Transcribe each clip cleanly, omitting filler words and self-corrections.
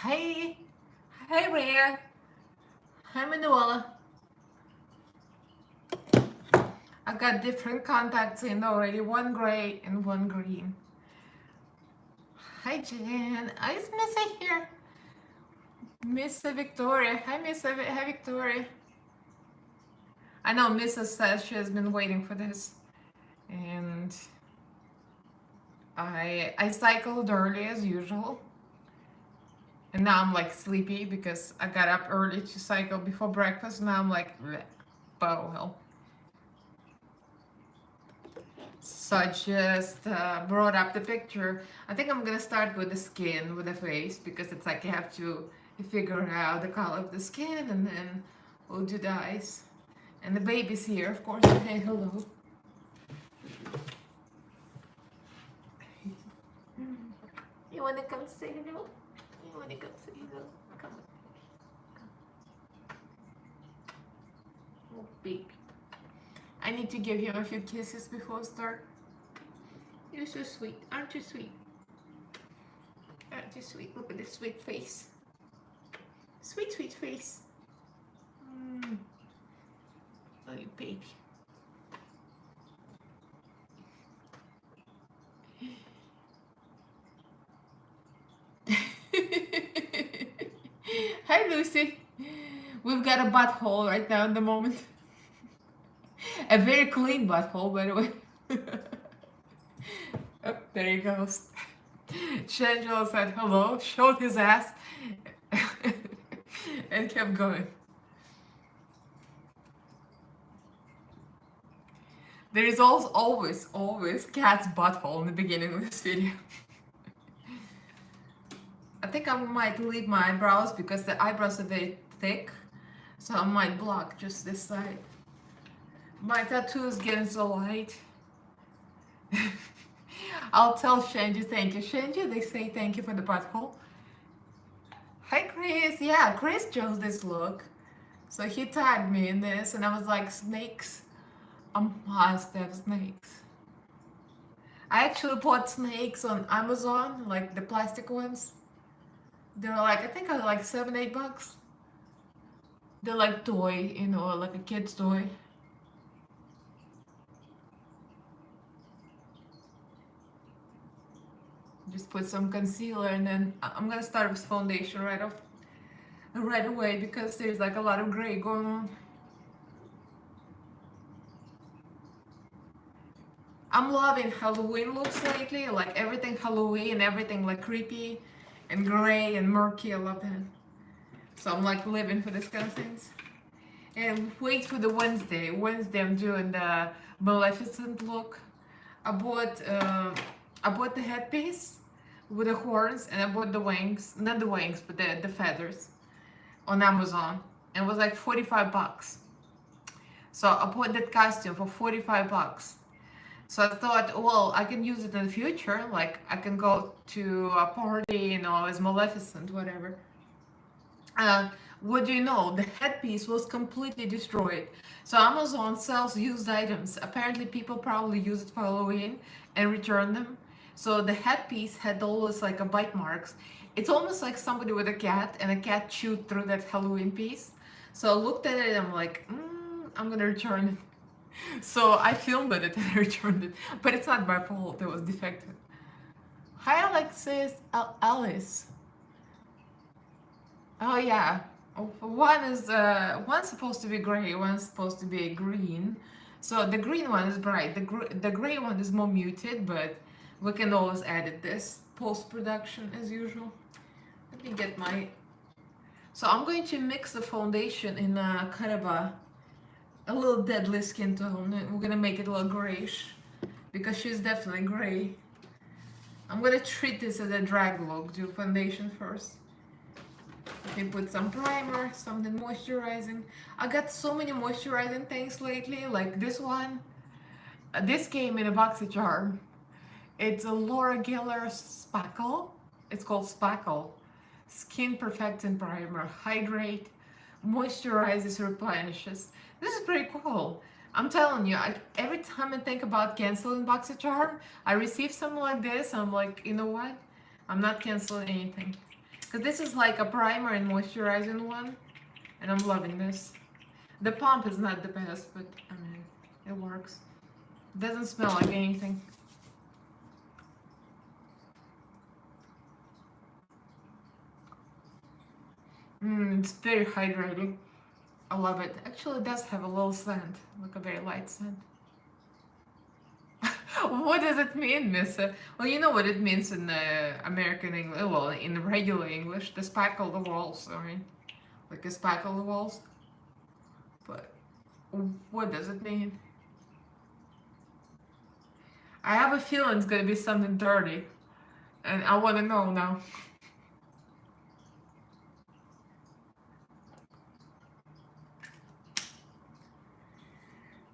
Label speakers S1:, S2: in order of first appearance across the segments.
S1: Hey, hey Rhea. Hi Manuela. I got different contacts in already, one gray and one green. Hi Jen. Is Missy here? Miss Victoria. Hi Hi Victoria. I know Mrs. says she has been waiting for this. And I cycled early as usual. And now I'm like sleepy because I got up early to cycle before breakfast. Now I'm like, bleh, oh well. So I just brought up the picture. I think I'm gonna start with the skin, with the face, because it's like you have to figure out the color of the skin, and then we'll do the eyes. And the baby's here, of course. Hey, hello. You wanna come say hello? You wanna come say hello? Come on. Oh, baby. I need to give him a few kisses before start. You're so sweet. Aren't you sweet? Aren't you sweet? Look at this sweet face. Sweet, sweet face. Oh, you baby. Hi, Lucy. We've got a butthole right now in the moment. A very clean butthole, by the way. Oh, there he goes. Shangela said hello, showed his ass, and kept going. There is also always cat's butthole in the beginning of this video. I think I might leave my eyebrows because the eyebrows are very thick, so I might block just this side. My tattoo is getting so light. I'll tell Shanji thank you. Shanji, they say thank you for the butthole. Hi Chris. Yeah, Chris chose this look. So he tagged me in this and I was like, snakes. I must have snakes. I actually bought snakes on Amazon, like the plastic ones. They're like, I think like $7-8. They're like toy, you know, like a kid's toy. Just put some concealer and then I'm gonna start with foundation right away because there's like a lot of gray going on. I'm loving Halloween looks lately, like everything Halloween, everything like creepy and gray and murky. I love that. So I'm like living for this kind of things. And wait for the Wednesday. Wednesday I'm doing the Maleficent look. I bought the headpiece with the horns and I bought the wings, not the wings, but the feathers on Amazon. And it was like $45. So I bought that costume for $45. So I thought, well, I can use it in the future. Like I can go to a party, you know, as Maleficent, whatever. What do you know? The headpiece was completely destroyed. So Amazon sells used items. Apparently people probably use it for Halloween and return them. So the headpiece had all this like a bite marks. It's almost like somebody with a cat and a cat chewed through that Halloween piece. So I looked at it and I'm like, I'm gonna return it. So I filmed it and returned it. But it's not my fault, it was defective. Hi Alexis, Alice. Oh yeah, one's supposed to be gray, one's supposed to be green. So the green one is bright. The gray one is more muted, but we can always edit this post-production as usual. Let me get my. So I'm going to mix the foundation in a kind of a little deadly skin tone. We're gonna make it a little grayish because she's definitely gray. I'm gonna treat this as a drag look. Do foundation first. Let me put some primer, something moisturizing. I got so many moisturizing things lately, like this one. This came in a boxy charm. It's a Laura Geller Spackle. It's called Spackle. Skin Perfecting Primer. Hydrate, moisturizes, replenishes. This is pretty cool. I'm telling you, every time I think about canceling boxy charm, I receive something like this. I'm like, you know what? I'm not canceling anything. Because this is like a primer and moisturizing one, and I'm loving this. The pump is not the best, but I mean, it works. Doesn't smell like anything. It's very hydrating. I love it. Actually, it does have a little scent, like a very light scent. What does it mean, Miss? Well, you know what it means in American English. Well, in regular English, the spackle the walls. Sorry, like a spackle the walls. But what does it mean? I have a feeling it's gonna be something dirty, and I want to know now.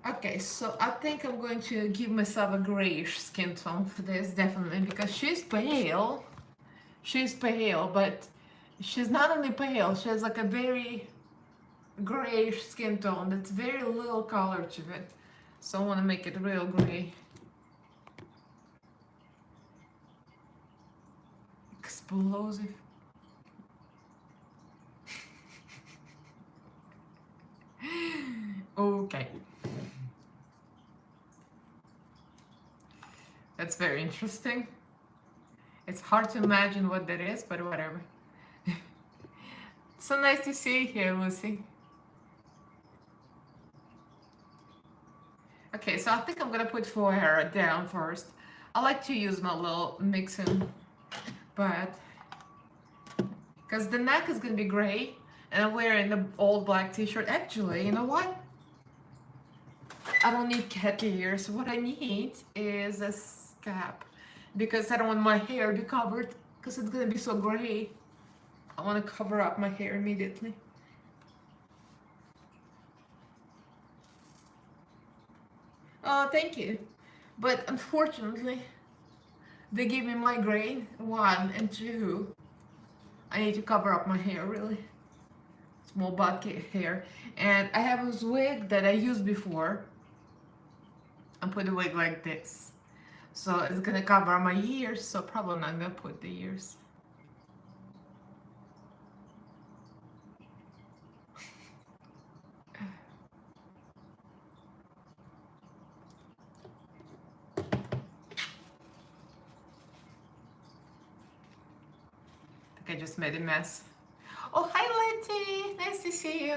S1: Okay, so I think I'm going to give myself a grayish skin tone for this, definitely, because she's pale. She's pale, but she's not only pale, she has like a very grayish skin tone that's very little color to it. So I want to make it real gray. Explosive. Okay. That's very interesting. It's hard to imagine what that is, but whatever. So nice to see you here, Lucy. Okay, so I think I'm gonna put forehair down first. I like to use my little mixing, but because the neck is gonna be gray, and I'm wearing the old black t-shirt. Actually, you know what? I don't need cat ears. What I need is a cap, because I don't want my hair to be covered, because it's gonna be so gray. I want to cover up my hair immediately. Oh, thank you. But unfortunately, they gave me migraine 1 and 2. I need to cover up my hair, really. Small butt hair. And I have this wig that I used before. I put a wig like this. So it's gonna cover my ears, so probably not gonna put the ears. I just made a mess. Oh, hi Letty, nice to see you.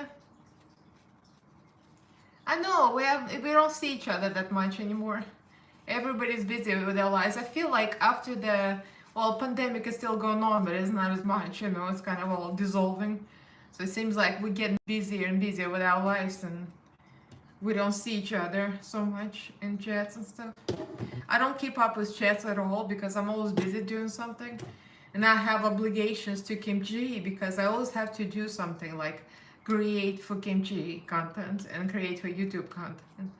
S1: I know we don't see each other that much anymore. Everybody's busy with their lives. I feel like after the pandemic is still going on, but it's not as much, you know, it's kind of all dissolving. So it seems like we're getting busier and busier with our lives, and we don't see each other so much in chats and stuff. I don't keep up with chats at all because I'm always busy doing something. And I have obligations to Kimchi because I always have to do something like create for Kimchi content and create for YouTube content.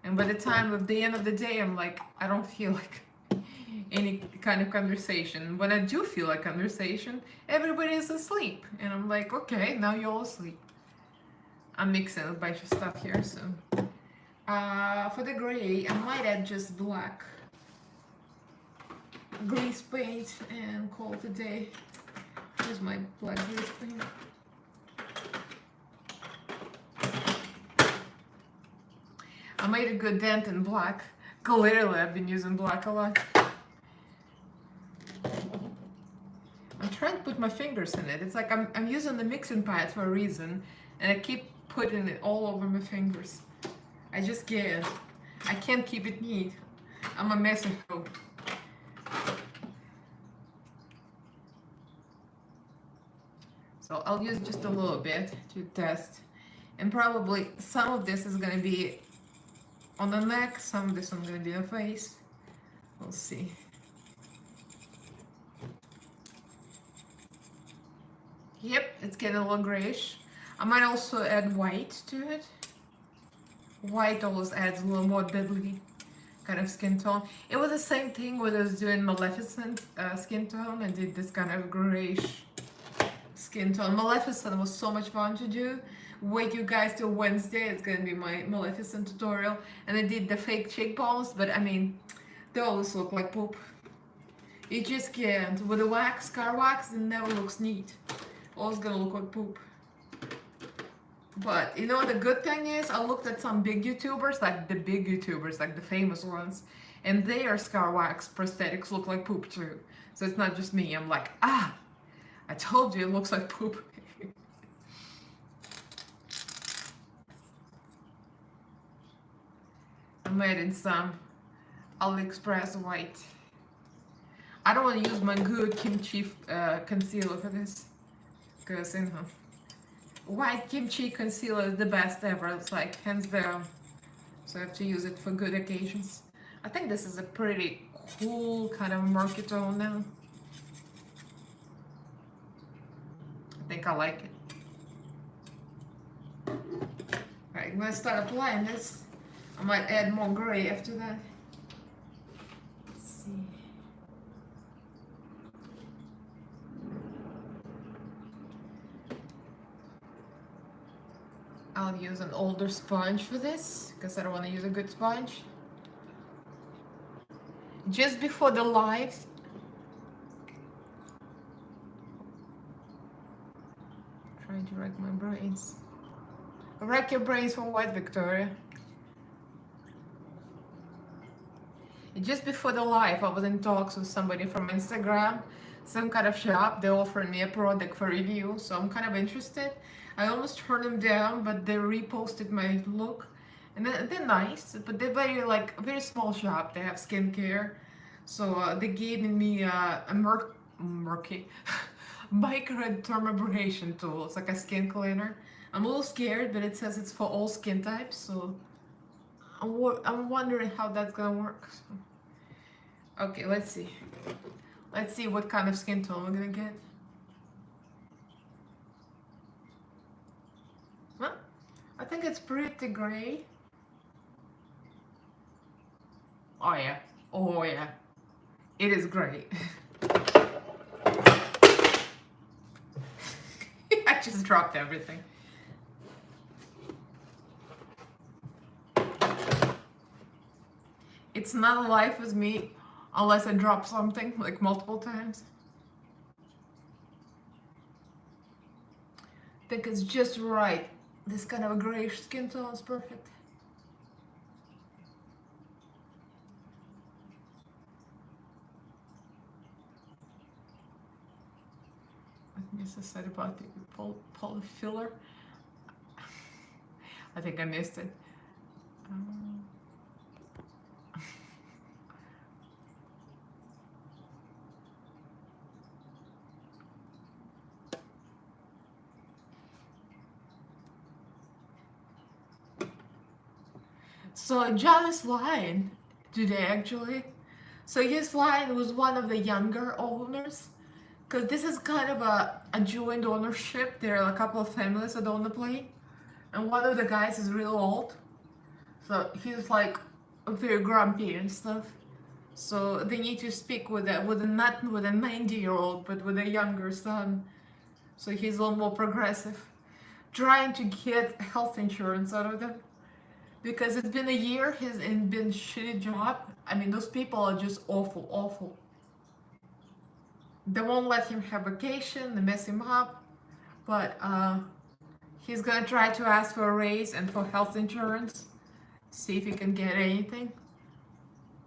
S1: And by the time of the end of the day, I'm like, I don't feel like any kind of conversation. When I do feel like conversation, everybody is asleep. And I'm like, okay, now you're all asleep. I'm mixing a bunch of stuff here, so. For the gray, I might add just black. Grease paint and call it a day. Here's my black grease paint. I made a good dent in black. Clearly, I've been using black a lot. I'm trying to put my fingers in it. It's like I'm using the mixing pad for a reason, and I keep putting it all over my fingers. I just can't. I can't keep it neat. I'm a mess of hope. So I'll use just a little bit to test. And probably some of this is gonna be on the neck, some of this is gonna be on the face. We'll see. Yep, it's getting a little grayish. I might also add white to it. White always adds a little more deadly kind of skin tone. It was the same thing when I was doing Maleficent skin tone. I did this kind of grayish skin tone. Maleficent was so much fun to do. Wait you guys till Wednesday, it's gonna be my Maleficent tutorial. And I did the fake cheekbones, but I mean, they always look like poop. You just can't. With the wax, car wax, it never looks neat. Always gonna look like poop. But you know the good thing is, I looked at some big YouTubers, like the big YouTubers, like the famous ones, and their scar wax prosthetics look like poop too. So it's not just me. I'm like, ah, I told you it looks like poop. I'm adding some AliExpress white. I don't want to use my good kimchi concealer for this, because you know, white kimchi concealer is the best ever. It's like hands down. So I have to use it for good occasions. I think this is a pretty cool kind of murky tone now. I think I like it. Alright, I'm gonna start applying this. I might add more gray after that. Let's see. I'll use an older sponge for this because I don't want to use a good sponge. Just before the live, trying to wreck my brains. Wreck your brains for what, Victoria? Just before the live, I was in talks with somebody from Instagram, some kind of shop. They offered me a product for review, so I'm kind of interested. I almost turned them down, but they reposted my look, and they're nice, but they're very small shop. They have skincare, so they gave me a murky microdermabrasion tool. It's like a skin cleaner. I'm a little scared, but it says it's for all skin types, so I'm wondering how that's gonna work. So. Okay, let's see. Let's see what kind of skin tone we're gonna get. Huh? I think it's pretty gray. Oh yeah. Oh yeah. It is great. I just dropped everything. It's not alive with me unless I drop something like multiple times. I think it's just right. This kind of a grayish skin tone is perfect. I guess I said about the polyfiller. I think I missed it. So John is flying today actually. So he's flying with one of the younger owners, because this is kind of a joint ownership. There are a couple of families that own the plane, and one of the guys is real old, so he's like very grumpy and stuff. So they need to speak with not with a 90-year-old, but with a younger son. So he's a little more progressive, trying to get health insurance out of them. Because it's been a year, he's been shitty job. I mean, those people are just awful, awful. They won't let him have vacation, they mess him up. But he's gonna try to ask for a raise and for health insurance. See if he can get anything.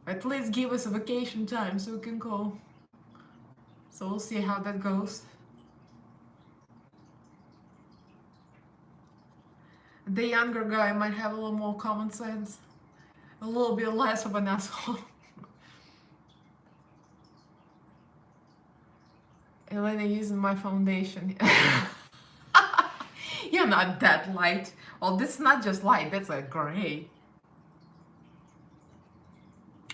S1: At least give us a vacation time so we can go. So we'll see how that goes. The younger guy might have a little more common sense, a little bit less of an asshole. Elaina using my foundation. You're not that light. Well, this is not just light, that's like gray.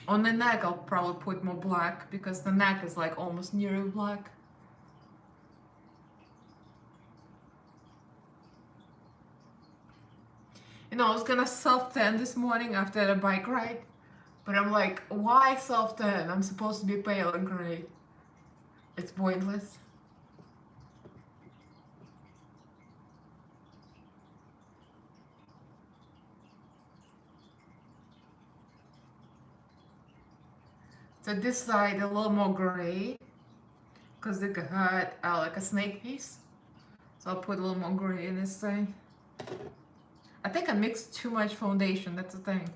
S1: On the neck, I'll probably put more black because the neck is like almost nearly black. You know, I was gonna self-tan this morning after the bike ride, but I'm like, why self-tan? I'm supposed to be pale and gray. It's pointless. So this side a little more gray because they got like a snake piece. So I'll put a little more gray in this side. I think I mixed too much foundation, that's the thing.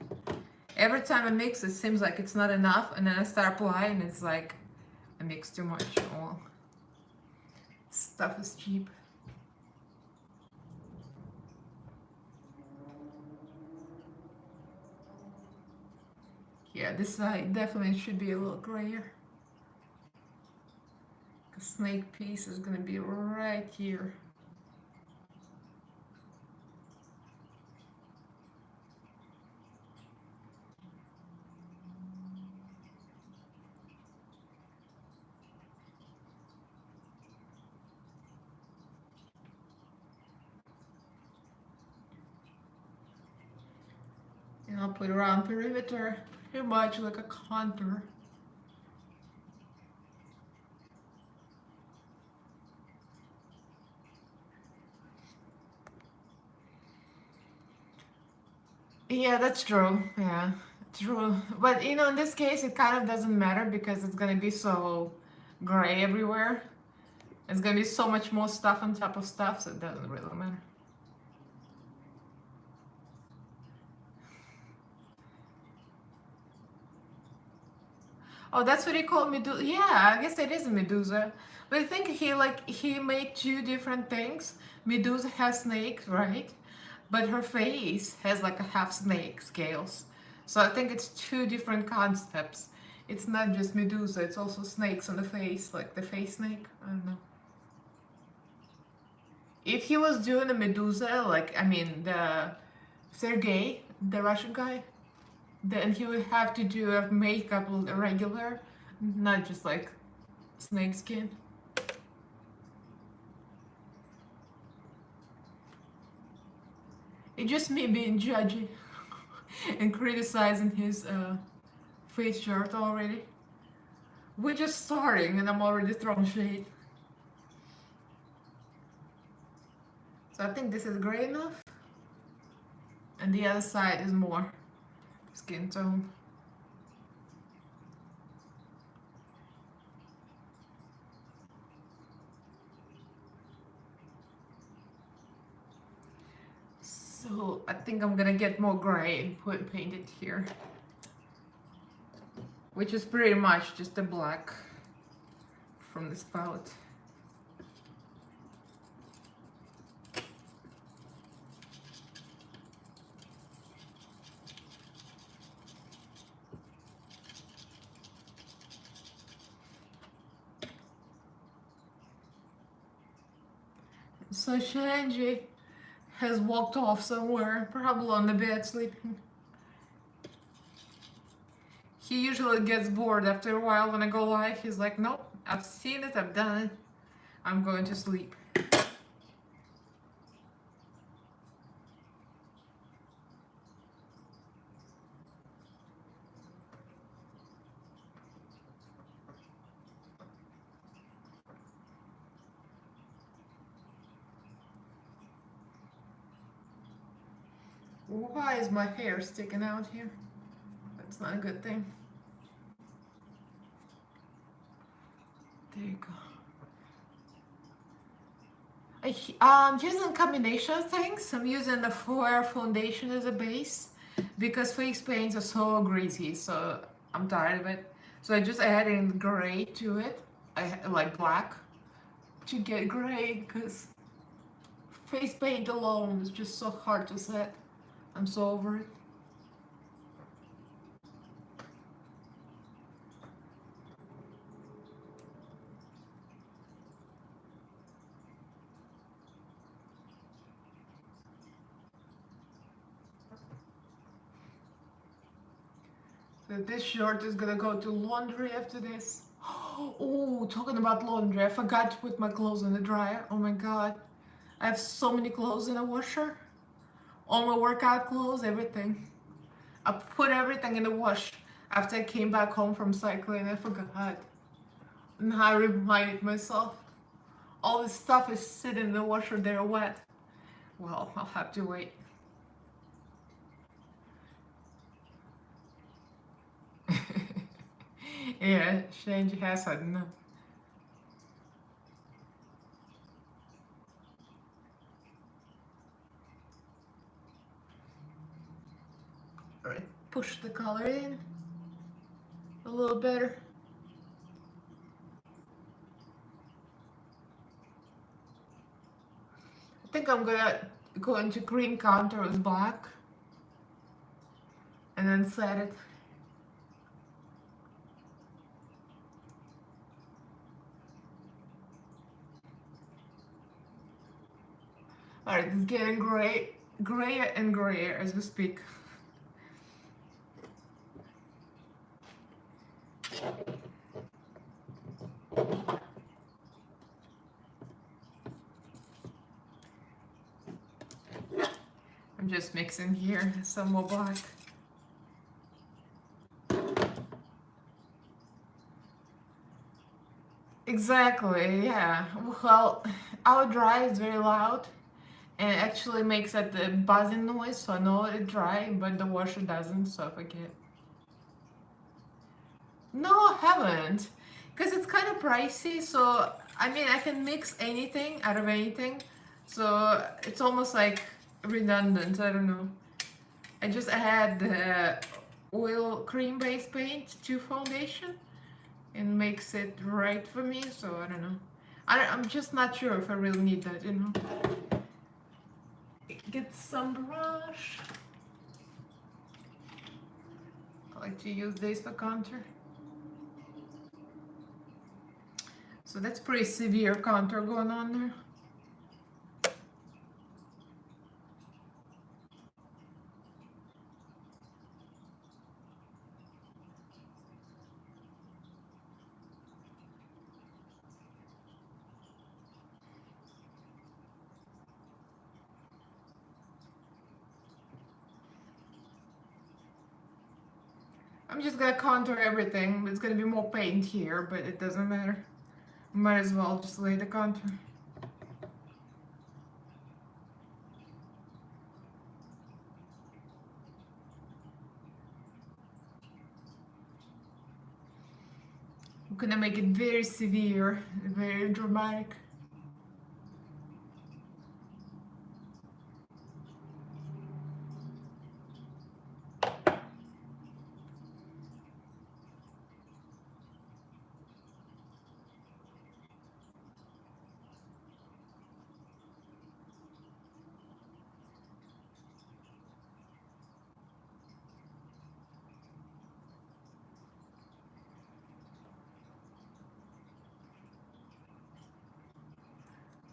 S1: Every time I mix, it seems like it's not enough, and then I start applying, it's like I mix too much. Oh, stuff is cheap. Yeah, this side definitely should be a little grayer. The snake piece is gonna be right here. And I'll put around perimeter pretty much like a contour. Yeah, that's true. Yeah, true. But you know, in this case, it kind of doesn't matter because it's gonna be so gray everywhere. It's gonna be so much more stuff on top of stuff, so it doesn't really matter. Oh, that's what he called Medusa. Yeah, I guess it is a Medusa. But I think he made two different things. Medusa has snakes, right? But her face has like a half snake scales. So I think it's two different concepts. It's not just Medusa, it's also snakes on the face, like the face snake. I don't know. If he was doing a Medusa, like, I mean, the Sergey, the Russian guy, then he would have to do a makeup regular, not just like snake skin. It's just me being judgy and criticizing his face shirt already. We're just starting and I'm already throwing shade. So I think this is gray enough. And the other side is more skin tone. So I think I'm gonna get more gray and paint it here. Which is pretty much just the black from this palette. So Shanji has walked off somewhere, probably on the bed sleeping. He usually gets bored after a while when I go live. He's like, nope, I've seen it, I've done it. I'm going to sleep. Why is my hair sticking out here? That's not a good thing. There you go. I'm using combination things. I'm using the Four foundation as a base because face paints are so greasy, so I'm tired of it. So I just adding gray to it, like black, to get gray because face paint alone is just so hard to set. I'm so over it. So this shirt is gonna go to laundry after this. Oh, talking about laundry, I forgot to put my clothes in the dryer. Oh my god. I have so many clothes in the washer. All my workout clothes, everything. I put everything in the wash after I came back home from cycling. I forgot. And I reminded myself. All this stuff is sitting in the washer, they're wet. Well, I'll have to wait. Yeah, change hazard, no. Alright, push the color in a little better. I think I'm gonna go into green counter with black and then set it. Alright, it's getting grayer and grayer as we speak. I'm just mixing here some more black. Exactly, yeah. Well, our dry is very loud and it actually makes that the buzzing noise, so I know it's dry, but the washer doesn't, so I forget. No, I haven't, because it's kind of pricey, so I mean, I can mix anything out of anything, so it's almost like redundant, I don't know. I just had the oil cream based paint to foundation and makes it right for me, so I don't know. I'm just not sure if I really need that, you know. Get some brush. I like to use this for contour. So that's pretty severe contour going on there. I'm just gonna contour everything. It's gonna be more paint here, but it doesn't matter. Might as well just lay the contour. I'm gonna make it very severe, very dramatic.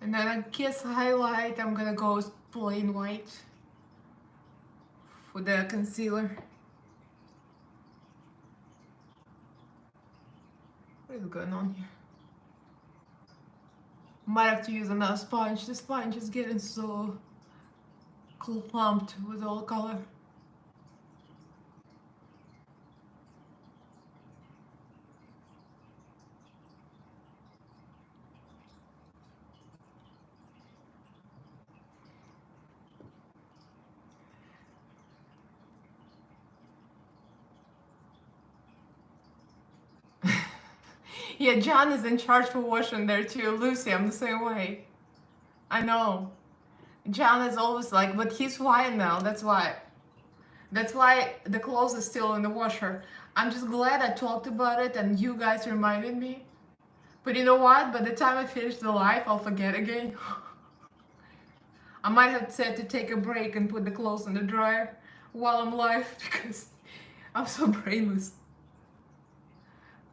S1: And then a kiss highlight, I'm gonna go with plain white for the concealer. What is going on here? Might have to use another sponge. The sponge is getting so clumped with all color. Yeah, John is in charge for washing there too. Lucy, I'm the same way. I know. John is always like, but he's flying now. That's why. That's why the clothes is still in the washer. I'm just glad I talked about it and you guys reminded me. But you know what? By the time I finish the live, I'll forget again. I might have said to take a break and put the clothes in the dryer while I'm live because I'm so brainless.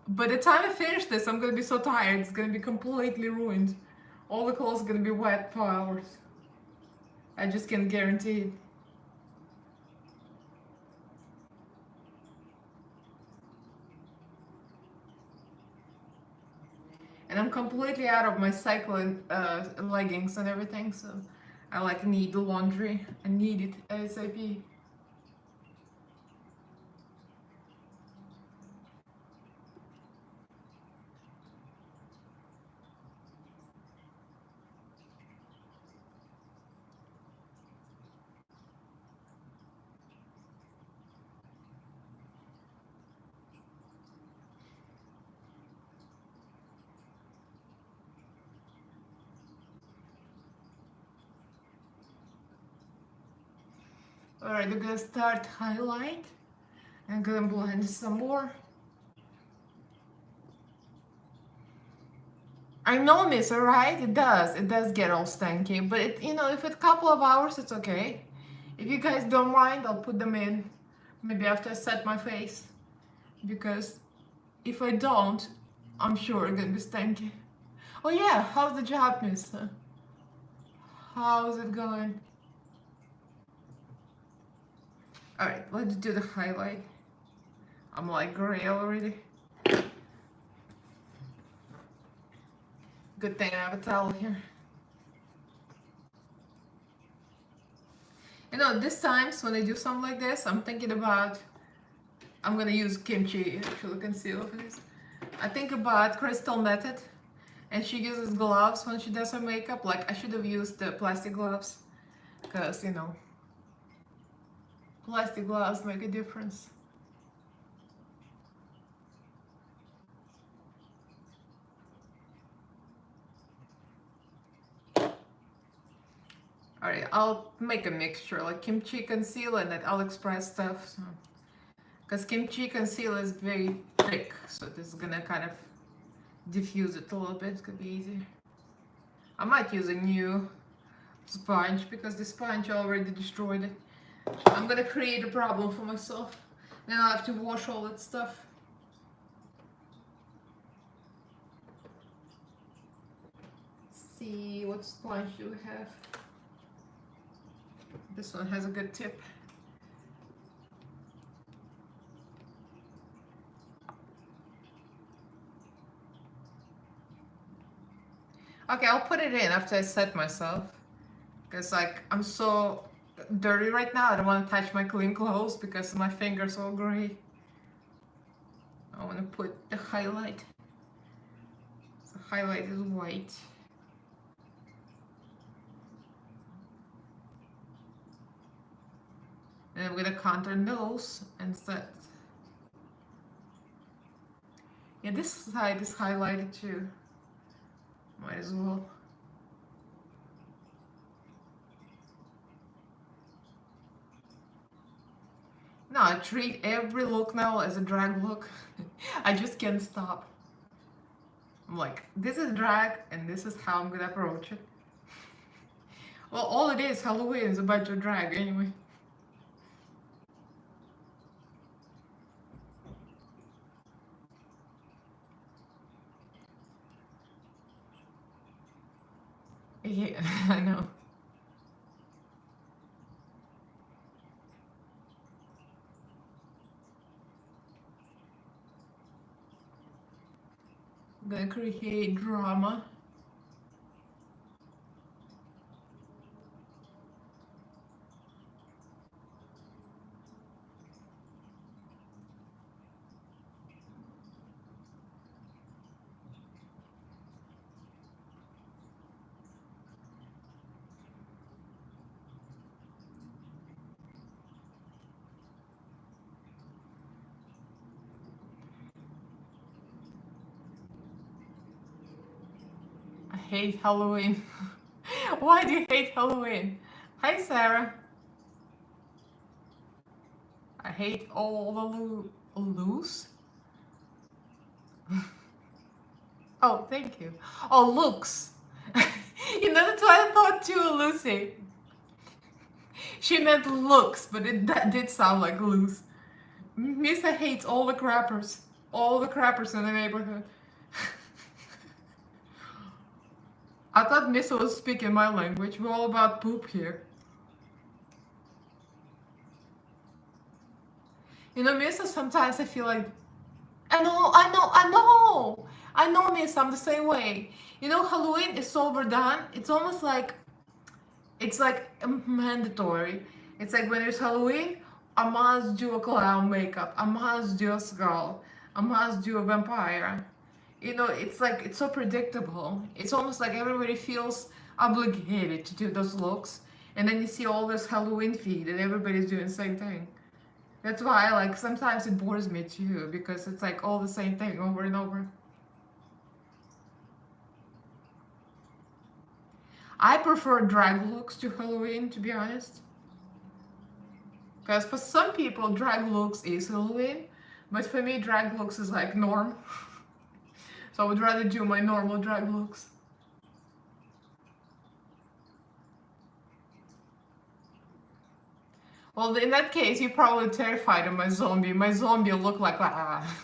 S1: By the time I finish this, I'm gonna be so tired. It's gonna be completely ruined. All the clothes are gonna be wet for hours. I just can guarantee it. And I'm completely out of my cycling leggings and everything, so I like need the laundry. I need it ASAP. Alright, I'm gonna start highlight. I'm gonna blend some more. I know, miss, alright? It does get all stanky, but it, you know, if it's a couple of hours, it's okay. If you guys don't mind, I'll put them in maybe after I set my face, because if I don't, I'm sure it's gonna be stanky. Oh yeah, how's the job, miss? How's it going? Alright, let's do the highlight. I'm like gray already. Good thing I have a towel here. You know, this times when I do something like this, I'm thinking about, I'm gonna use Kimchi actually concealer for this. I think about Crystal Method, and she uses gloves when she does her makeup. Like, I should have used the plastic gloves, because, you know, plastic gloves make a difference. Alright, I'll make a mixture, like kimchi concealer and that AliExpress stuff. So. Because kimchi concealer is very thick, so this is gonna kind of diffuse it a little bit. It's gonna be easier. I might use a new sponge because the sponge already destroyed it. I'm gonna create a problem for myself. Then I'll have to wash all that stuff. Let's see, what sponge do we have? This one has a good tip. Okay, I'll put it in after I set myself. Because, like, I'm so dirty right now. I don't want to touch my clean clothes because my fingers are all gray. I want to put the highlight. So highlight is white. And I'm gonna contour nose and set. Yeah, this side is highlighted too. Might as well. No, I treat every look now as a drag look. I just can't stop. I'm like, this is drag and this is how I'm gonna approach it. Well, all it is, Halloween is a bunch of drag anyway. Yeah, I know. I'm gonna create drama. I hate Halloween. Why do you hate Halloween? Hi, Sarah. I hate all the loose. Oh, thank you. Oh, looks. You know, that's what I thought too, Lucy. She meant looks, but that did sound like loose. Misa hates all the crappers. All the crappers in the neighborhood. I thought Misa was speaking my language. We're all about poop here. You know, Misa, sometimes I feel like, I know, Miss, I'm the same way. You know, Halloween is so overdone. It's almost like, it's like mandatory. It's like when it's Halloween, I must do a clown makeup. I must do a skull. I must do a vampire. You know, it's like, it's so predictable. It's almost like everybody feels obligated to do those looks. And then you see all this Halloween feed and everybody's doing the same thing. That's why, like, sometimes it bores me too, because it's like all the same thing over and over. I prefer drag looks to Halloween, to be honest. Because for some people, drag looks is Halloween, but for me, drag looks is like norm. So I would rather do my normal drag looks. Well, in that case, you're probably terrified of my zombie. My zombie looked like ah.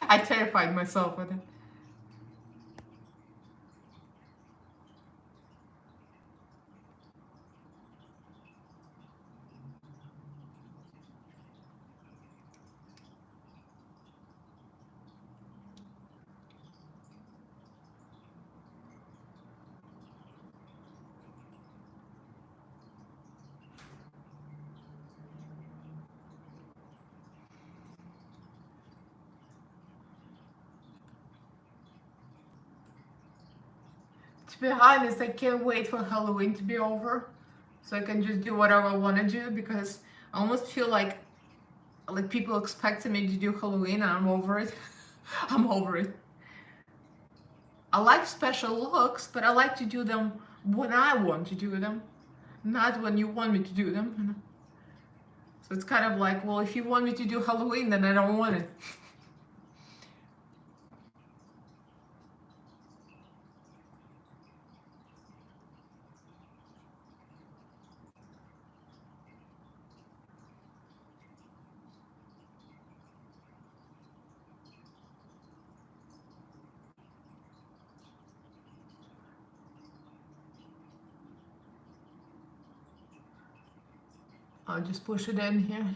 S1: I terrified myself with it. To be honest, I can't wait for Halloween to be over, so I can just do whatever I want to do, because I almost feel like people expecting me to do Halloween, and I'm over it. I'm over it. I like special looks, but I like to do them when I want to do them, not when you want me to do them. You know? So it's kind of like, well, if you want me to do Halloween, then I don't want it. I'll just push it in here.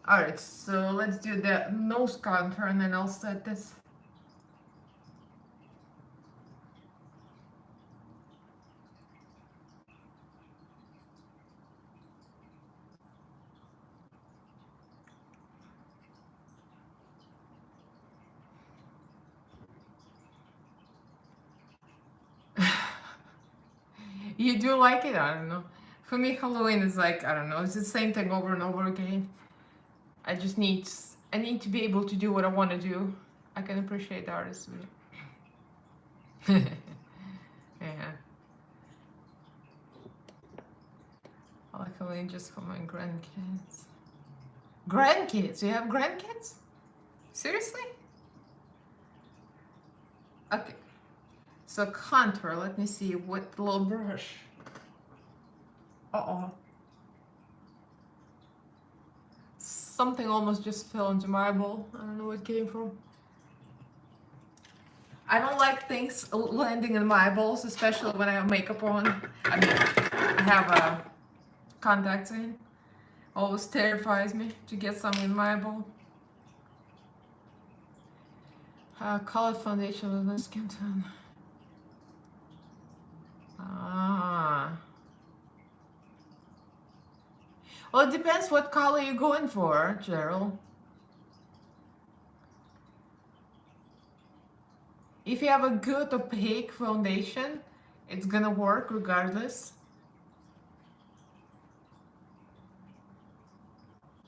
S1: Alright, so let's do the nose contour and then I'll set this. You do like it? I don't know. For me, Halloween is like, I don't know, it's the same thing over and over again. I need to be able to do what I want to do. I can appreciate the artist. Yeah. I like Halloween just for my grandkids. Grandkids? You have grandkids? Seriously? Okay. So contour, let me see, with the little brush. Uh-oh. Something almost just fell into my eyeball. I don't know where it came from. I don't like things landing in my eyeballs, especially when I have makeup on. I mean, I have contacts in. Always terrifies me to get something in my eyeball. Colored foundation with my skin tone. Ah. Well, it depends what color you're going for, Gerald. If you have a good opaque foundation, it's gonna work regardless.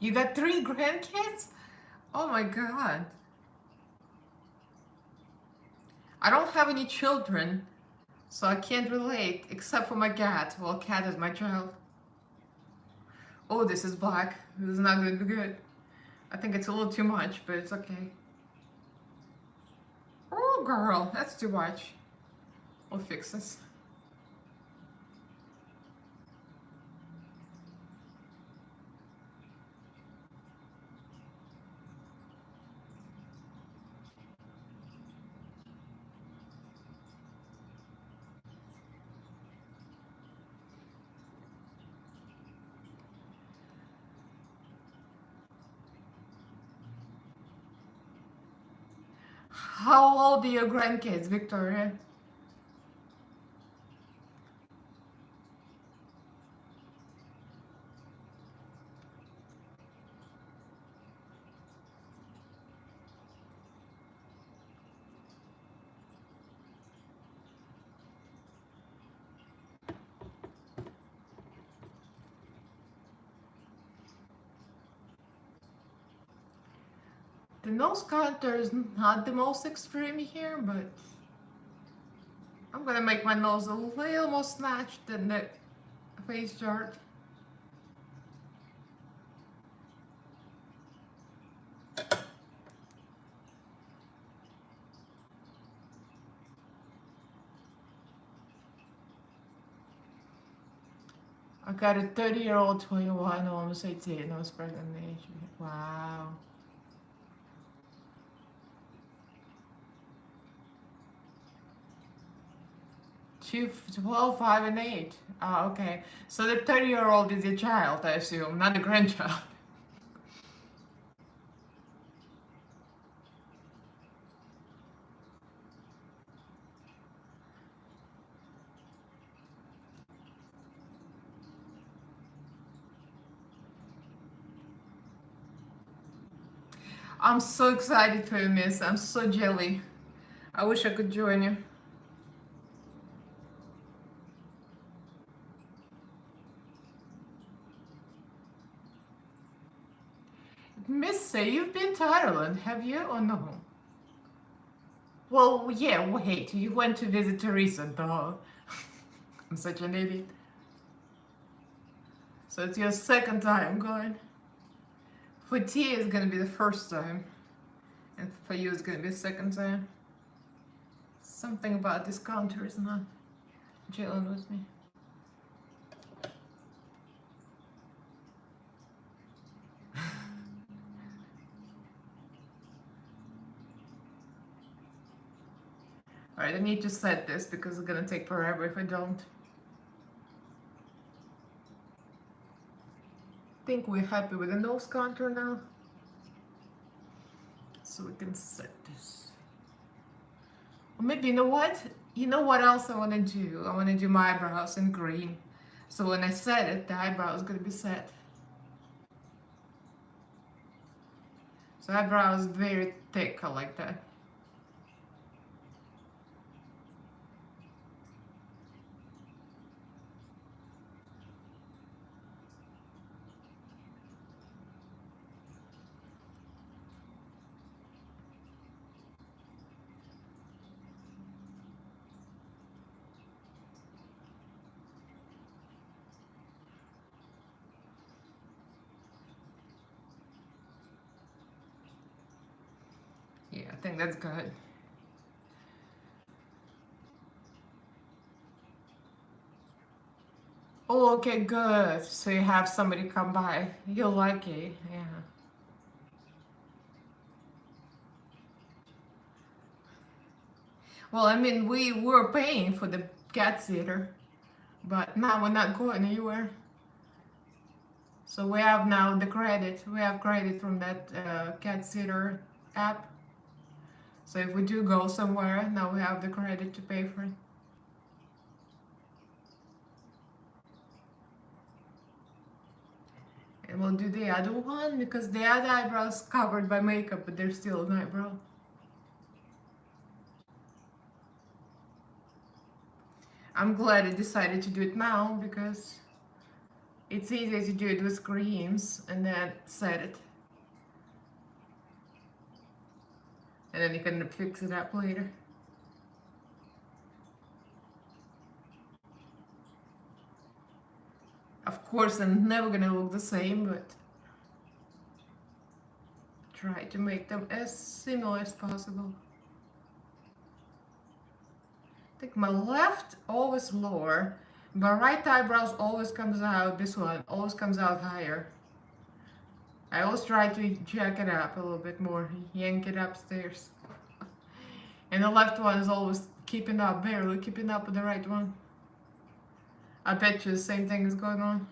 S1: You got 3 grandkids? Oh my god. I don't have any children, so I can't relate, except for my cat. Well, cat is my child. Oh, this is black. This is not gonna be good. I think it's a little too much, but it's okay. Oh, girl, that's too much. We'll fix this. How old are your grandkids, Victoria? The nose contour is not the most extreme here, but I'm gonna make my nose a little more snatched than the face chart. I got a 30-year-old, 21, almost 18, I was pregnant age. Wow. 2, 12, 5, and 8. Oh, okay. So the 30-year-old is your child, I assume, not a grandchild. I'm so excited for you, miss. I'm so jelly. I wish I could join you. Miss, say you've been to Ireland, have you or no? Well, yeah, wait, you went to visit Teresa, duh. I'm such an idiot. So it's your second time going. For Tia, it's gonna be the first time. And for you, it's gonna be the second time. Something about this counter is not gelling with me. Alright, I need to set this because it's gonna take forever if I don't. Think we're happy with the nose contour now. So we can set this. Or maybe, you know what? You know what else I want to do? I want to do my eyebrows in green. So when I set it, the eyebrow is going to be set. So eyebrow is very thick, I like that. Yeah, I think that's good. Oh, okay, good. So you have somebody come by. You'll like it, yeah. Well, I mean, we were paying for the cat sitter, but now we're not going anywhere. So we have now the credit. We have credit from that cat sitter app. So if we do go somewhere, now we have the credit to pay for it. And we'll do the other one because the other eyebrow is covered by makeup, but there's still an eyebrow. I'm glad I decided to do it now because it's easier to do it with creams and then set it. And then you can fix it up later. Of course, I'm never gonna look the same, but try to make them as similar as possible. I think my left always lower, my right eyebrows always comes out, this one always comes out higher. I always try to jack it up a little bit more, yank it upstairs. And the left one is always keeping up, barely keeping up with the right one. I bet you the same thing is going on.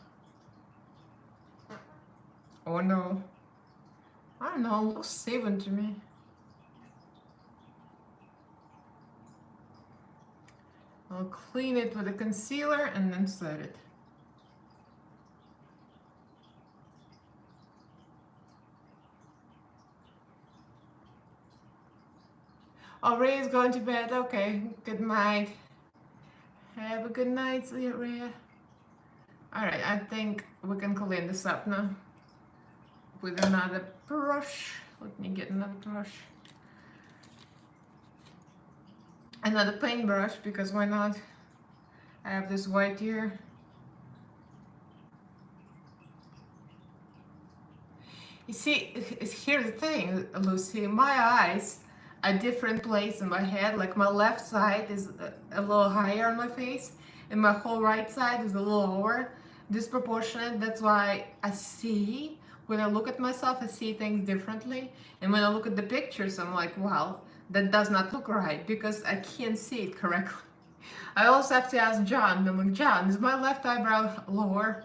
S1: Oh no. I don't know, it looks even to me. I'll clean it with a concealer and then set it. Oh, Rhea's going to bed. Okay, good night. Have a good night, Rhea. Alright, I think we can clean this up now with another brush. Let me get another brush. Another paintbrush, because why not? I have this white here. You see, here's the thing, Lucy. My eyes are different place in my head. Like my left side is a little higher on my face, and my whole right side is a little lower. disproportionate. That's why I see, when I look at myself, I see things differently. And when I look at the pictures, I'm like, wow, that does not look right because I can't see it correctly. I also have to ask John. I'm like, John, is my left eyebrow lower?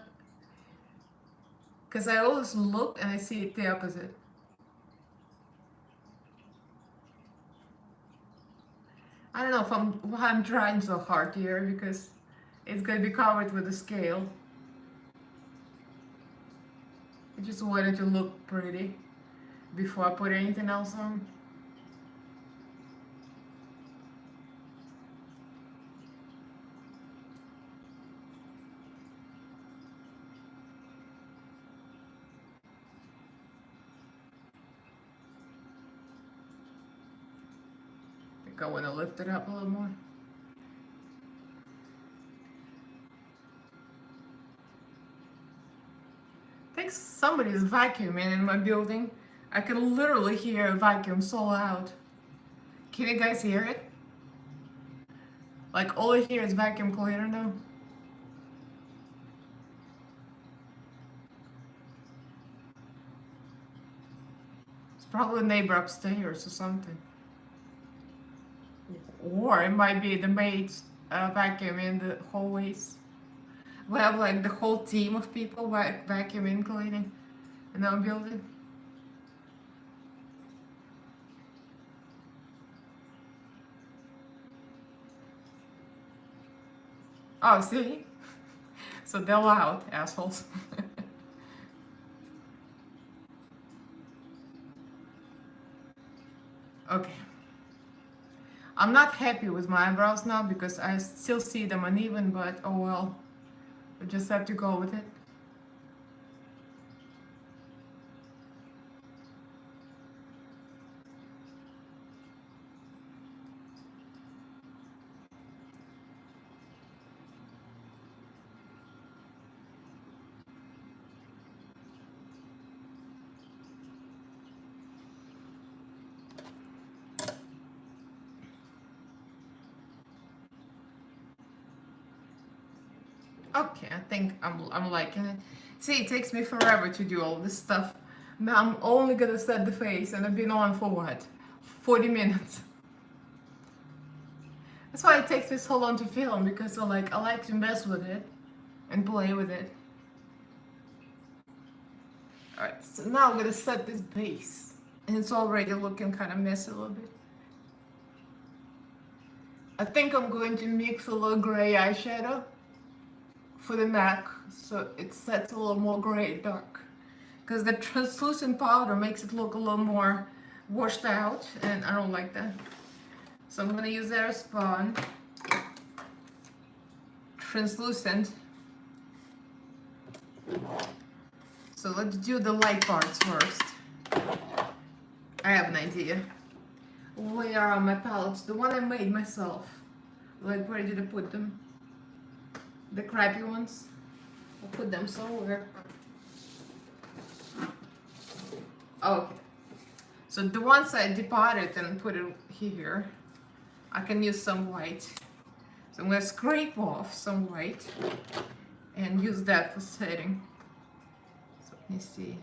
S1: Because I always look and I see it the opposite. I don't know if why I'm trying so hard here, because it's going to be covered with a scale. I just wanted to look pretty before I put anything else on. I think I want to lift it up a little more. I think somebody's vacuuming in my building. I can literally hear a vacuum so loud. Can you guys hear it? Like all I hear is vacuum cleaner now. It's probably a neighbor upstairs or something. Or it might be the maids vacuum in the hallways. We have like the whole team of people vacuuming, cleaning in our building. Oh, see? So they're loud, assholes. Okay. I'm not happy with my eyebrows now because I still see them uneven, but oh well. We just have to go with it. Okay, I think I'm liking it. See, it takes me forever to do all this stuff. Now I'm only gonna set the face, and I've been on for what? 40 minutes. That's why it takes me so long to film, because I like to mess with it and play with it. Alright, so now I'm gonna set this base. And it's already looking kind of messy a little bit. I think I'm going to mix a little gray eyeshadow for the neck, so it sets a little more gray dark, because the translucent powder makes it look a little more washed out, and I don't like that. So I'm gonna use Airspun translucent. So let's do the light parts first. I have an idea. Where are my palettes? The one I made myself. Like, where did I put them? The crappy ones. I'll put them somewhere. Okay. So the ones I depotted and put it here, I can use some white. So I'm gonna scrape off some white and use that for setting. So let me see.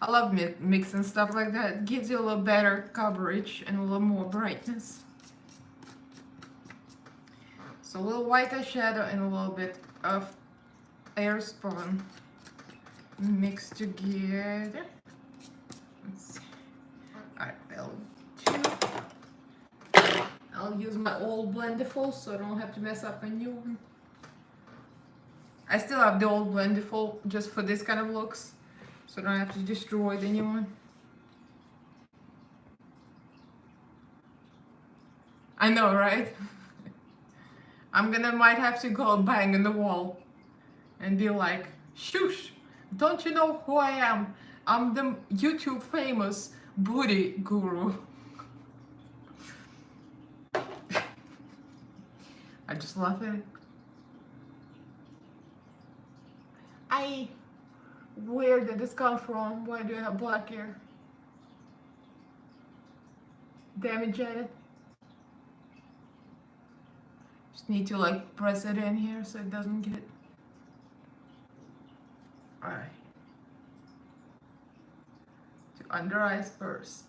S1: I love mixing stuff like that. It gives you a little better coverage and a little more brightness. So a little white eyeshadow and a little bit of Airspun mixed together. Let's see. Alright, I'll use my old Blendiful so I don't have to mess up a new one. I still have the old Blendiful just for this kind of looks, so I don't have to destroy the new one. I know, right? might have to go bang in the wall and be like, shush, don't you know who I am? I'm the YouTube famous booty guru. I I just love it. Where did this come from? Why do I have black hair? Damage at it. Just need to like press it in here so it doesn't get. Alright. To under eyes first.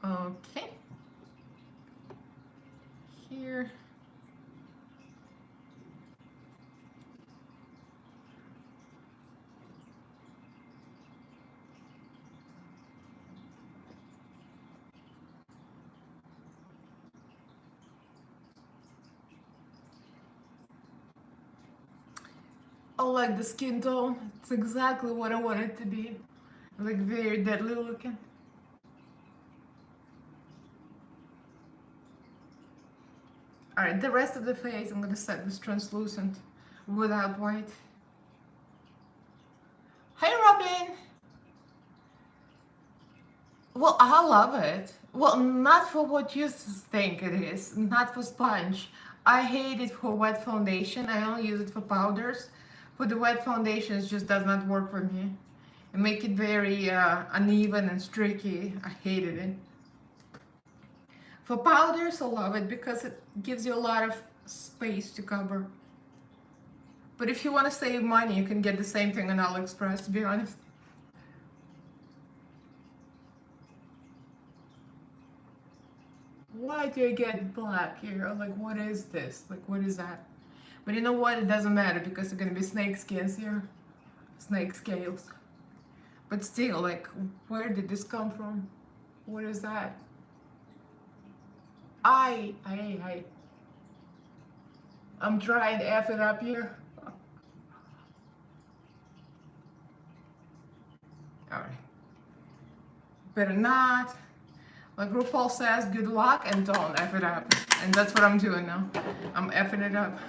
S1: Okay. Here. I like the skin tone. It's exactly what I want it to be. Like very deadly looking. Alright, the rest of the face I'm gonna set this translucent without white. Hi Robin! Well, I love it. Well, not for what you think it is. Not for sponge. I hate it for wet foundation. I only use it for powders. For the wet foundation, it just does not work for me. It makes it very uneven and streaky. I hated it. For powders, I love it because it gives you a lot of space to cover. But if you want to save money, you can get the same thing on AliExpress, to be honest. Why do I get black here? Like, what is this? Like, what is that? But you know what? It doesn't matter because it's gonna be snake skins here. Snake scales. But still, like, where did this come from? What is that? I'm trying to F it up here. Alright. Better not. Like RuPaul says, good luck and don't F it up. And that's what I'm doing now. I'm F'ing it up.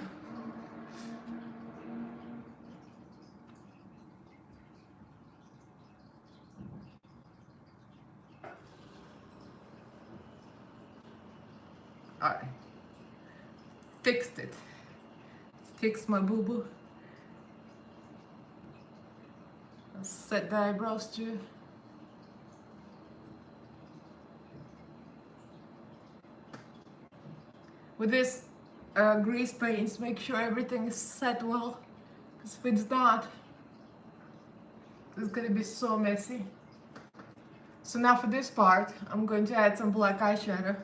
S1: Alright. Fixed it. Fix my boo-boo. Set the eyebrows too. With this grease paints, make sure everything is set well. Because if it's not, it's gonna be so messy. So now for this part, I'm going to add some black eyeshadow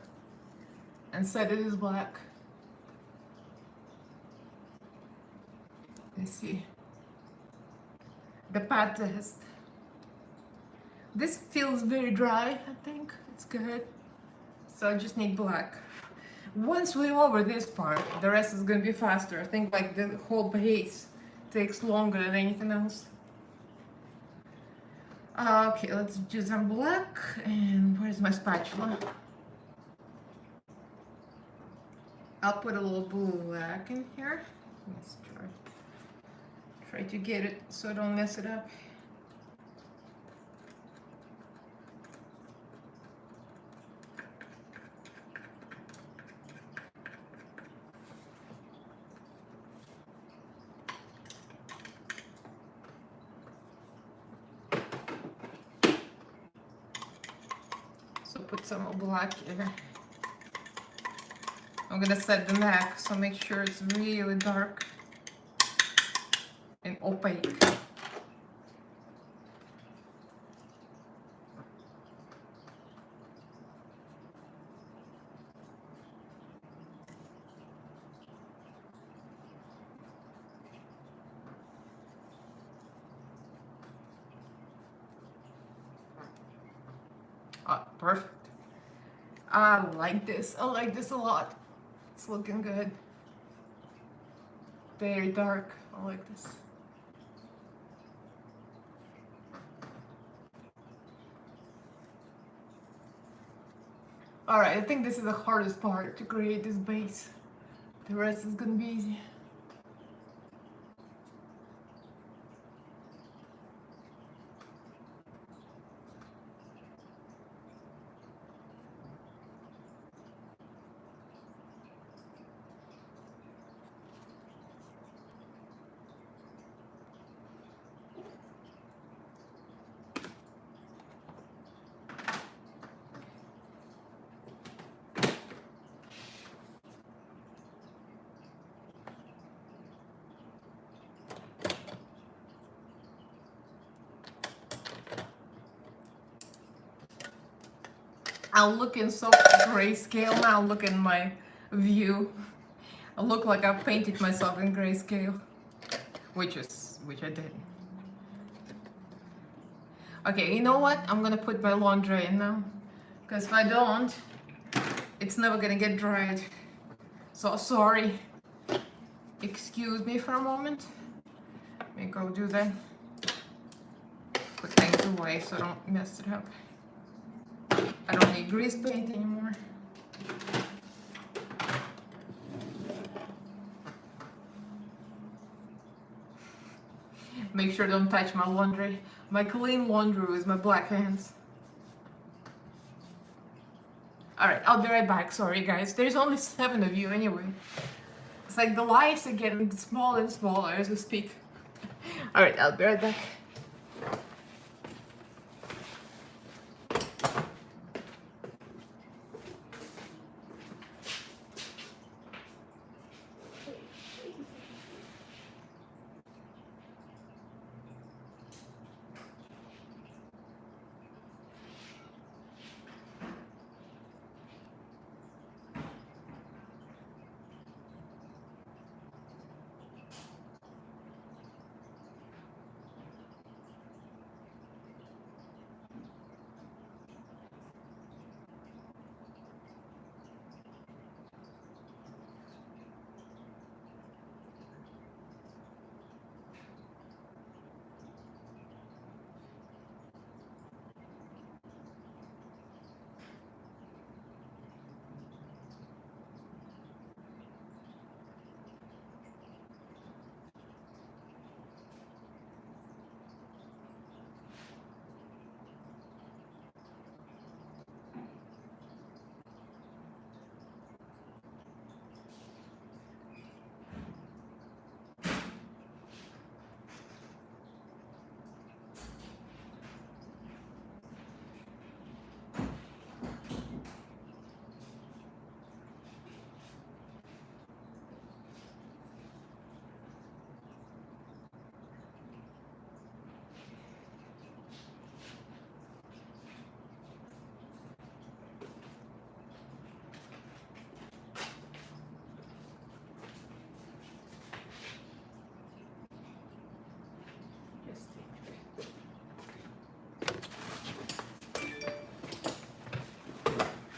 S1: and set it as black. Let's see. The pat test. This feels very dry, I think. It's good. So I just need black. Once we're over this part, the rest is gonna be faster. I think like the whole base takes longer than anything else. Okay, let's do some black. And where's my spatula? I'll put a little black in here. Let's try to get it so I don't mess it up. So put some more black here. I'm gonna set the neck, so make sure it's really dark and opaque. Ah, perfect. I like this. I like this a lot. It's looking good. Very dark. I like this. Alright, I think this is the hardest part to create this base. The rest is gonna be easy. I'll look in so grayscale now. Look in my view. I look like I've painted myself in grayscale, which I did. Okay, you know what? I'm gonna put my laundry in now, because if I don't, it's never gonna get dried. So sorry. Excuse me for a moment. Let me go do that. Put things away so I don't mess it up. I don't need grease paint anymore. Make sure don't touch my laundry. My clean laundry with my black hands. Alright, I'll be right back. Sorry guys. There's only 7 of you anyway. It's like the lives are getting smaller and smaller as we speak. Alright, I'll be right back.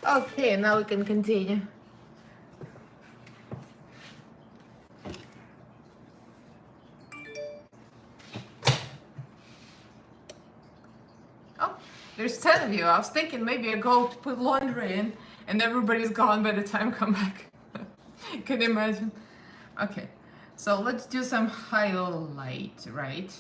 S1: Okay, now we can continue. Oh, there's 10 of you. I was thinking maybe I go to put laundry in and everybody's gone by the time I come back. Can you imagine? Okay, so let's do some highlight, right?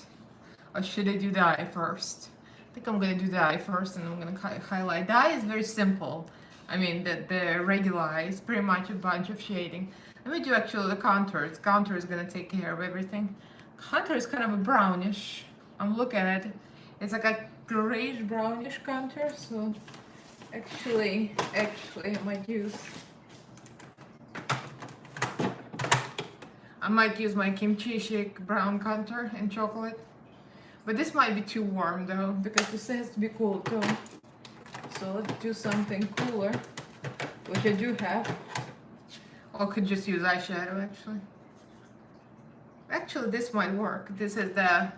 S1: Or should I do the eye first? I think I'm gonna do the eye first and I'm gonna highlight. The eye is very simple. I mean, the regular eye is pretty much a bunch of shading. Let me do actually the contours. Contour is gonna take care of everything. Contour is kind of a brownish. I'm looking at it. It's like a grayish brownish contour. So actually, I might use my kimchi shake brown contour in chocolate. But this might be too warm though, because this has to be cool too. So let's do something cooler, which I do have. Or could just use eyeshadow actually. Actually, this might work. This is the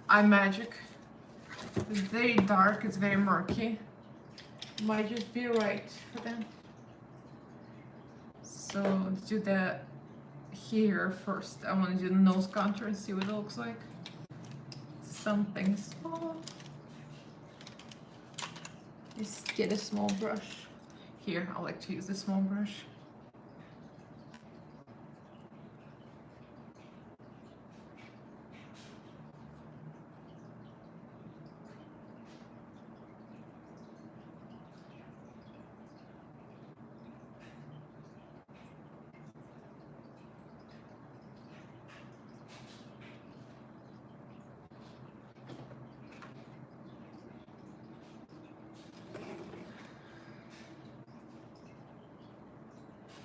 S1: Eye Magic. It's very dark, it's very murky. Might just be right for them. So let's do that here first. I want to do the nose contour and see what it looks like. Something small. Just get a small brush. Here, I like to use the small brush.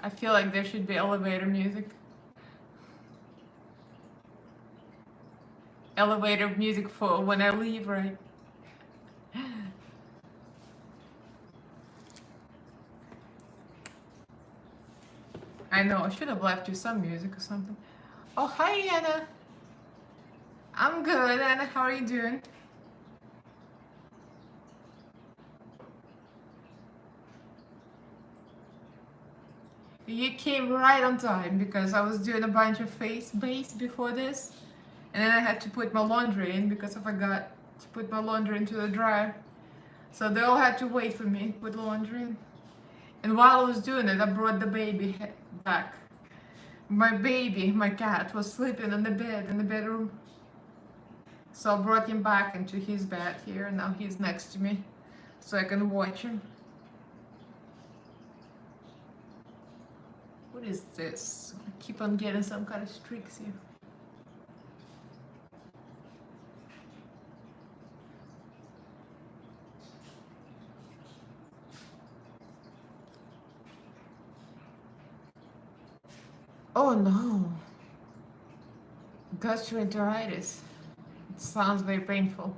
S1: I feel like there should be elevator music. Elevator music for when I leave, right? I know, I should have left you some music or something. Oh, hi, Anna. I'm good, Anna. How are you doing? You came right on time because I was doing a bunch of face base before this, and then I had to put my laundry in because I forgot to put my laundry into the dryer. So they all had to wait for me to put laundry in. And while I was doing it, I brought the baby back. My baby, my cat, was sleeping on the bed in the bedroom. So I brought him back into his bed here, and now he's next to me so I can watch him. What is this? I keep on getting some kind of streaks here. Oh no. Gastroenteritis. It sounds very painful.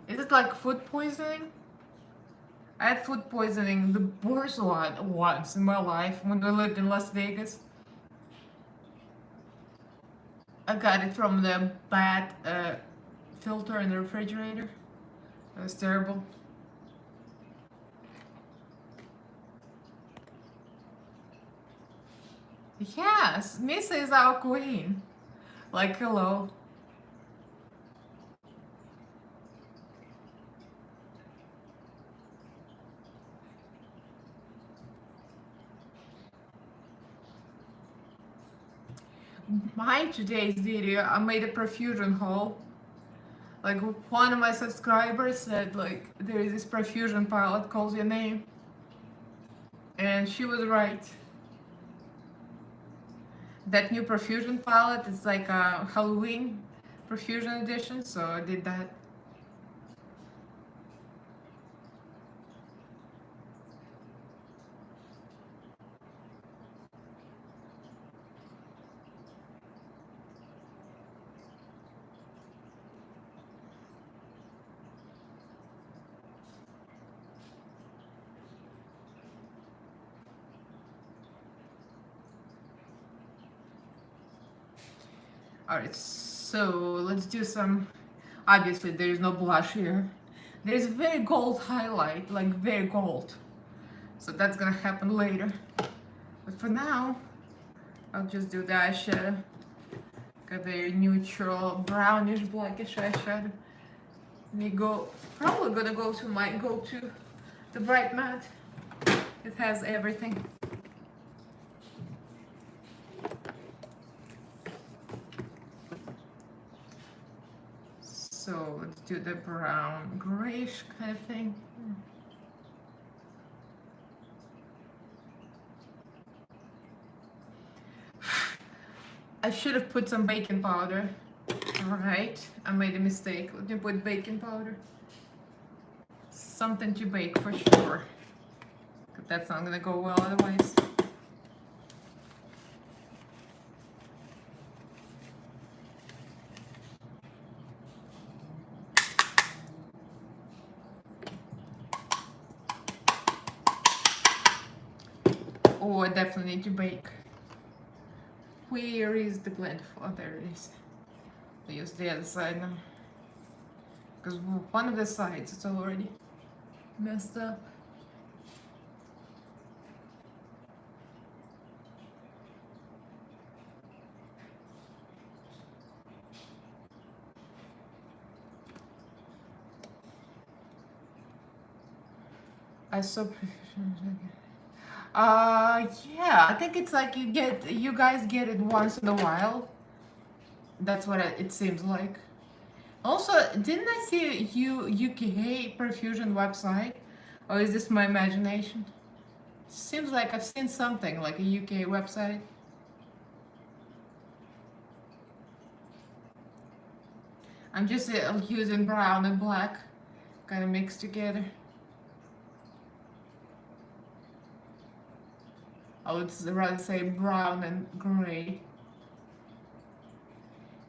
S1: Is it like food poisoning? I had food poisoning, the worst one, once in my life when we lived in Las Vegas. I got it from the bad filter in the refrigerator. It was terrible. Yes, Misa is our queen. Like, hello. My today's video, I made a perfusion haul. Like, one of my subscribers said, like, there is this perfusion palette calls your name. And she was right. That new perfusion palette is like a Halloween perfusion edition, so I did that. Alright, so let's do some. Obviously, there is no blush here. There is a very gold highlight, like very gold. So that's gonna happen later. But for now, I'll just do the eyeshadow. Got a very neutral, brownish, blackish eyeshadow. Probably gonna go to my go-to, the Bright Matte. It has everything. So let's do the brown grayish kind of thing. I should have put some baking powder. Alright, I made a mistake. Let me put baking powder. Something to bake for sure. But that's not gonna go well otherwise. Oh, I definitely need to bake. Where is the blend? Oh, there it is. I use the other side now. Because one of the sides is already messed up. I saw yeah, I think it's like you guys get it once in a while. That's what it seems like. Also, didn't I see a UK perfusion website? Or is this my imagination? Seems like I've seen something like a UK website. I'm just using brown and black, kind of mixed together. I would rather say brown and gray.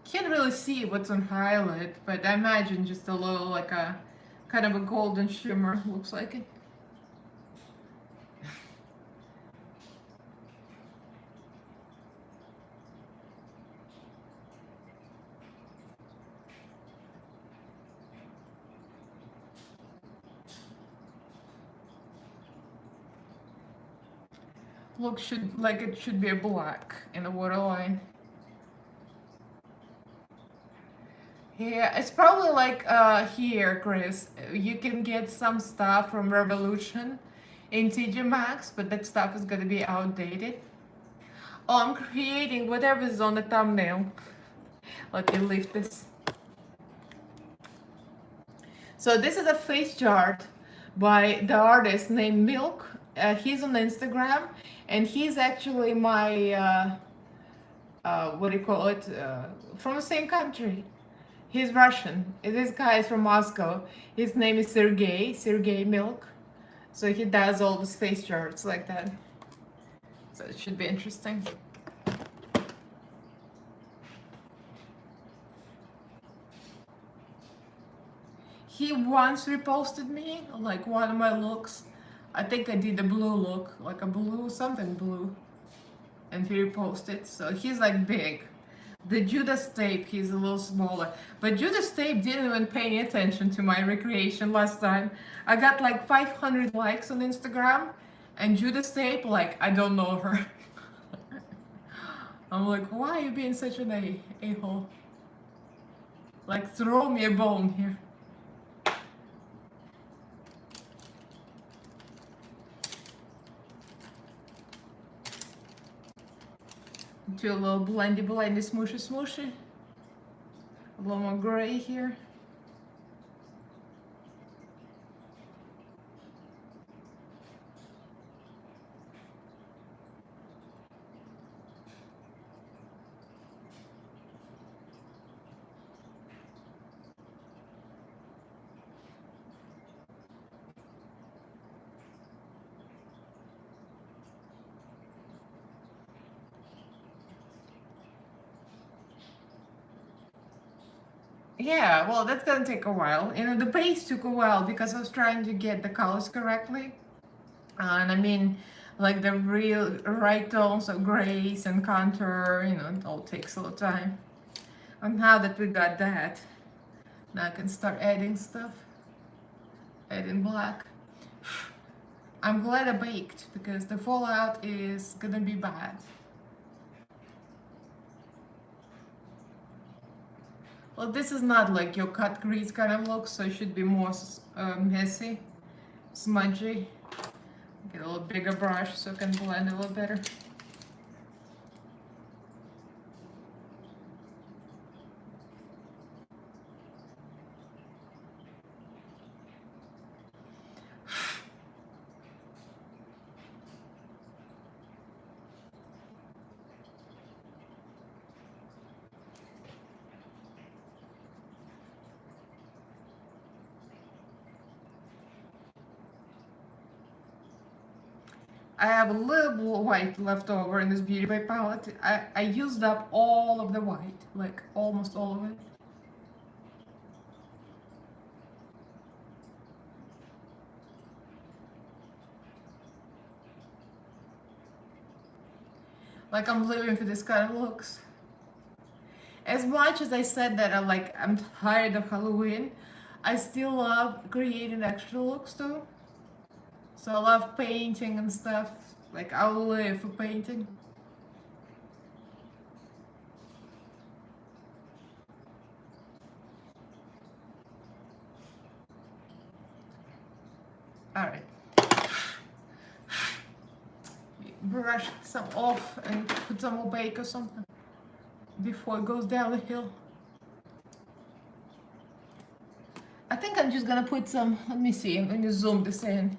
S1: Can't really see what's on highlight, but I imagine just a little, like a kind of a golden shimmer looks like it. Look should like it should be a black in a waterline. Yeah, it's probably like here, Chris. You can get some stuff from Revolution in TJ Maxx, but that stuff is gonna be outdated. Oh, I'm creating whatever is on the thumbnail. Let me lift this. So this is a face chart by the artist named Milk. He's on Instagram, and he's actually my what do you call it? From the same country. He's Russian. This guy is from Moscow. His name is Sergey Milk. So he does all these face charts like that. So it should be interesting. He once reposted me, like one of my looks. I think I did a blue look, like a blue, something blue. And he reposted, so he's like big. The Judas Tape, he's a little smaller. But Judas Tape didn't even pay any attention to my recreation last time. I got like 500 likes on Instagram, and Judas Tape, like, I don't know her. I'm like, why are you being such an a-hole? Like, throw me a bone here. Do a little blendy, smooshy, smooshy. A little more gray here. Yeah, well, that's gonna take a while. You know, the base took a while because I was trying to get the colors correctly. And I mean, like the real right tones of grays and contour, you know, it all takes a little time. And now that we got that, now I can start adding stuff. Adding black. I'm glad I baked because the fallout is gonna be bad. Well, this is not like your cut crease kind of look, so it should be more messy, smudgy. Get a little bigger brush so I can blend a little better. I have a little white left over in this Beauty by palette. I used up all of the white, like almost all of it. Like I'm living for this kind of looks. As much as I said that I'm tired of Halloween, I still love creating extra looks too. So I love painting and stuff. Like I'll live for painting. All right. Brush some off and put some more bake or something before it goes down the hill. I think I'm just gonna put some, let me see, I'm gonna zoom this in.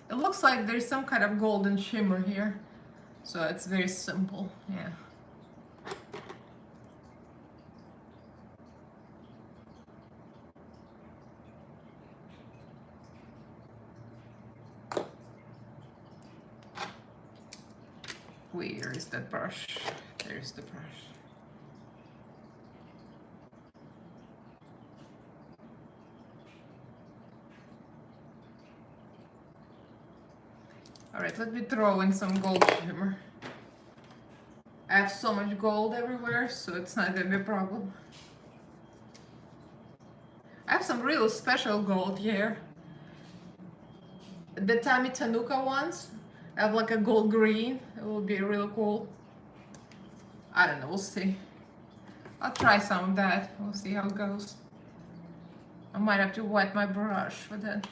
S1: It looks like there's some kind of golden shimmer here. So it's very simple, yeah. Where is that brush? There's the brush. Alright, let me throw in some gold shimmer. I have so much gold everywhere, so it's not gonna be a problem. I have some real special gold here. The Tommy Tanuka ones, I have like a gold green. It will be really cool. I don't know, we'll see. I'll try some of that. We'll see how it goes. I might have to wet my brush for that.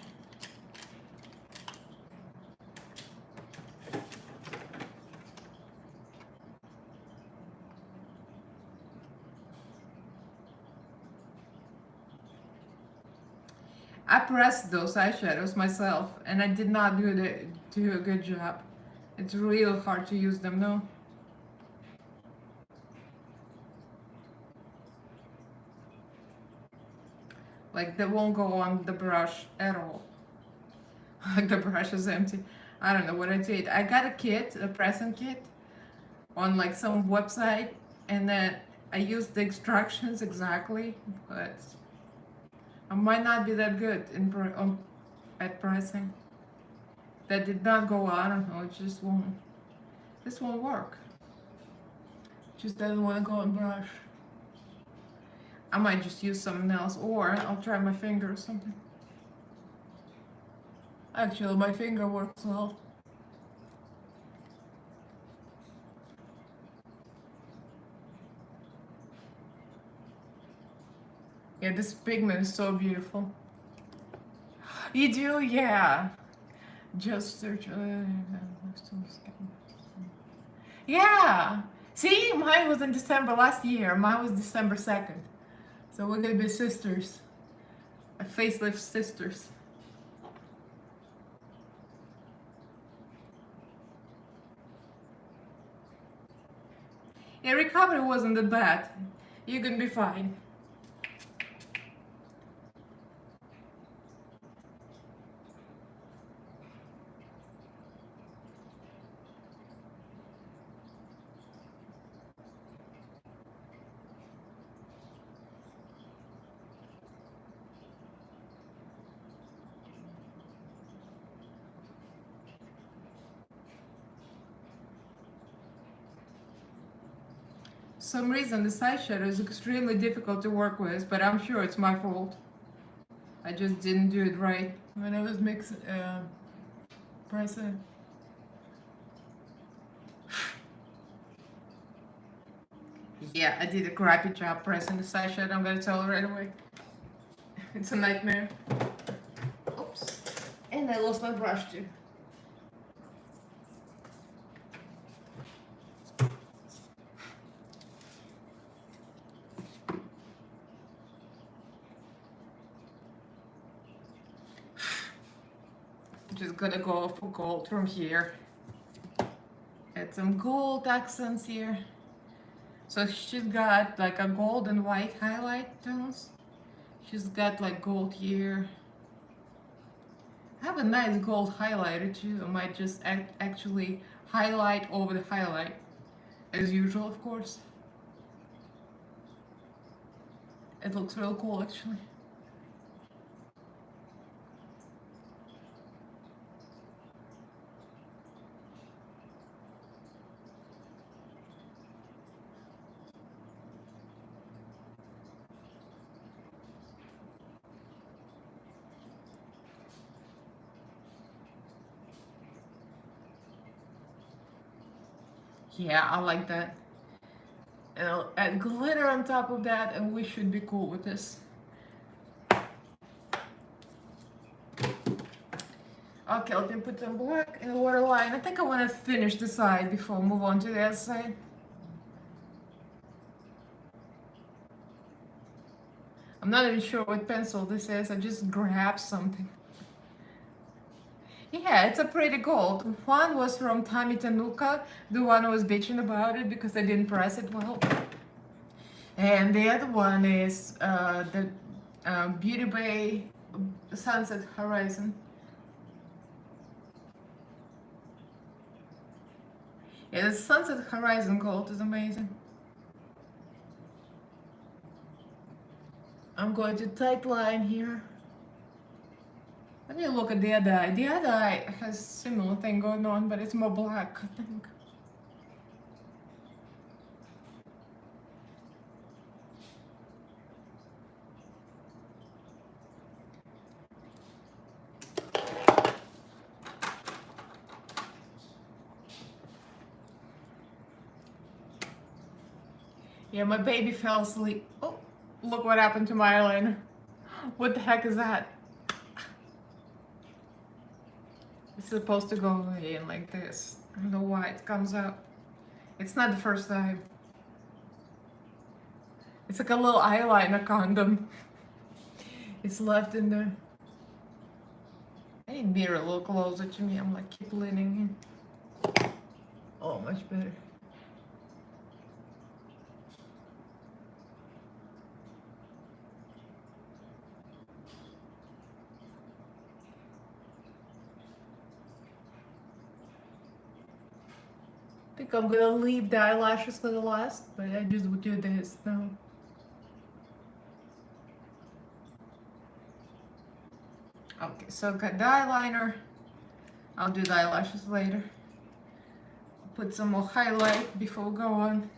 S1: I pressed those eyeshadows myself and I did not do a good job. It's real hard to use them, no? Like they won't go on the brush at all. Like the brush is empty. I don't know what I did. I got a kit, a pressing kit, on like some website, and then I used the instructions exactly, but I might not be that good at pressing. That did not go on. I don't know. It just won't. This won't work. Just doesn't want to go on brush. I might just use something else, or I'll try my finger or something. Actually, my finger works well. Yeah, this pigment is so beautiful. You do? Yeah. Just search. Yeah. See, mine was in December last year. Mine was December 2nd. So we're gonna be sisters. Facelift sisters. Yeah, recovery wasn't that bad. You're gonna be fine. For some reason this eyeshadow is extremely difficult to work with, but I'm sure it's my fault. I just didn't do it right when I was pressing. Yeah, I did a crappy job pressing the eyeshadow, I'm gonna tell her right away. It's a nightmare. Oops. And I lost my brush too. Just gonna go for gold from here. Add some gold accents here. So she's got like a gold and white highlight tones. She's got like gold here. I have a nice gold highlighter too. I might just actually highlight over the highlight. As usual, of course. It looks real cool actually. Yeah, I like that. And I'll add glitter on top of that and we should be cool with this. Okay, let me put some black in the waterline. I think I want to finish the side before I move on to the other side. I'm not even sure what pencil this is. I just grabbed something. Yeah, it's a pretty gold. One was from Tommy Tanuka, the one I was bitching about it because I didn't press it well. And the other one is the Beauty Bay Sunset Horizon. Yeah, the Sunset Horizon gold is amazing. I'm going to tight line here. Let me look at the other eye. The other eye has similar thing going on, but it's more black, I think. Yeah, my baby fell asleep. Oh, look what happened to my eyeliner. What the heck is that? It's supposed to go in like this. I don't know why it comes out. It's not the first time. It's like a little eyeliner condom. It's left in there. I need mirror a little closer to me. I'm like keep leaning in. Oh, much better. I think I'm gonna leave the eyelashes for the last, but I just would do this now. Okay, so I've got the eyeliner. I'll do the eyelashes later. Put some more highlight before we go on.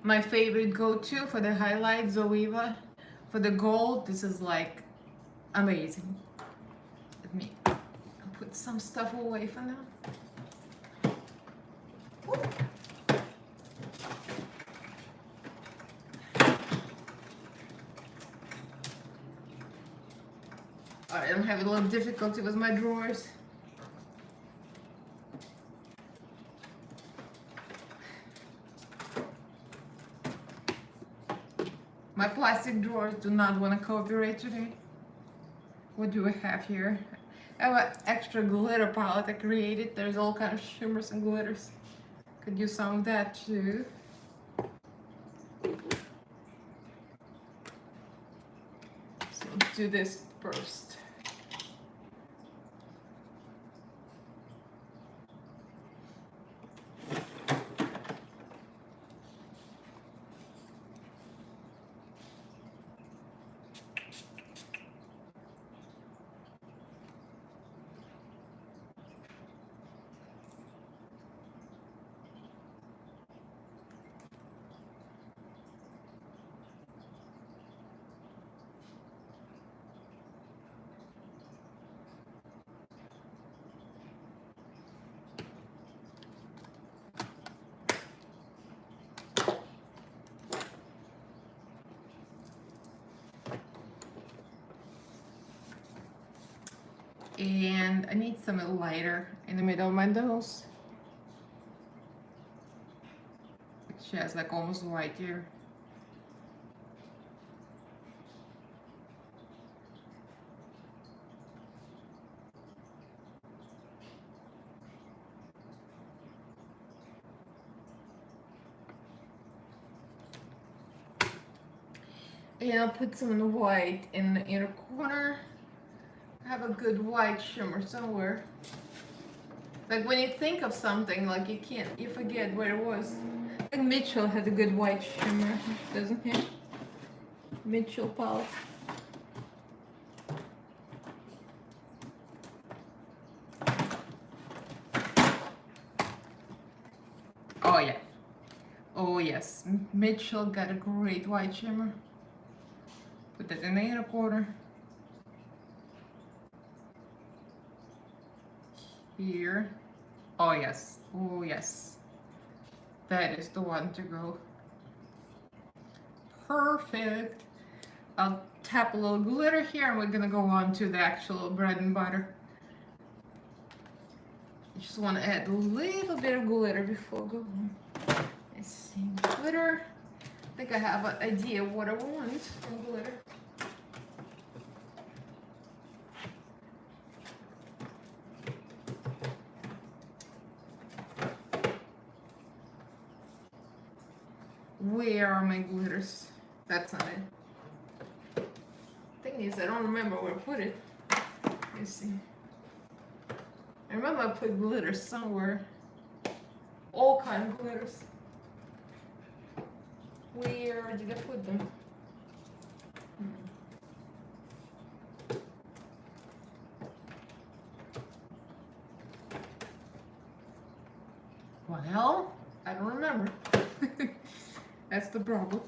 S1: My favorite go-to for the highlight, Zoeva. For the gold, this is like amazing. Let me put some stuff away for now. I'm having a little difficulty with my drawers. My plastic drawers do not want to cooperate today. What do we have here? I have an extra glitter palette I created. There's all kind of shimmers and glitters. Could use some of that too. So let's do this first. And I need some lighter in the middle of my nose. Which has like almost white here. And I'll put some white in the inner corner. I have a good white shimmer somewhere. Like when you think of something, like you forget where it was. Like Mitchell had a good white shimmer, doesn't he? Mitchell palette. Oh yeah. Oh yes, Mitchell got a great white shimmer. Put that in the inner corner. Here. Oh yes. Oh yes. That is the one to go. Perfect. I'll tap a little glitter here and we're gonna go on to the actual bread and butter. I just want to add a little bit of glitter before I go on. Let's see. Glitter. I think I have an idea of what I want from glitter. Where are my glitters? That's not it. Thing is, I don't remember where I put it. Let's see. I remember I put glitter somewhere. All kind of glitters. Where did I put them? Well, I don't remember. That's the problem.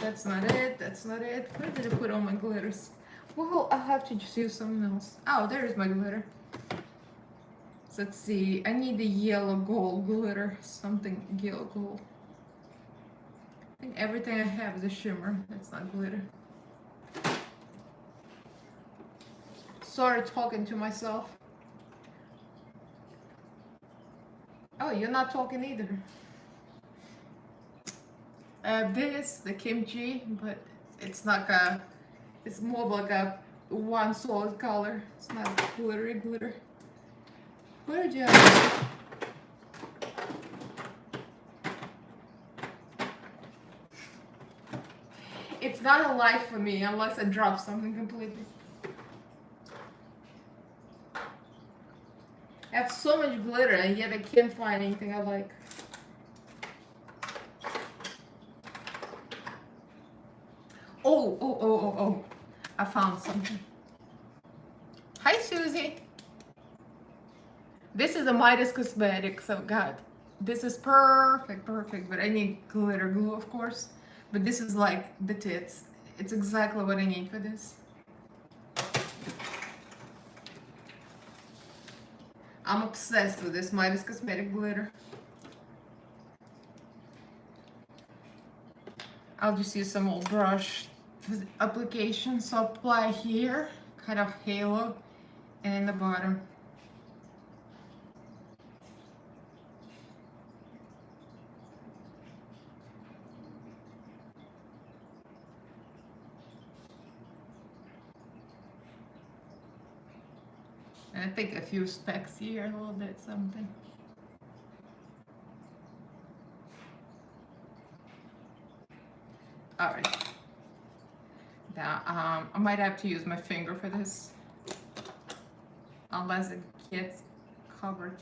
S1: That's not it. That's not it. Where did I put all my glitters? Well, I'll have to just use something else. Oh, there's my glitter. So let's see. I need the yellow gold glitter. Something yellow gold. I think everything I have is a shimmer. That's not glitter. Sorry, talking to myself. Oh, you're not talking either. This, the kimchi, but it's not a, it's more like a one solid color. It's not glittery glitter. Where did you have it? It's not a life for me unless I drop something completely. I have so much glitter and yet I can't find anything I like. Oh. I found something. Hi, Susie. This is a Midas Cosmetics. Oh, God. This is perfect, but I need glitter glue, of course. But this is like the tits. It's exactly what I need for this. I'm obsessed with this Midas Cosmetic glitter. I'll just use some old brush for the application. So apply here, kind of halo, and in the bottom. And I think a few specks here, a little bit something. All right. Now, I might have to use my finger for this, unless it gets covered.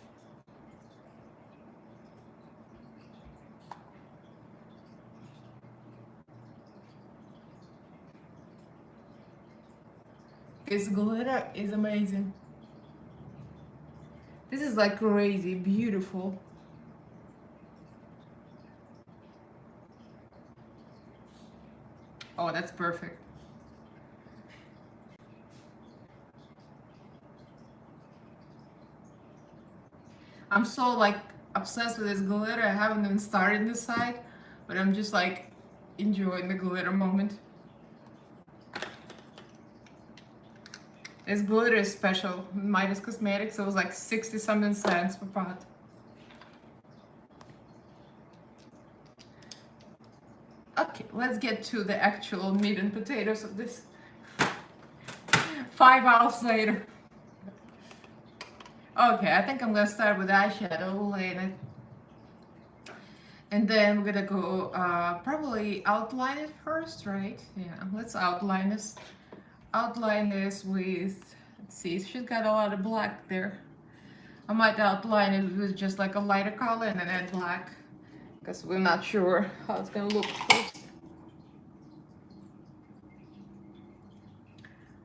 S1: This glitter is amazing. This is like crazy, beautiful. Oh, that's perfect. I'm so like obsessed with this glitter. I haven't even started this side, but I'm just like enjoying the glitter moment. This glitter is special. Midas Cosmetics, it was like 60 something cents per pot. Okay, let's get to the actual meat and potatoes of this. 5 hours later. Okay, I think I'm gonna start with eyeshadow, Elaina. And then we're gonna go probably outline it first, right? Yeah, let's outline this. Outline this with, let's see, she's got a lot of black there. I might outline it with just like a lighter color and then add black, because we're not sure how it's gonna look first.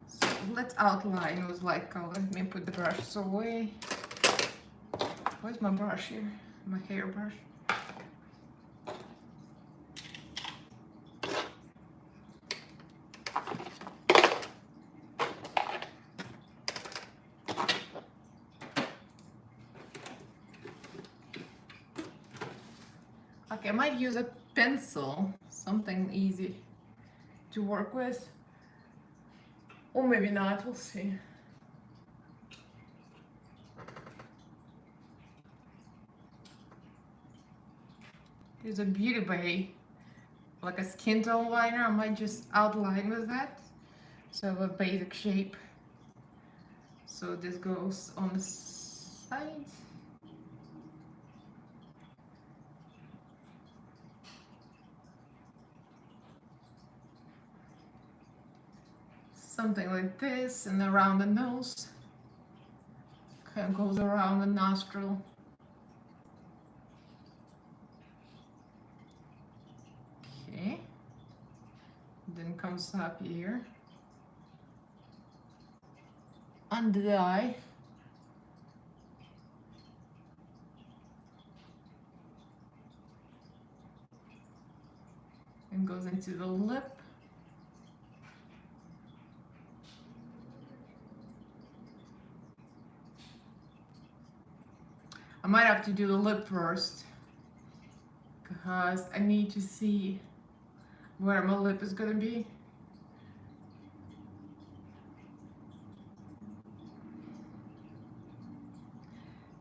S1: So let's outline with light color. Let me put the brushes away. Where's my brush here? My hair brush. Okay, I might use a pencil, something easy to work with. Or maybe not, we'll see. Here's a Beauty Bay, like a skin tone liner. I might just outline with that. So I have a basic shape. So this goes on the side. Something like this, and around the nose. Kind of goes around the nostril. Okay. Then comes up here. Under the eye. And goes goes into the lip. I might have to do the lip first because I need to see where my lip is gonna be.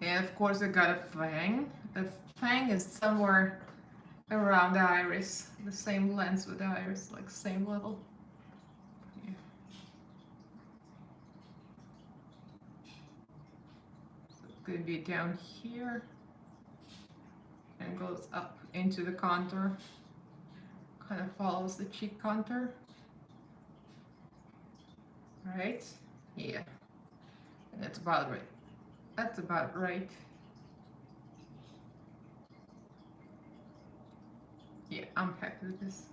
S1: And of course I got a fang. The fang is somewhere around the iris, the same length with the iris, like same level. Yeah. So it's gonna be down here and goes up into the contour. Kind of follows the cheek contour. Right? Yeah. And that's about right. That's about right. Yeah, I'm happy with this.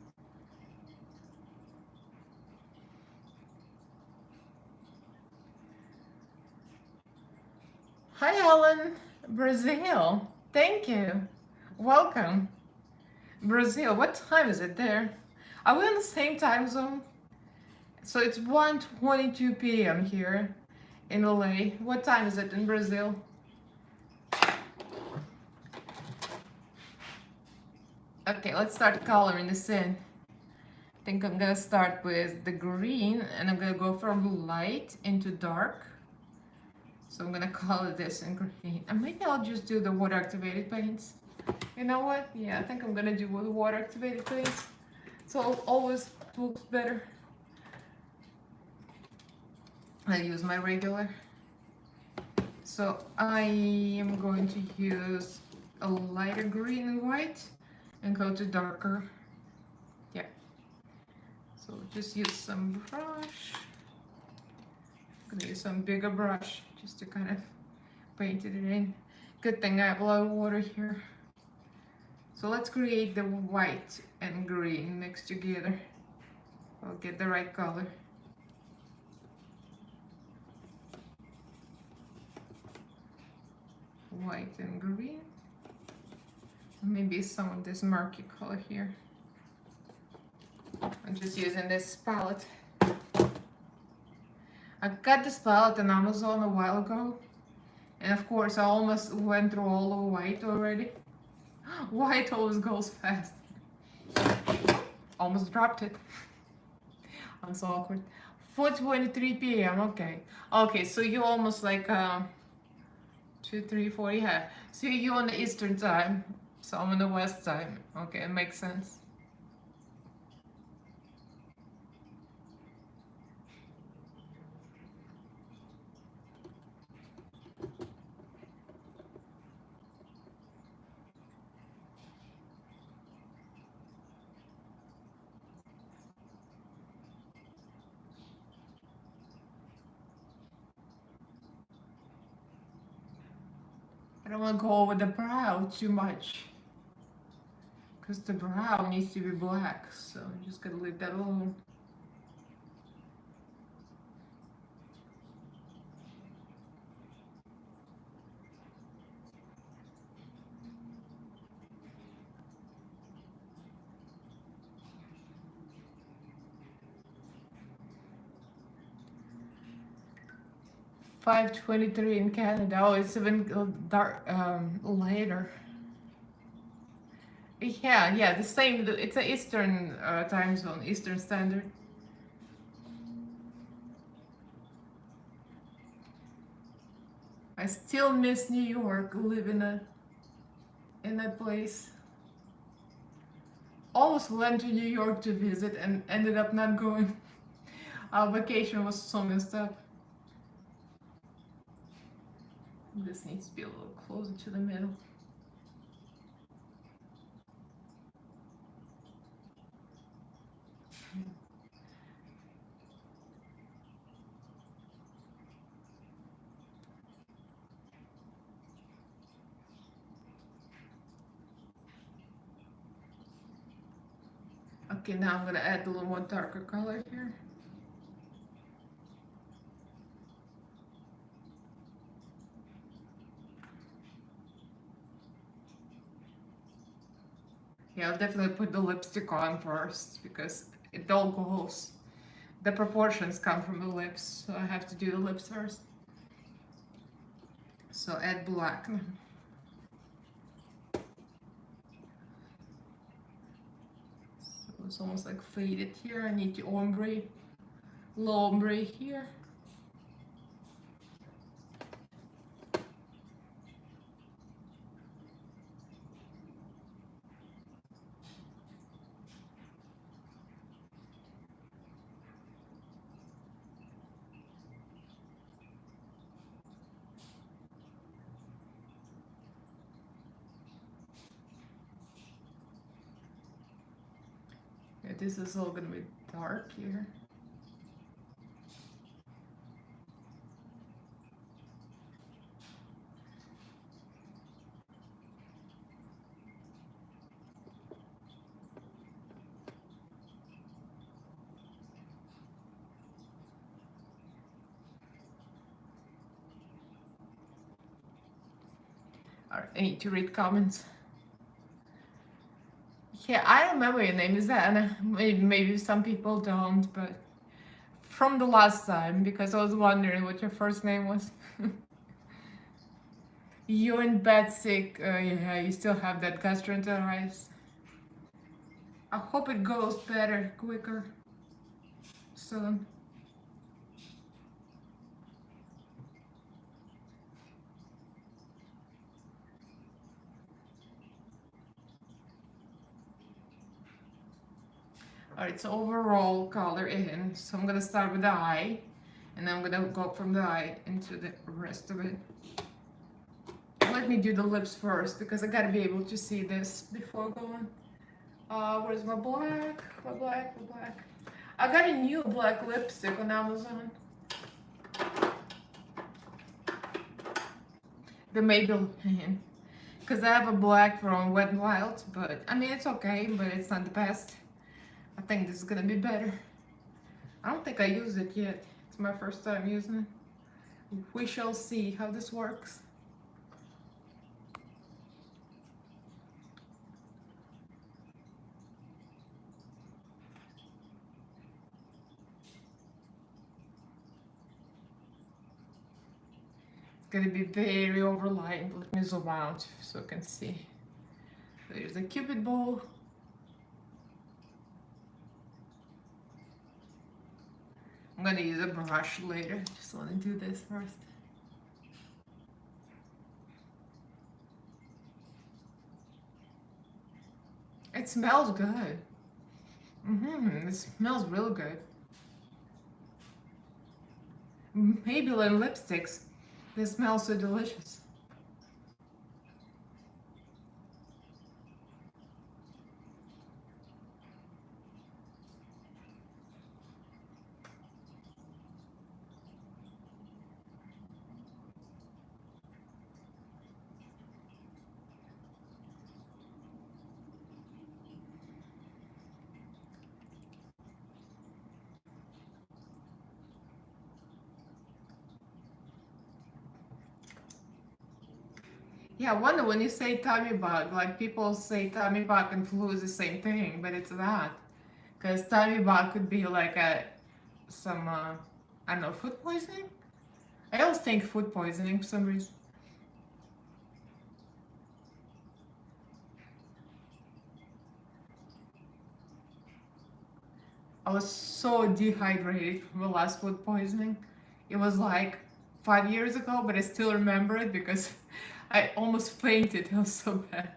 S1: Hi, Ellen. Brazil. Thank you. Welcome. Brazil. What time is it there? Are we in the same time zone? So it's 1:22 p.m. here in LA. What time is it in Brazil? Okay, let's start coloring this in. I think I'm gonna start with the green and I'm gonna go from light into dark. So I'm gonna color this in green. And maybe I'll just do the water activated paints. You know what? Yeah, I think I'm gonna do the water activated paints. So it always looks better. I use my regular. So I am going to use a lighter green and white and go to darker. Yeah. So just use some brush. I'm gonna use some bigger brush just to kind of paint it in. Good thing I have a lot of water here. So let's create the white and green mixed together. I'll get the right color. White and green. Maybe some of this murky color here. I'm just using this palette. I got this palette on Amazon a while ago. And of course I almost went through all the white already. White always goes fast. Almost dropped it. I'm so awkward. 4:23 p.m. Okay. Okay, so you almost like 2, 3, 4, yeah. So you're on the Eastern time. So I'm on the West time. Okay, it makes sense. I don't want to go over the brow too much because the brow needs to be black, so I'm just gonna leave that alone. $5:23 in Canada. Oh, it's even dark later. Yeah, the same. It's an Eastern time zone, Eastern Standard. I still miss New York, living in that place. Almost went to New York to visit and ended up not going. Our vacation was so messed up. This needs to be a little closer to the middle. Okay, now I'm gonna add a little more darker color here. Yeah, I'll definitely put the lipstick on first because it all goes. The proportions come from the lips, so I have to do the lips first. So add black. So it's almost like faded here. I need to ombre, low ombre here. Yeah, this is all gonna be dark here. Alright, I need to read comments. Yeah, I remember your name is Anna. Maybe some people don't, but from the last time, because I was wondering what your first name was. You're in bed sick. Yeah, you still have that gastroenteritis. I hope it goes better, quicker, soon. Alright, so overall color in. So I'm gonna start with the eye, and then I'm gonna go from the eye into the rest of it. Let me do the lips first, because I gotta be able to see this before going. Where's my black? My black, my black. I got a new black lipstick on Amazon. The Maybelline. Because I have a black from Wet n Wild, but I mean, it's okay, but it's not the best. I think this is gonna be better. I don't think I used it yet. It's my first time using it. We shall see how this works. It's gonna be very overlined. Let me zoom out so you can see. There's a cupid bow. I'm gonna use a brush later. Just wanna do this first. It smells good. It smells real good. Maybelline lipsticks, they smell so delicious. Yeah, I wonder when you say tummy bug, like people say tummy bug and flu is the same thing, but it's not. Because tummy bug could be like some, I don't know, food poisoning? I always think food poisoning for some reason. I was so dehydrated from the last food poisoning. It was like 5 years ago, but I still remember it because I almost fainted. It was so bad.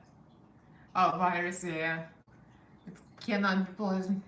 S1: Oh, virus, yeah. It cannot be pleasant.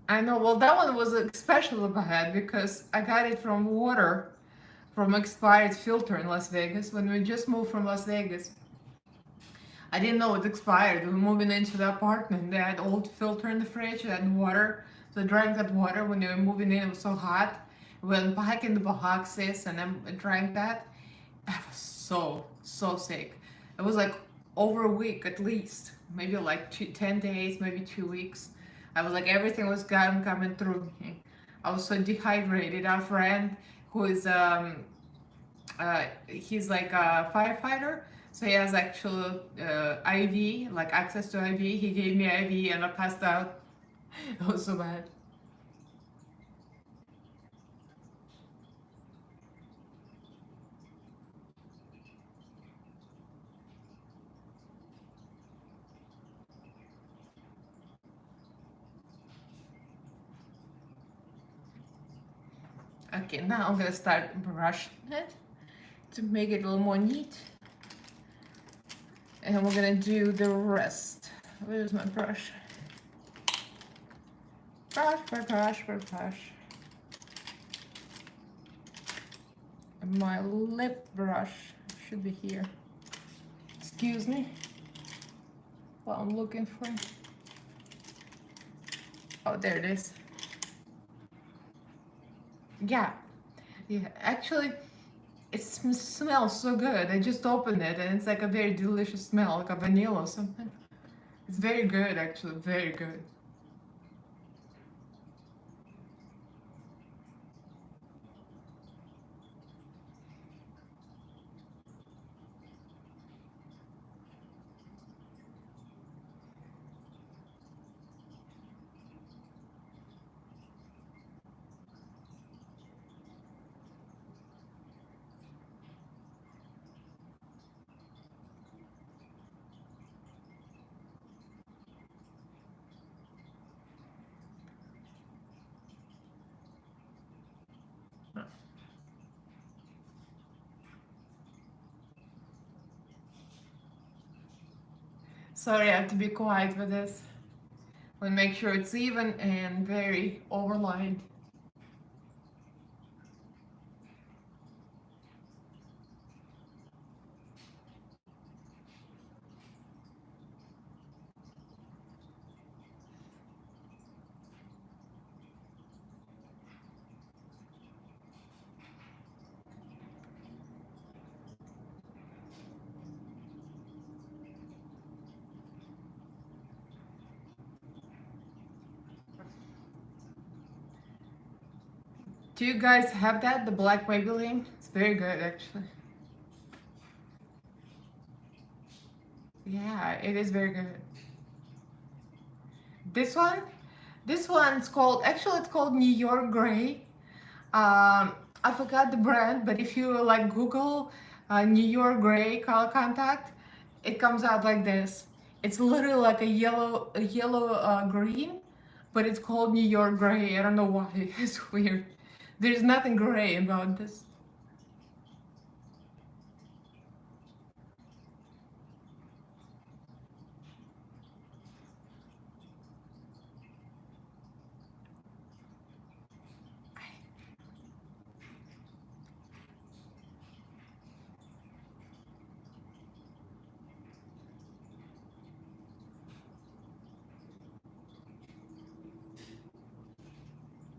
S1: I know, well, that one was especially bad because I got it from water from expired filter in Las Vegas. When we just moved from Las Vegas, I didn't know it expired. We were moving into the apartment. They had old filter in the fridge, they had water. So I drank that water when they were moving in. It was so hot. We went back in the boxes and I drank that. I was so sick. It was like over a week at least, maybe like 10 days, maybe 2 weeks. I was like, everything was coming through me. I was so dehydrated. Our friend who is he's like a firefighter, so he has actual IV, like access to IV. He gave me IV and I passed out. It was so bad. Okay, now I'm gonna start brushing it to make it a little more neat. And we're gonna do the rest. Where's my brush? Brush. And my lip brush should be here. Excuse me while I'm looking for it. Oh, there it is. Yeah, actually, it smells so good. I just opened it and it's like a very delicious smell, like a vanilla or something. It's very good, actually, very good. Sorry, I have to be quiet with this. We'll make sure it's even and very overlined. Do you guys have that, the black Maybelline? It's very good, actually. Yeah, it is very good. This one's called, actually it's called New York Gray. I forgot the brand, but if you like Google New York Gray color contact, it comes out like this. It's literally like a yellow green, but it's called New York Gray. I don't know why. It's weird. There's nothing gray about this.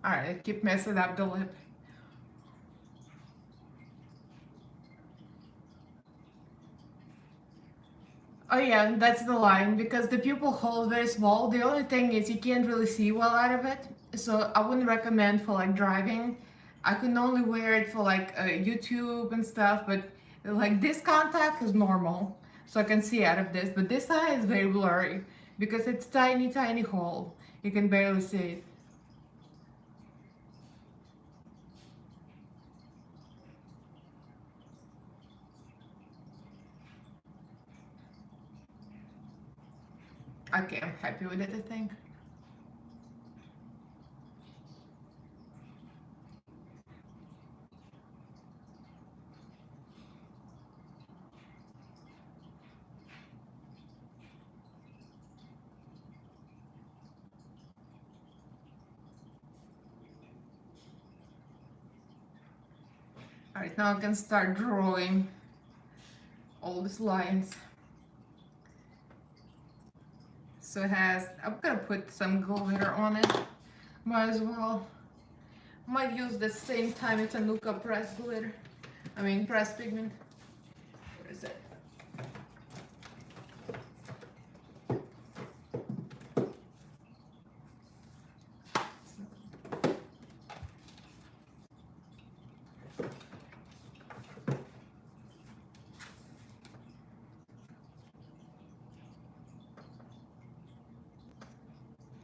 S1: Alright, I keep messing up the lip. Oh yeah, that's the line, because the pupil hole is very small. The only thing is you can't really see well out of it. So I wouldn't recommend for like driving. I can only wear it for like YouTube and stuff, but like this contact is normal. So I can see out of this, but this eye is very blurry because it's tiny hole. You can barely see it. Okay, I'm happy with it, I think. Alright, now I can start drawing all these lines. So it has, I'm gonna put some glitter on it. Might as well. Might use the same time it's a Nuka press glitter. I mean press pigment. Where is it?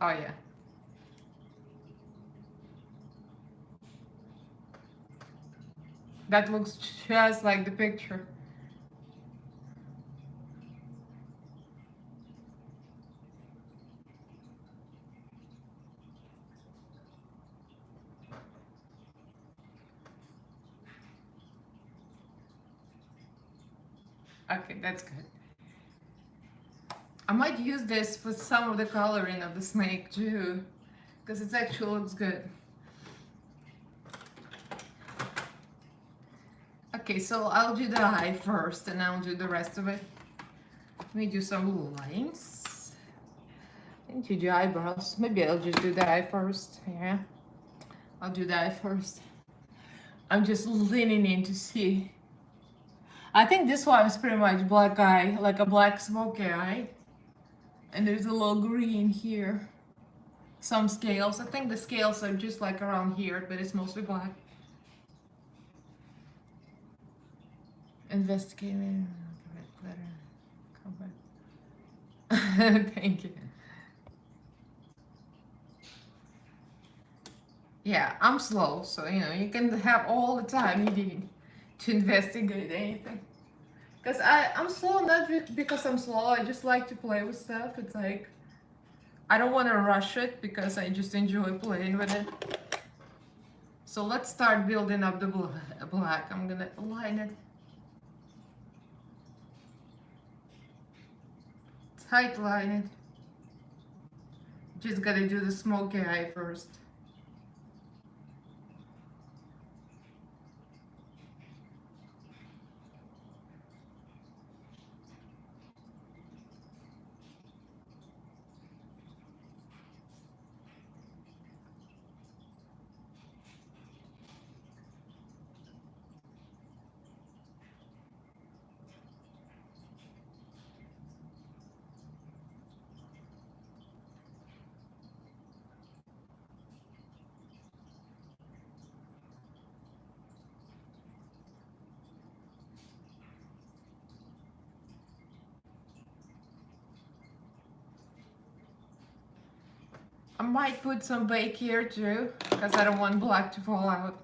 S1: Oh yeah. That looks just like the picture. Okay, that's good. I might use this for some of the coloring of the snake too, because it actually looks good. Okay, so I'll do the eye first and I'll do the rest of it. Let me do some lines. I need to do eyebrows. Maybe I'll just do the eye first. Yeah, I'll do the eye first. I'm just leaning in to see. I think this one is pretty much black eye, like a black smoky eye. And there's a little green here. Some scales. I think the scales are just like around here, but it's mostly black. Investigating. Glitter. Come back. Thank you. Yeah, I'm slow, so you know, you can have all the time you need to investigate anything. Because I'm slow not because I'm slow, I just like to play with stuff. It's like, I don't want to rush it because I just enjoy playing with it. So let's start building up the black. I'm gonna line it. Tight line it. Just gotta do the smoky eye first. I might put some bake here too, because I don't want black to fall out.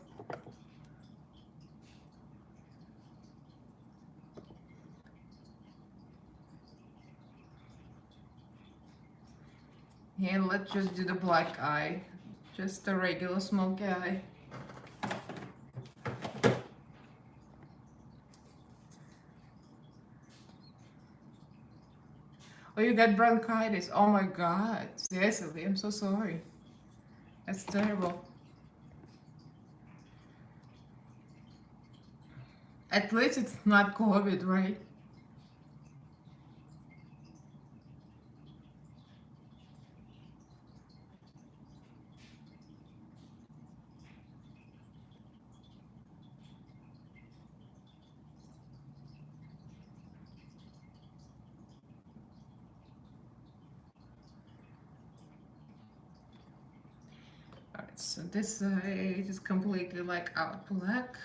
S1: Yeah, let's just do the black eye. Just the regular smoky eye. Oh, you got bronchitis. Oh my God. Seriously, I'm so sorry. That's terrible. At least it's not COVID, right? Alright, so this side is completely like out black.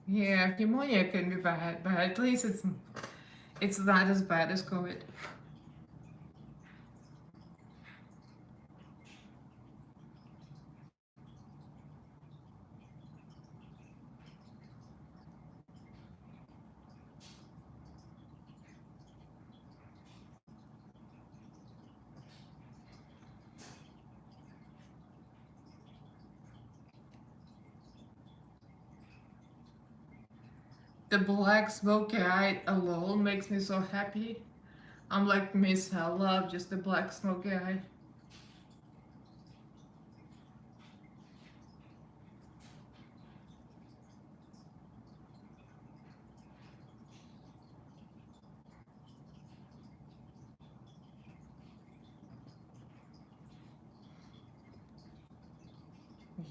S1: Yeah, pneumonia can be bad, but at least it's not as bad as COVID. the black smoky eye alone makes me so happy. I'm like Miss, I love just the black smoky eye.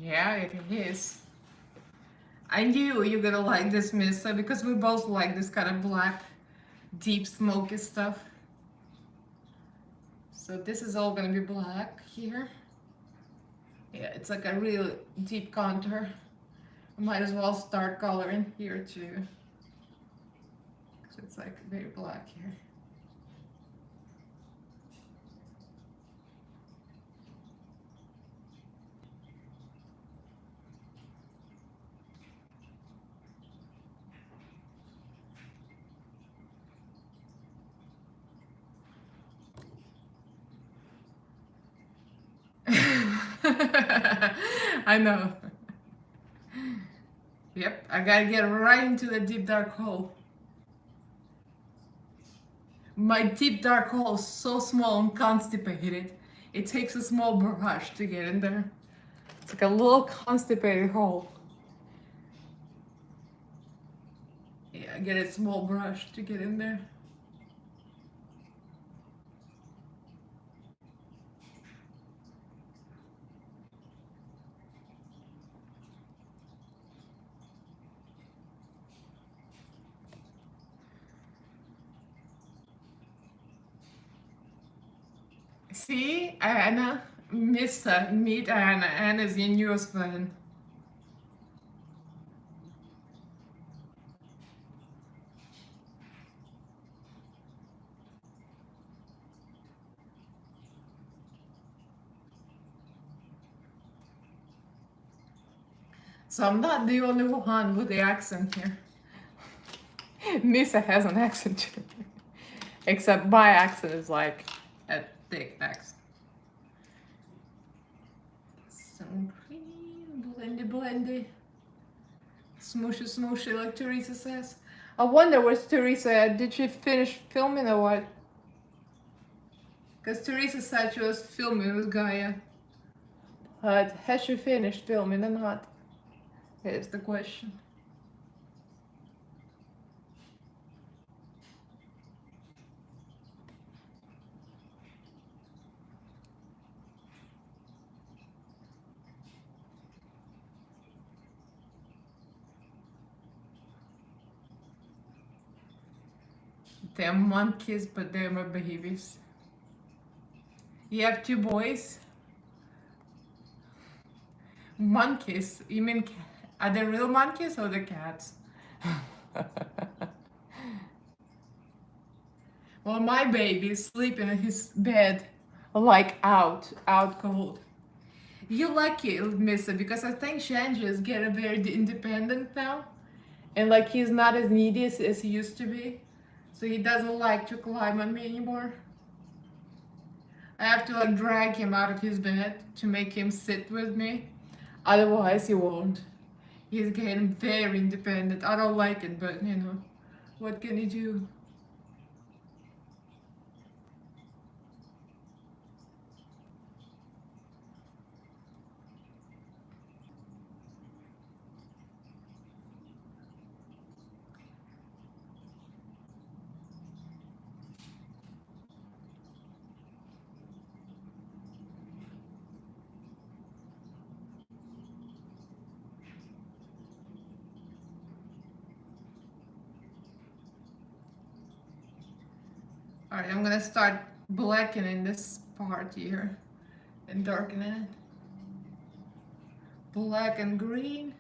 S1: Yeah, it is. I knew you're gonna like this, Missa, because we both like this kind of black, deep, smoky stuff. So this is all gonna be black here. Yeah, it's like a real deep contour. I might as well start coloring here too. So it's like very black here. I know. Yep, I gotta get right into the deep dark hole. My deep dark hole is so small and constipated. It takes a small brush to get in there. It's like a little constipated hole. Yeah, I get a small brush to get in there. See, Anna, meet Anna. Anna's your newest fan. So I'm not the only one with the accent here. Misa has an accent too. Except my accent is like a thick accent. Some cream, blendy, blendy. Smooshy, smooshy, like Teresa says. I wonder where's Teresa at? Did she finish filming or what? Because Teresa said she was filming with Gaia. But has she finished filming or not? Here's the question. They're monkeys, but they're my babies. You have two boys? Monkeys? You mean, are they real monkeys or the cats? Well, my baby is sleeping in his bed, like out cold. You're lucky, Missa, because I think Shanji is getting very independent now. And like he's not as needy as he used to be. So he doesn't like to climb on me anymore. I have to like drag him out of his bed to make him sit with me. Otherwise he won't. He's getting very independent. I don't like it, but you know, what can you do? Alright, I'm gonna start blackening this part here and darkening it. Black and green.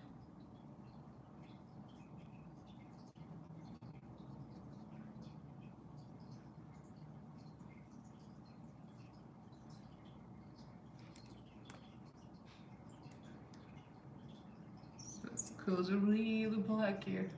S1: So this goes really black here.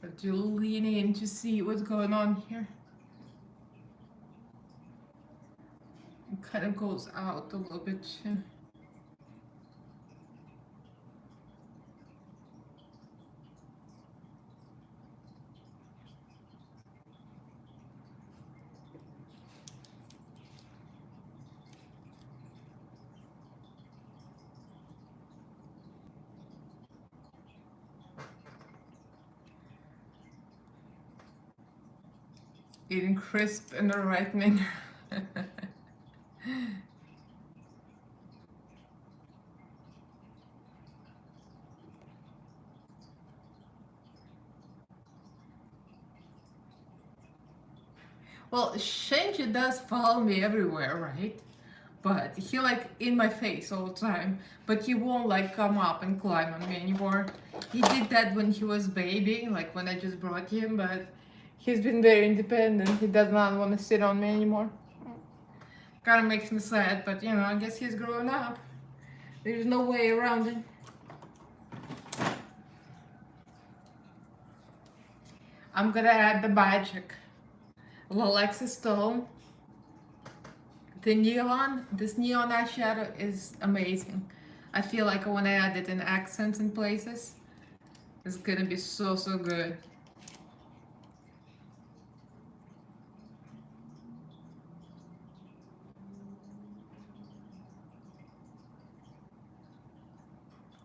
S1: But you lean in to see what's going on here. It kind of goes out a little bit too. Eating crisp in the right manner. Well, Shinji does follow me everywhere, right? But he like in my face all the time. But he won't like come up and climb on me anymore. He did that when he was baby, like when I just brought him, but he's been very independent. He does not want to sit on me anymore. Kind of makes me sad, but you know, I guess he's growing up. There's no way around it. I'm gonna add the magic. Alexa Stone. The neon, this neon eyeshadow is amazing. I feel like I want to add it in accents in places. It's gonna be so good.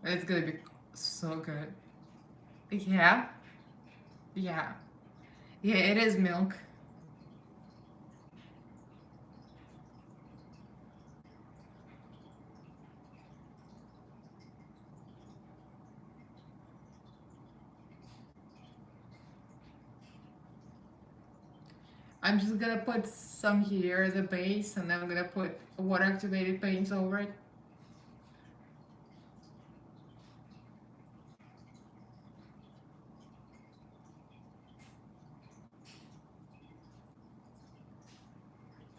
S1: It's gonna be so good. Yeah, yeah, yeah, it is milk. I'm just gonna put some here, the base, and then I'm gonna put water activated paints over it.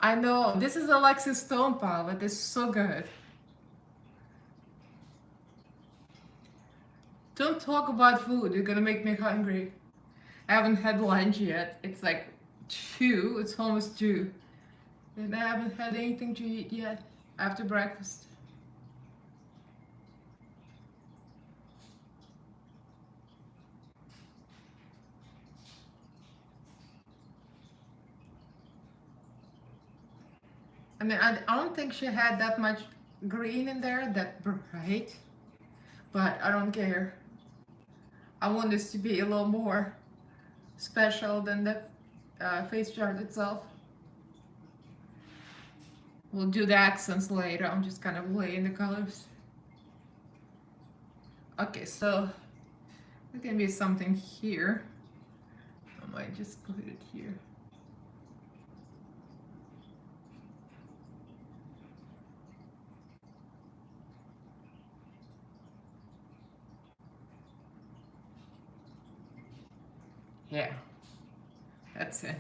S1: I know, this is Alexis Stone palette, it's so good. Don't talk about food, you're gonna make me hungry. I haven't had lunch yet, it's like 2, it's almost 2. And I haven't had anything to eat yet after breakfast. I mean, I don't think she had that much green in there, that bright, but I don't care. I want this to be a little more special than the face chart itself. We'll do the accents later, I'm just kind of laying the colors. Okay, so there can be something here. I might just put it here. Yeah, that's it.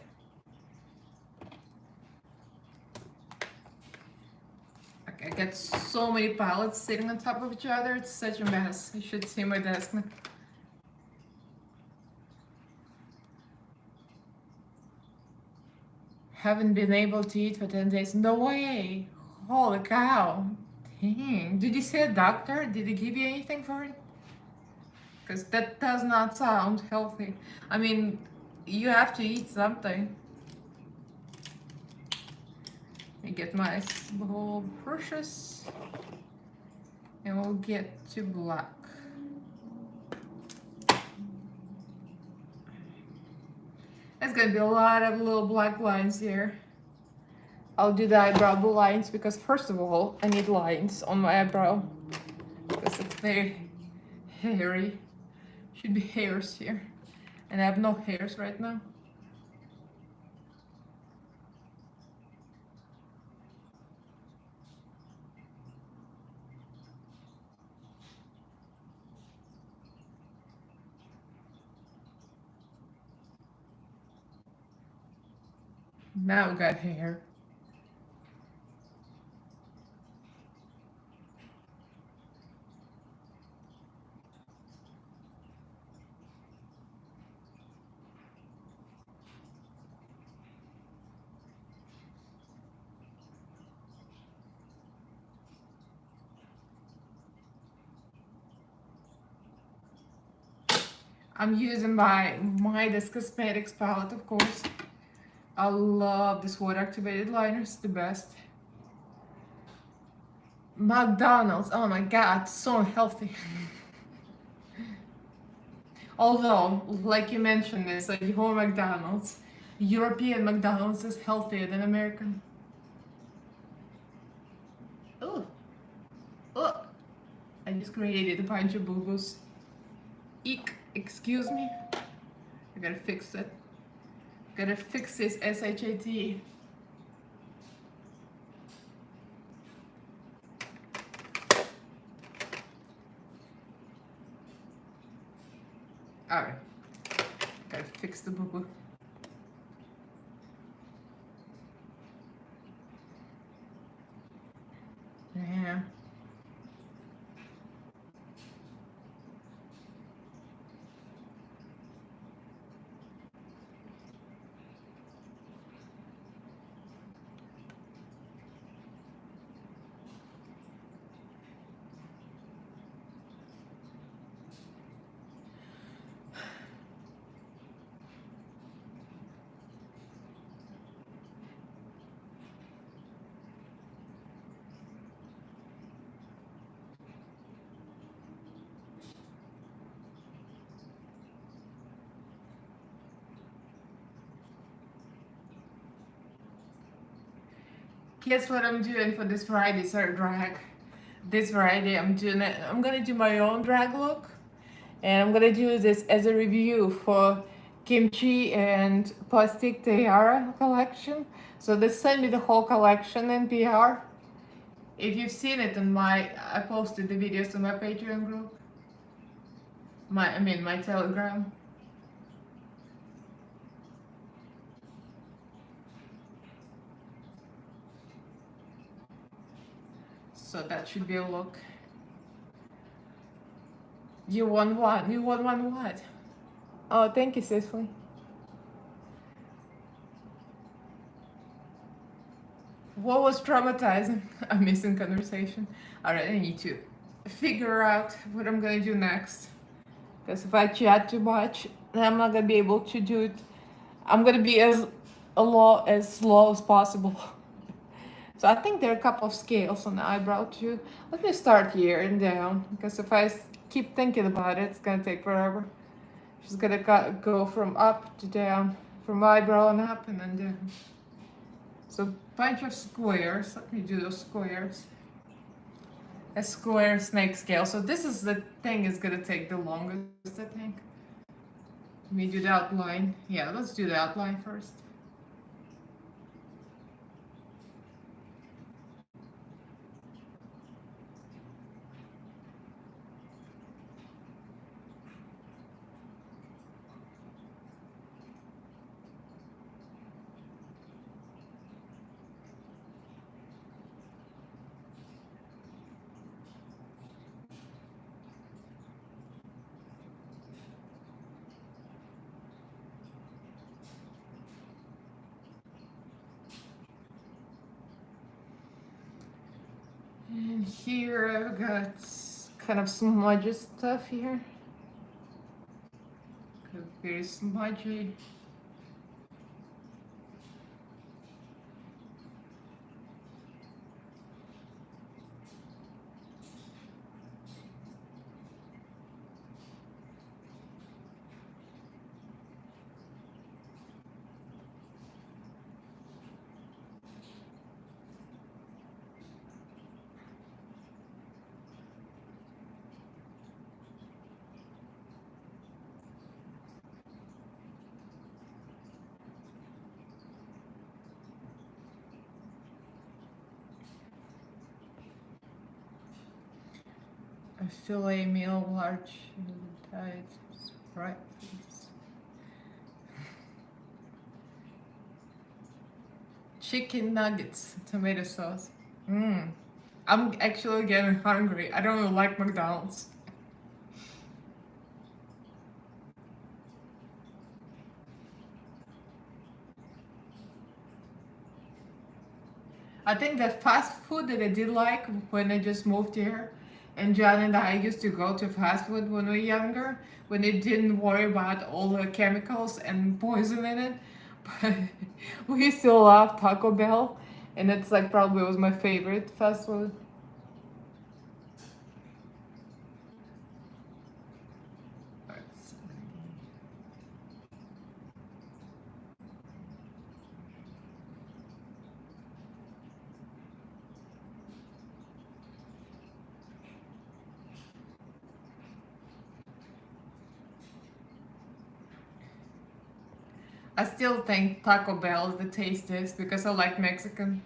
S1: Okay, I got so many palettes sitting on top of each other, it's such a mess. You should see my desk now. Haven't been able to eat for 10 days. No way! Holy cow! Dang. Did you see a doctor? Did he give you anything for it? Because that does not sound healthy. I mean, you have to eat something. Let me get my small brushes. And we'll get to black. There's gonna be a lot of little black lines here. I'll do the eyebrow blue lines because first of all, I need lines on my eyebrow. Because it's very hairy. Should be hairs here. And I have no hairs right now. Now we got hair. I'm using my Midas Cosmetics palette, of course. I love this water activated liner, it's the best. McDonald's, oh my god, so unhealthy. Although, like you mentioned, it's like your McDonald's. European McDonald's is healthier than American. Oh, oh! I just created a bunch of boo-boos. Eek, excuse me. I gotta fix it. Gotta fix this SHAT. Alright. Gotta fix the boo-boo. Yeah. Guess what I'm doing for this Friday, sir, drag? This Friday I'm gonna do my own drag look. And I'm gonna do this as a review for Kimchi and Plastic Tiara collection. So they sent me the whole collection in PR. If you've seen it in I posted the videos on my Patreon group. My Telegram. So that should be a look. You want what? You want one what? Oh, thank you, Cicely. What was traumatizing? A missing conversation. Alright, I need to figure out what I'm gonna do next. Because if I chat too much, then I'm not gonna be able to do it. I'm gonna be as slow as possible. So I think there are a couple of scales on the eyebrow too. Let me start here and down, because if I keep thinking about it, it's gonna take forever. Just gonna go from up to down, from eyebrow and up and then down. So bunch of squares. Let me do those squares. A square snake scale. So this is the thing is gonna take the longest, I think. Let me do the outline. Yeah, let's do the outline first. And here I've got kind of smudgy stuff here. Very smudgy. A filet meal large tight, right, please. Chicken nuggets, tomato sauce. I'm actually getting hungry. I don't even like McDonald's. I think the fast food that I did like when I just moved here And John and I used to go to fast food when we were younger, when they didn't worry about all the chemicals and poison in it. But we still love Taco Bell, and it's like probably was my favorite fast food. I still think Taco Bell is the tastiest because I like Mexican.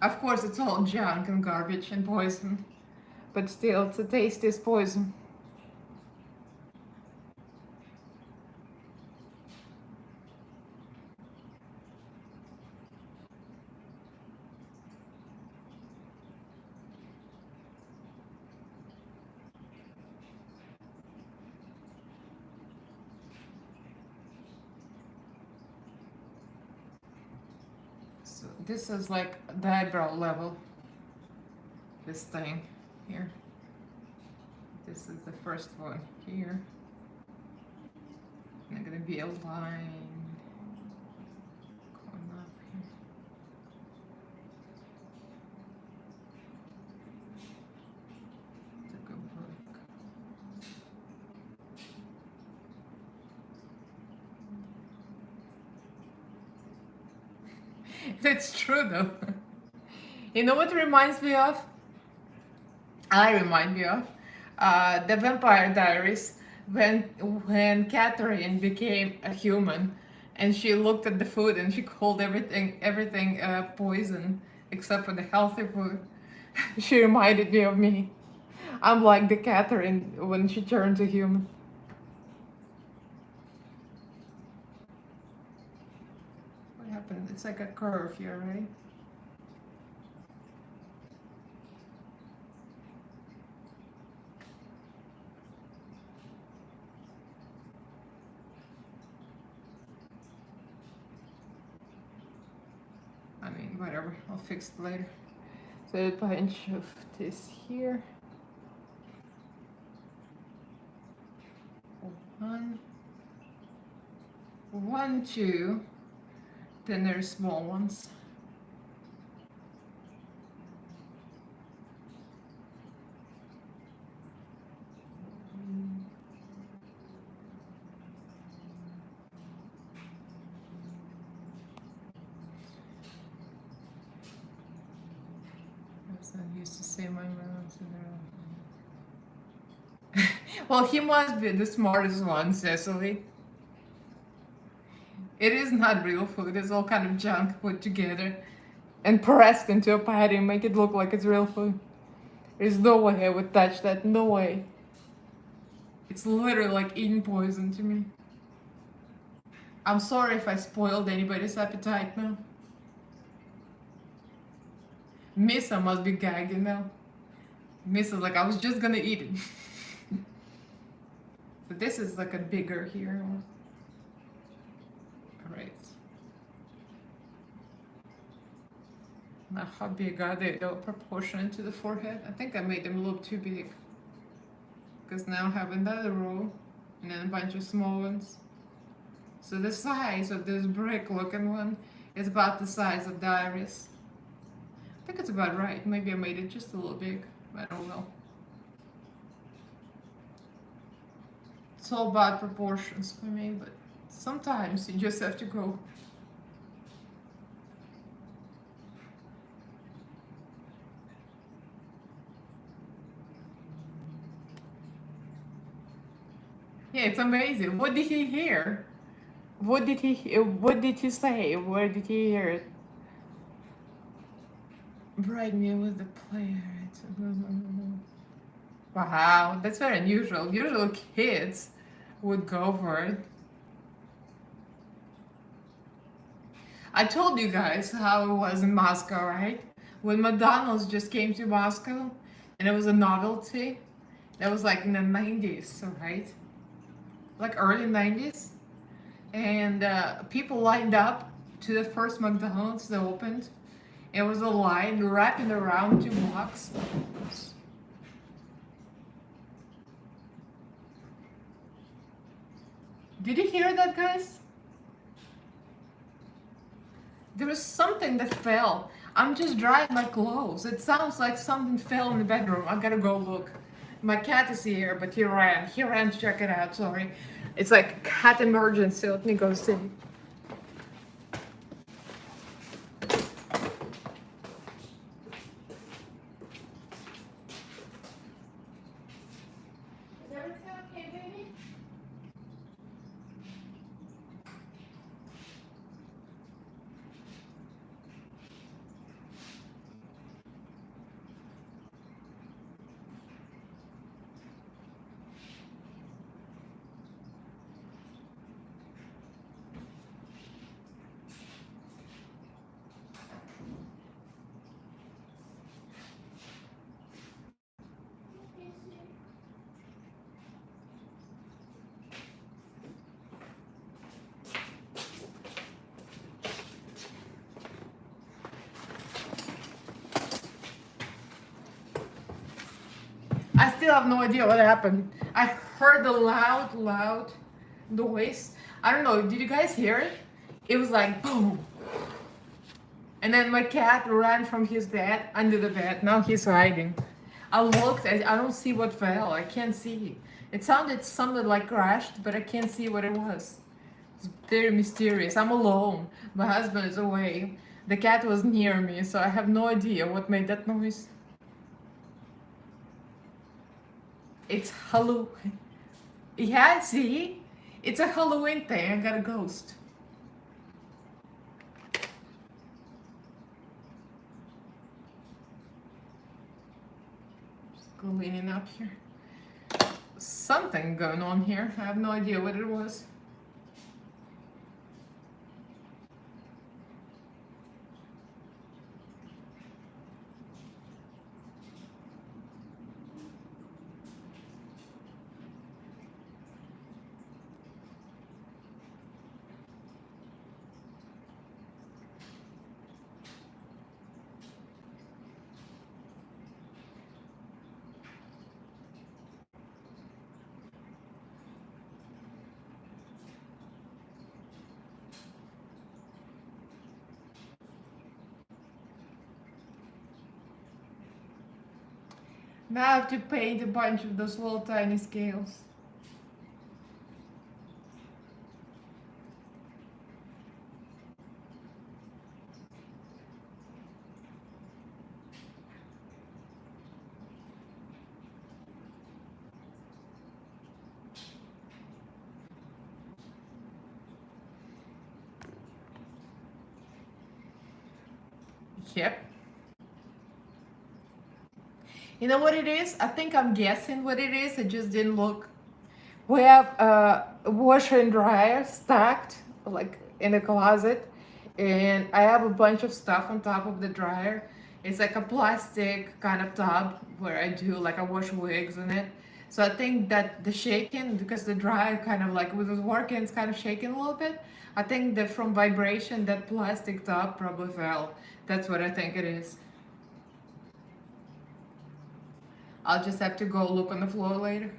S1: Of course, it's all junk and garbage and poison, but still, it's the tastiest poison. So this is like the eyebrow level. This thing here. This is the first one here. And I'm gonna be a line going up here. Take a break. That's true though. You know what it reminds me of? I remind me of the Vampire Diaries when Catherine became a human and she looked at the food and she called everything poison except for the healthy food. She reminded me of me. I'm like the Catherine when she turned to human. What happened? It's like a curve here, right? I mean, whatever, I'll fix it later. So a bunch of this here. One, two. Then there's small ones. I used to say my mouth. Well, he must be the smartest one, Cecily. It is not real food. It's all kind of junk put together and pressed into a patty and make it look like it's real food. There's no way I would touch that. No way. It's literally like eating poison to me. I'm sorry if I spoiled anybody's appetite now. Misa must be gagging now. Misa's like, I was just gonna eat it. But this is like a bigger here. Alright. Now how big are they though, proportionate to the forehead? I think I made them look too big. Because now I have another row and then a bunch of small ones. So the size of this brick looking one is about the size of the iris. I think it's about right. Maybe I made it just a little big. I don't know. It's all about proportions for me, but sometimes you just have to go. Yeah, it's amazing. What did he hear? What did he say? Where did he hear it? Bright me with the player. Wow, that's very unusual. Usually kids would go for it. I told you guys how it was in Moscow, right? When McDonald's just came to Moscow and it was a novelty. That was like in the 90s, right? Like early 90s. And people lined up to the first McDonald's that opened. It was a line wrapping around 2 blocks. Did you hear that, guys? There was something that fell. I'm just drying my clothes. It sounds like something fell in the bedroom. I gotta go look. My cat is here, but he ran. He ran to check it out, sorry. It's like cat emergency. Let me go see. Is everything okay, baby? I still have no idea what happened. I heard a loud noise. I don't know, did you guys hear it? It was like boom. And then my cat ran from his bed under the bed. Now he's hiding. I looked, I don't see what fell. I can't see. It sounded something like crashed, but I can't see what it was. It's very mysterious. I'm alone. My husband is away. The cat was near me, so I have no idea what made that noise. It's Halloween. Yeah, see? It's a Halloween thing. I got a ghost. Just cleaning up here. Something going on here. I have no idea what it was. Now I have to paint a bunch of those little tiny scales. Yep. You know what it is? I think I'm guessing what it is. It just didn't look. We have a washer and dryer stacked like in the closet, and I have a bunch of stuff on top of the dryer. It's like a plastic kind of tub where I do like I wash wigs in it. So I think that the shaking, because the dryer kind of like with it working, it's kind of shaking a little bit. I think that from vibration, that plastic tub probably fell. That's what I think it is. I'll just have to go look on the floor later.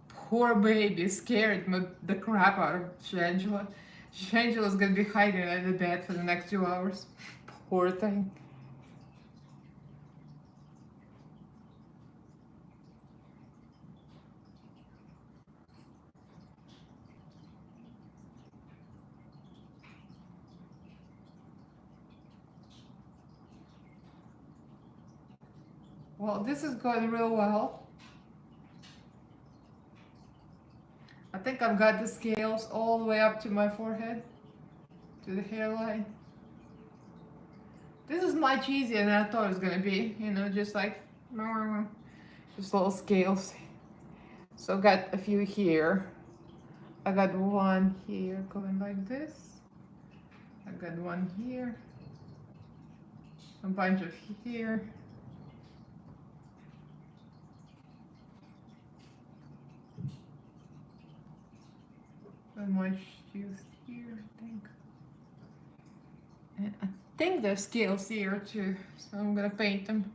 S1: Poor baby, scared the crap out of Shangela. Shangela's gonna be hiding under the bed for the next 2 hours. Poor thing. Well, this is going real well. I think I've got the scales all the way up to my forehead, to the hairline. This is much easier than I thought it was gonna be, you know, just like, just little scales. So I've got a few here. I got one here going like this. I got one here. A bunch of here. much used here, I think. And I think there's scales here too, so I'm gonna paint them.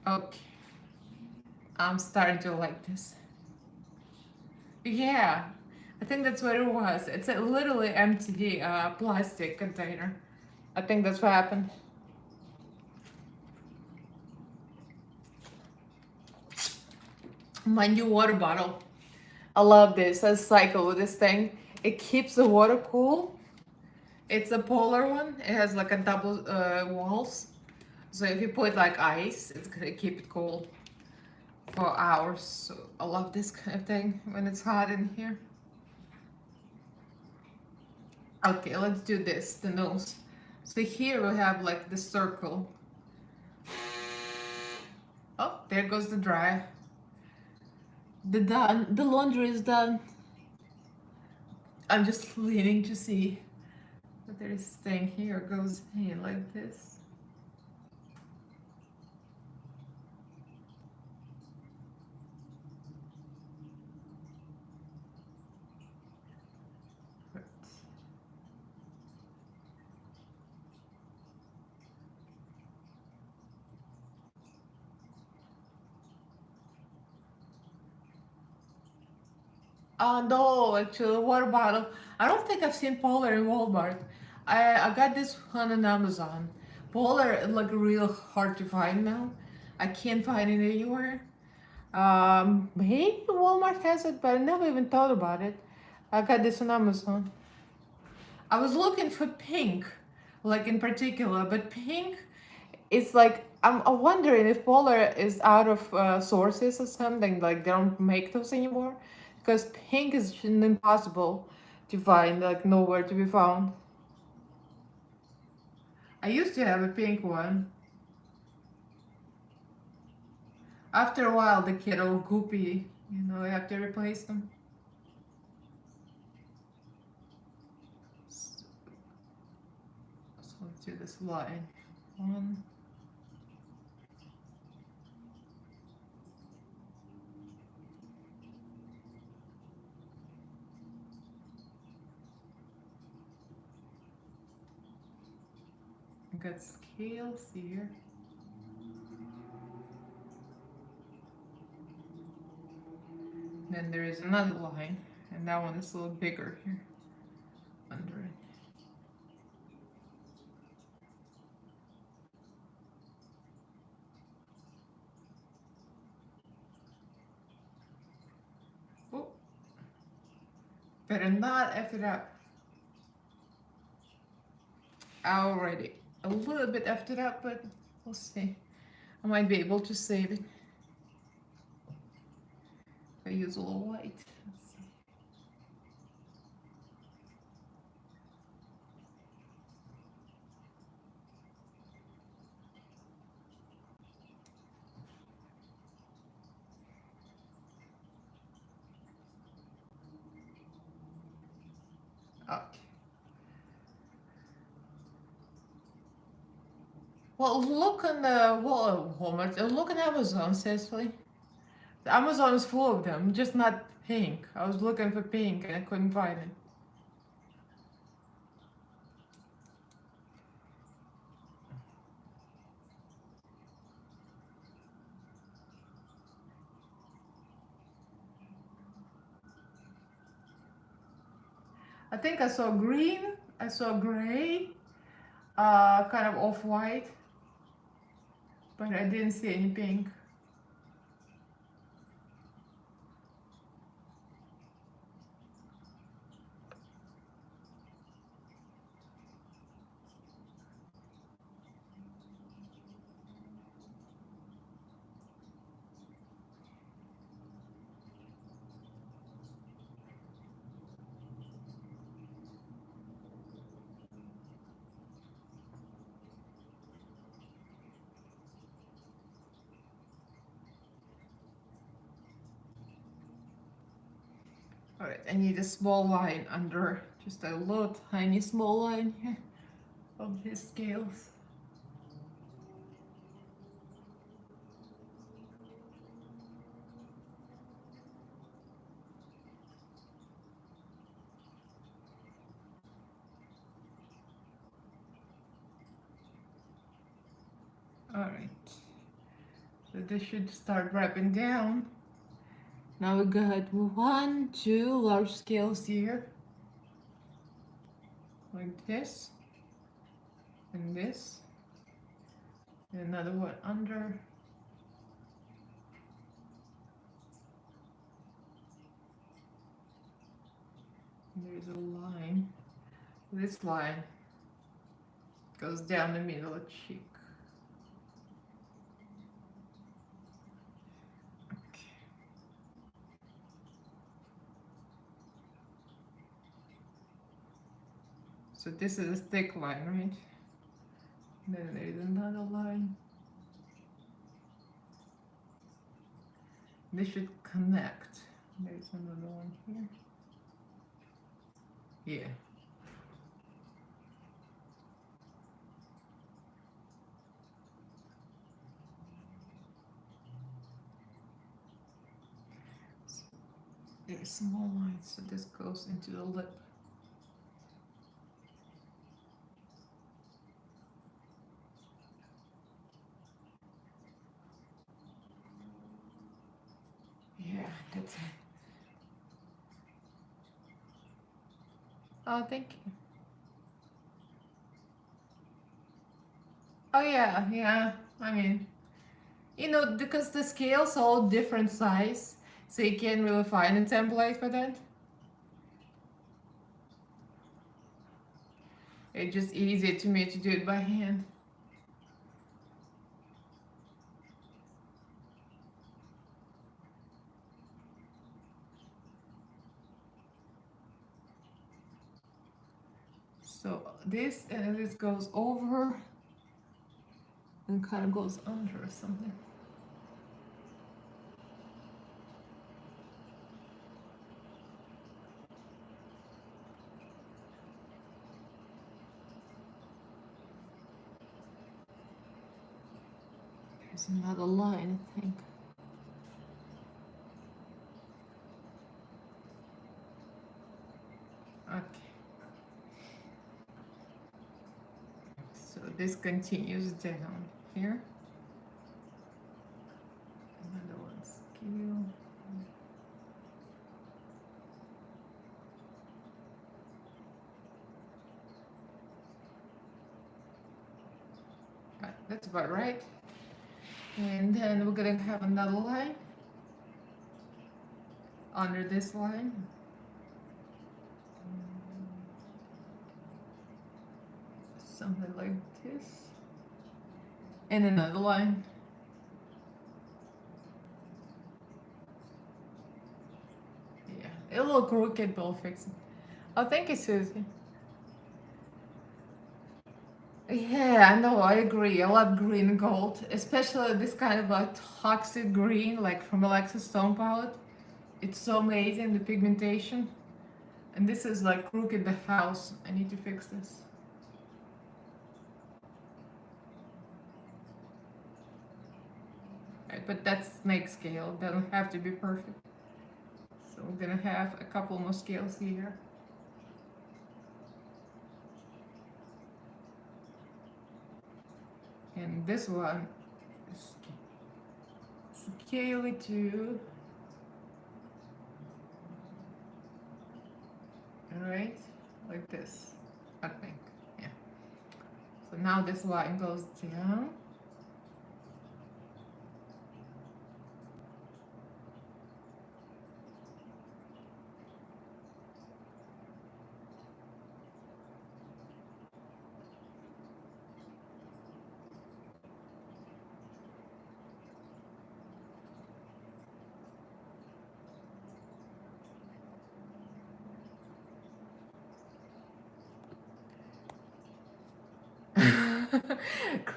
S1: Okay, I'm starting to like this. Yeah, I think that's what it was. It's a literally empty plastic container. I think that's what happened. My new water bottle. I love this. I cycle with this thing. It keeps the water cool. It's a polar one. It has like a double walls. So if you put like ice, it's gonna keep it cool for hours. So I love this kind of thing when it's hot in here. Okay, let's do this, the nose. So here we have like the circle. Oh, there goes the dry. The laundry is done. I'm just leaning to see. But there's thing here goes in like this. No, actually, water bottle. I don't think I've seen Polar in Walmart. I got this one on Amazon. Polar is like real hard to find now. I can't find it anywhere. Maybe Walmart has it, but I never even thought about it. I got this on Amazon. I was looking for pink, like in particular, but pink is like I'm wondering if Polar is out of sources or something, like they don't make those anymore, because pink is impossible to find, like nowhere to be found. I used to have a pink one. After a while, they get all goopy, I have to replace them. So let's do this line. One. Got scales here. Then there is another line, and that one is a little bigger here under it. Oh, better not F it up. I already a little bit effed it up, but we'll see. I might be able to save it. If I use a little white. Let's see. Okay. Well, look on the Walmart. Look on Amazon, Cecily. Amazon is full of them, just not pink. I was looking for pink and I couldn't find it. I think I saw green, I saw gray, kind of off-white, but I didn't see any pink. Alright, I need a small line under, just a little tiny small line here of his scales. Alright, so this should start wrapping down. Now we got 1, 2 large scales here, like this, and this, and another one under. And there's a line. This line goes down the middle of the cheek. So this is a thick line, right? Then there's another line. They should connect. There's another one here. Yeah. So there's small lines, so this goes into the lip. Yeah, that's it. Oh, thank you. Oh yeah, yeah. I mean, you know, because the scales are all different size, so you can't really find a template for that. It's just easier to me to do it by hand. So this and this goes over and kind of goes under or something. There's another line, I think. Okay. So this continues down here. Another one scale. Right, that's about right. And then we're gonna have another line under this line. Something like this. And another line. Yeah, a little crooked, but I'll fix it. Oh, thank you, Susie. Yeah, no, I agree. I love green and gold, especially this kind of a toxic green, like from Alexa's Stone palette. It's so amazing, the pigmentation. And this is like crooked the house. I need to fix this. Right, but that's snake scale. It doesn't have to be perfect. So we're gonna have a couple more scales here. And this one, scale it to, right, like this, I think, yeah. So now this line goes down.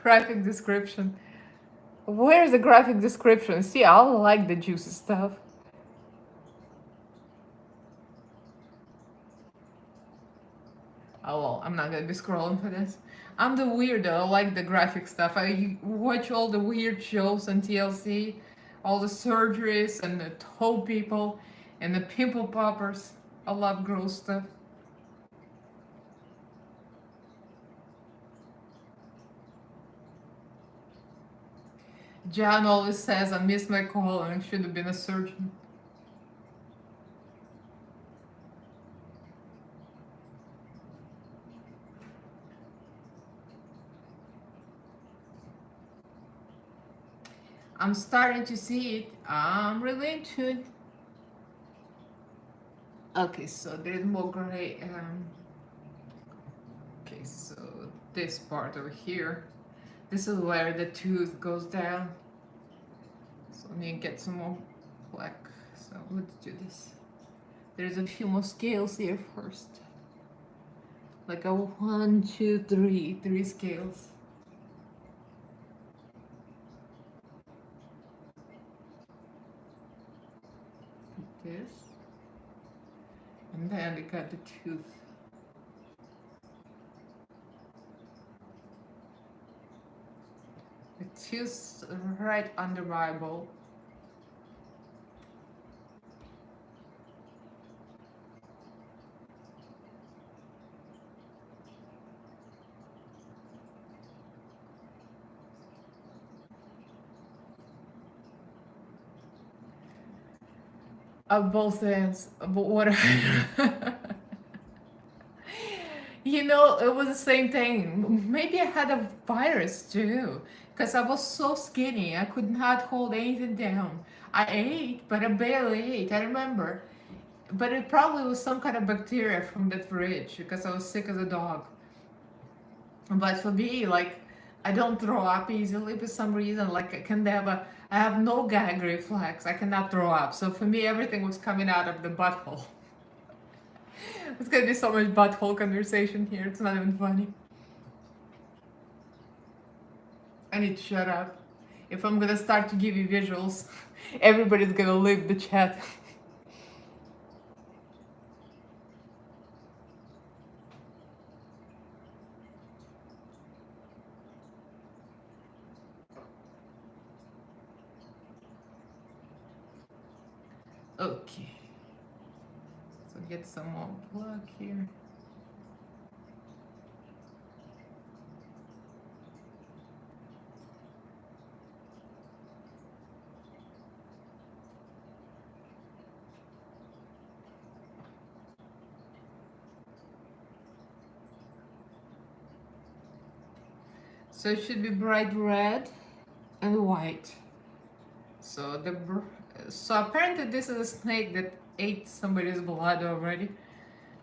S1: Graphic description. Where's the graphic description? See, I like the juicy stuff. Oh well, I'm not gonna be scrolling for this. I'm the weirdo. I like the graphic stuff. I watch all the weird shows on TLC, all the surgeries and the toe people and the pimple poppers. I love gross stuff. John always says I missed my call and I should have been a surgeon. I'm starting to see it. I'm really into it. Okay, so there's more gray. Okay, so this part over here. This is where the tooth goes down. So I need to get some more black. So let's do this. There's a few more scales here first. Like a 1, 2, 3, 3 scales. Like this. And then we got the tooth. The tooth right under my eyeball. Of both ends, but what you know, it was the same thing. Maybe I had a virus too, because I was so skinny. I could not hold anything down. I ate, but I barely ate. I remember, but it probably was some kind of bacteria from the fridge because I was sick as a dog. But for me, like, I don't throw up easily for some reason. Like, I have no gag reflex. I cannot throw up. So for me, everything was coming out of the butthole. It's gonna be so much butthole conversation here. It's not even funny. I need to shut up. If I'm gonna start to give you visuals, everybody's gonna leave the chat. Okay. So get some more black here. So it should be bright red and white. So apparently this is a snake that ate somebody's blood already.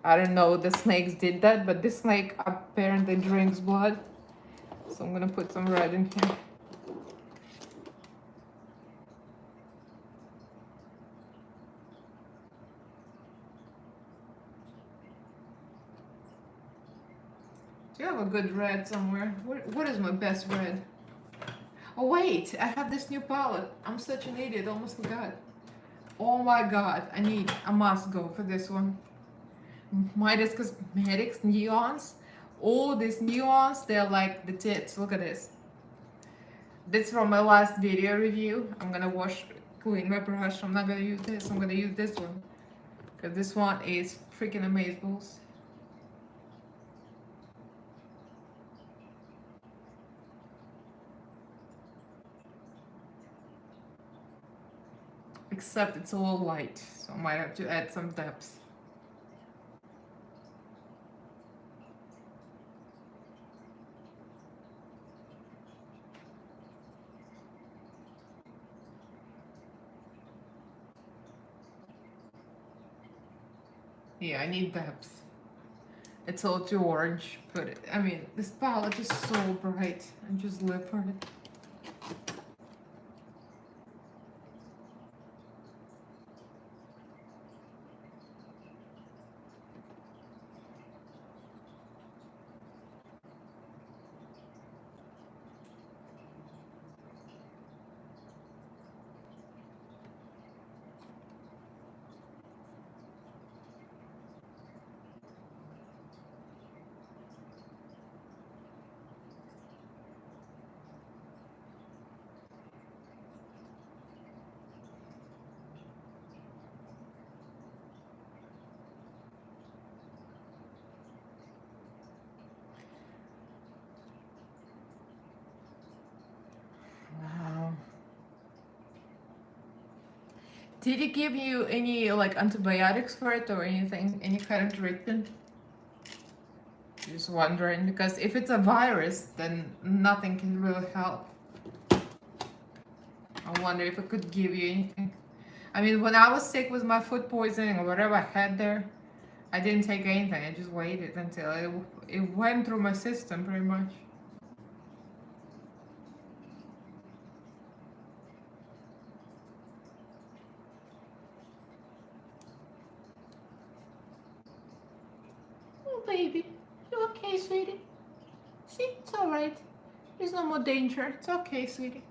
S1: I don't know the snakes did that, but this snake apparently drinks blood. So I'm gonna put some red in here. Do you have a good red somewhere? What is my best red? Oh wait, I have this new palette. I'm such an idiot, almost forgot. Oh my god, I must go for this one. Midas Cosmetics Neons. All these neons, they're like the tits. Look at this. This from my last video review. I'm gonna clean my brush. I'm not gonna use this. I'm gonna use this one. Because this one is freaking amazeballs. Except it's a little light, so I might have to add some depth. Yeah, I need depth. It's all too orange, but I mean, this palette is so bright. I just live for it. Did he give you any like antibiotics for it or anything? Any kind of treatment? Just wondering, because if it's a virus, then nothing can really help. I wonder if it could give you anything. I mean, when I was sick with my food poisoning or whatever I had there, I didn't take anything. I just waited until it went through my system pretty much. Oh, baby. You okay, sweetie? See, it's alright. There's no more danger. It's okay, sweetie.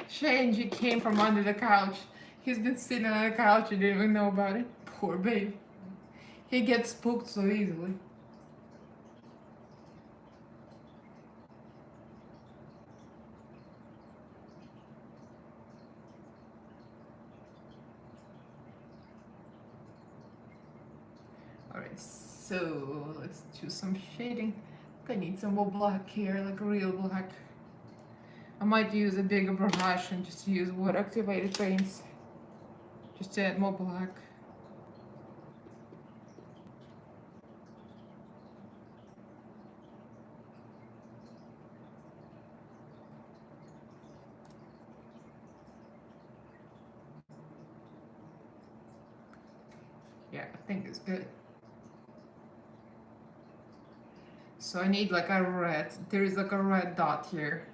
S1: Shanji came from under the couch. He's been sitting on the couch and didn't even know about it. Poor baby. He gets spooked so easily. Alright, so let's do some shading. I need some more black here, like real black. I might use a bigger brush and just use wood activated paints just to add more black. Yeah, I think it's good. So I need like a red, there is like a red dot here.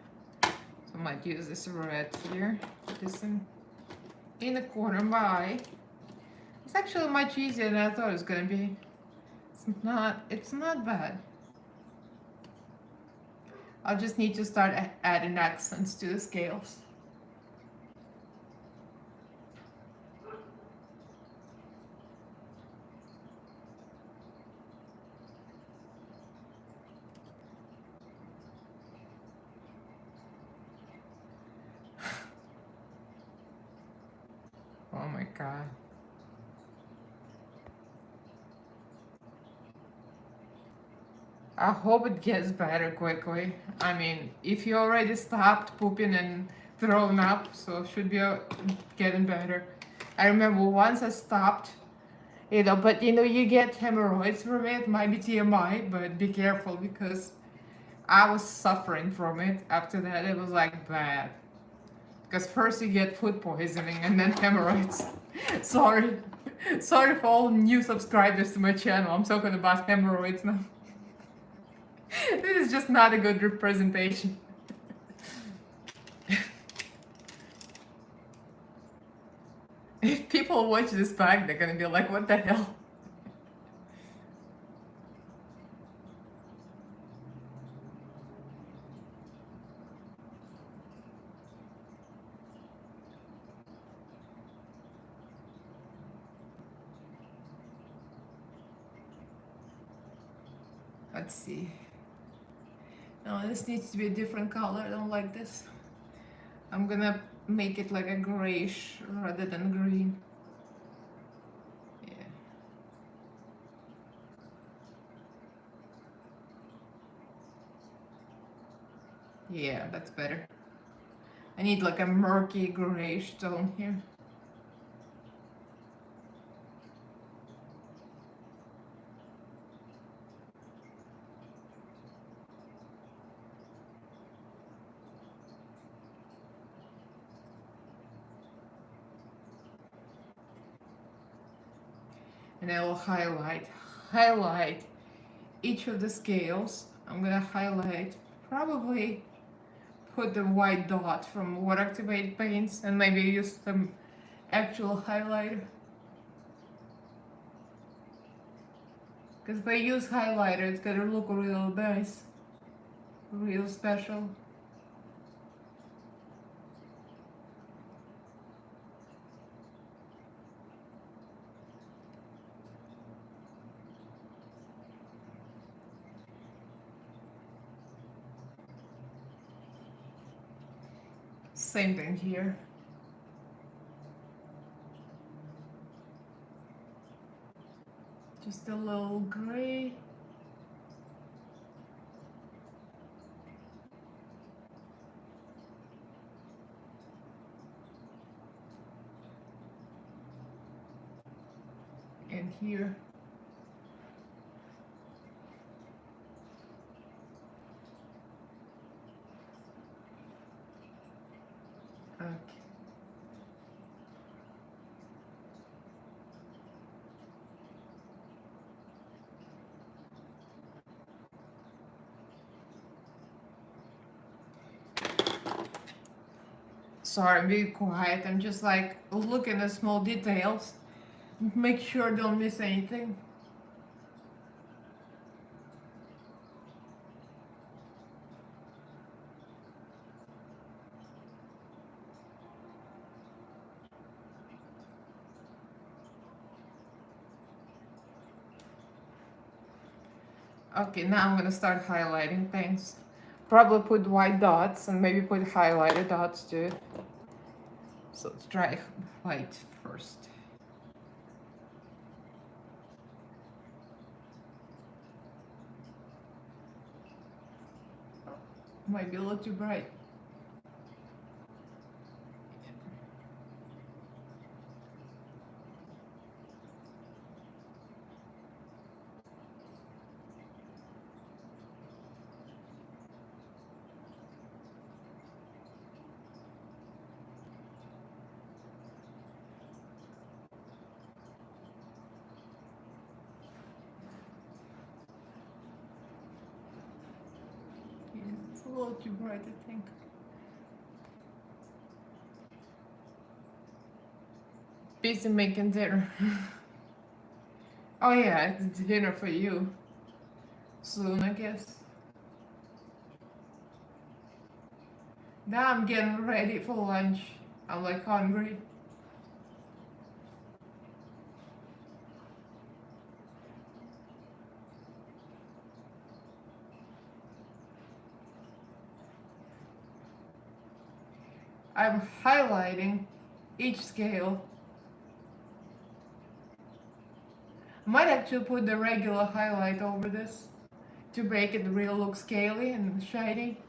S1: So I might use this red here, put this in the corner of my eye. It's actually much easier than I thought it was gonna be. It's not bad. I'll just need to start adding accents to the scales. Oh my god. I hope it gets better quickly. I mean, if you already stopped pooping and throwing up, so it should be getting better. I remember once I stopped, but you get hemorrhoids from it, might be TMI, but be careful because I was suffering from it. After that, it was like bad. Because first you get food poisoning and then hemorrhoids. Sorry. Sorry for all new subscribers to my channel. I'm talking about hemorrhoids now. This is just not a good representation. If people watch this back, they're gonna be like, what the hell? Let's see. No, this needs to be a different color. I don't like this. I'm gonna make it like a grayish rather than green. Yeah. Yeah, that's better. I need like a murky grayish tone here. And I will highlight each of the scales. I'm gonna highlight, probably put the white dot from Water Activated Paints and maybe use some actual highlighter. Because if I use highlighter, it's gonna look real nice, real special. Same thing here. Just a little gray. thing here. Okay. Sorry, be quiet. I'm just like looking at small details. Make sure I don't miss anything. Okay, now I'm gonna start highlighting things. Probably put white dots and maybe put highlighted dots too. So let's try white first. Might be a little too bright. Yeah, it's a little too bright, I think. Busy making dinner. Oh yeah, it's dinner for you. Soon, I guess. Now I'm getting ready for lunch. I'm like hungry. I'm highlighting each scale. Might actually put the regular highlight over this to make it really look scaly and shiny.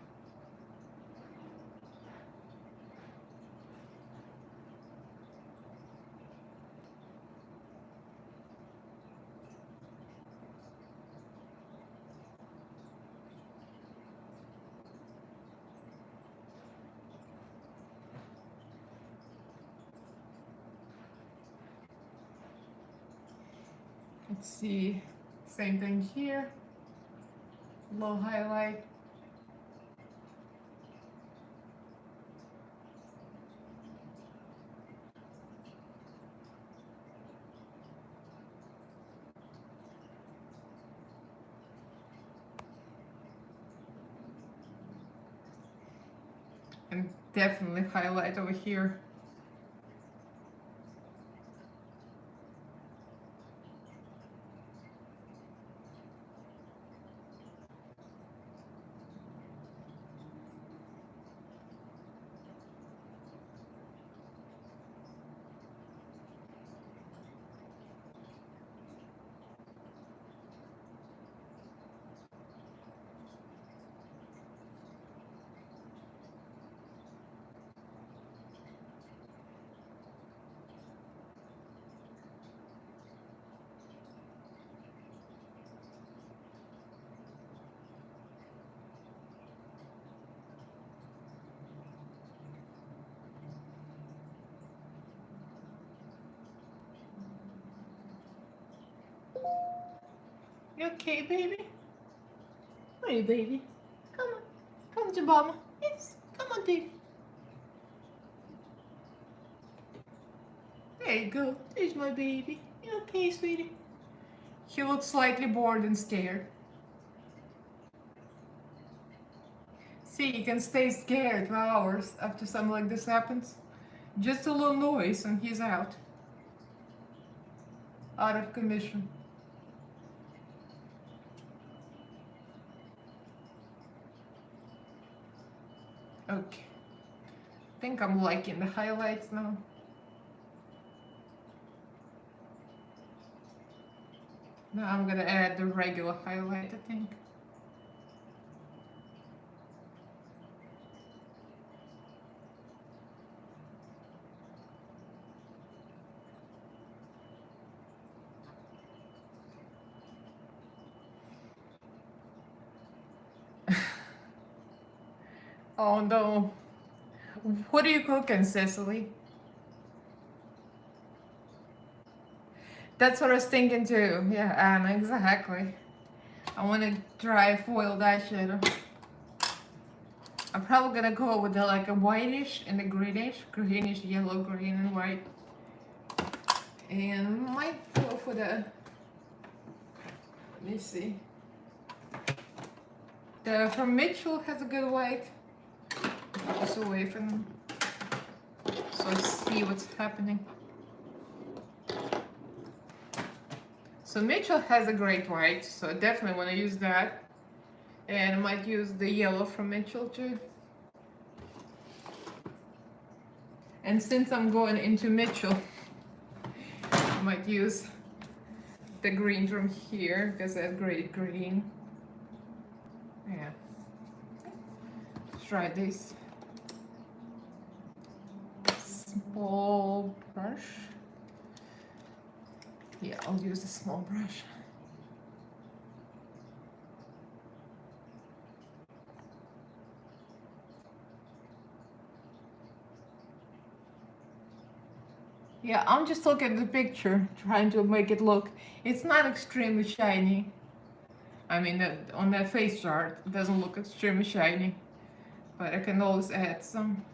S1: Let's see, same thing here, low highlight. And definitely highlight over here. You okay, baby? Hey, baby. Come on. Come to mama. Yes. Come on, baby. There you go. There's my baby. You okay, sweetie? He looks slightly bored and scared. See, you can stay scared for hours after something like this happens. Just a little noise and he's out. Out of commission. Okay. I think I'm liking the highlights now. Now I'm gonna add the regular highlight, I think. Oh no. What are you cooking, Cecily? That's what I was thinking too. Yeah, Anna, exactly. I want to try foiled eyeshadow. I'm probably gonna go with the like a whitish and a greenish, yellow, green, and white. And might go for the, let me see. The from Mitchell has a good white. Focus away from them. So I see what's happening. So Mitchell has a great white, so I definitely want to use that. And I might use the yellow from Mitchell too. And since I'm going into Mitchell, I might use the green from here because I have great green. Yeah. Let's try this. Small brush. Yeah, I'll use a small brush. Yeah, I'm just looking at the picture, trying to make it look. It's not extremely shiny. I mean, on that face chart, it doesn't look extremely shiny. But I can always add some.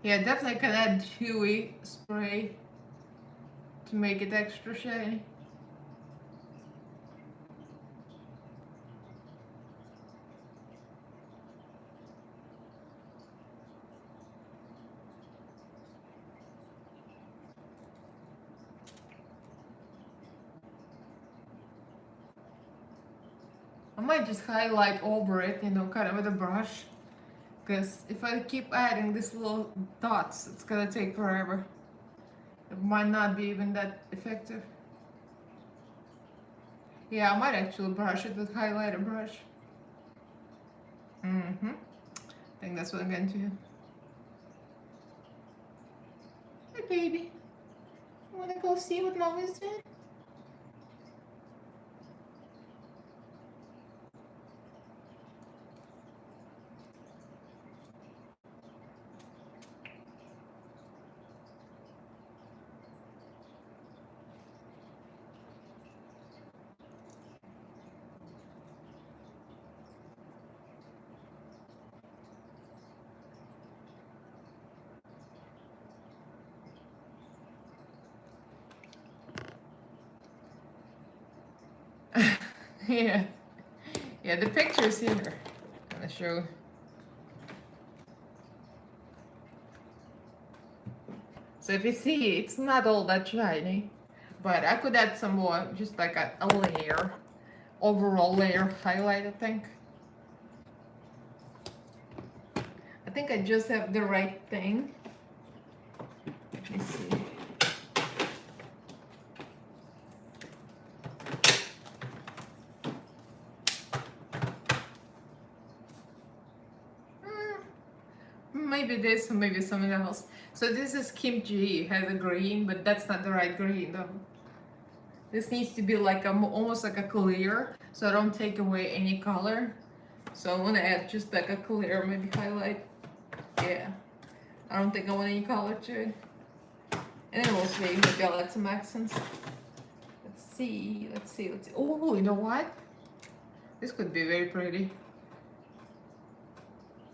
S1: Yeah, definitely can add dewy spray to make it extra shiny. I might just highlight over it, you know, kind of with a brush. Because if I keep adding these little dots, it's gonna take forever. It might not be even that effective. Yeah, I might actually brush it with highlighter brush. I think that's what I'm going to do. Hey baby, you wanna go see what mom is doing? Yeah. Yeah, the picture's here. I'm gonna show. So if you see, it's not all that shiny, but I could add some more, just like a layer, overall layer highlight, I think. I think I just have the right thing. Let me see. Maybe this or maybe something else. So this is Kimchi, it has a green, but that's not the right green though. This needs to be like almost like a clear, so I don't take away any color. So I want to add just like a clear, maybe highlight. Yeah, I don't think I want any color to it. And then we'll see, maybe I'll add some accents. Let's see. Oh, you know what? This could be very pretty.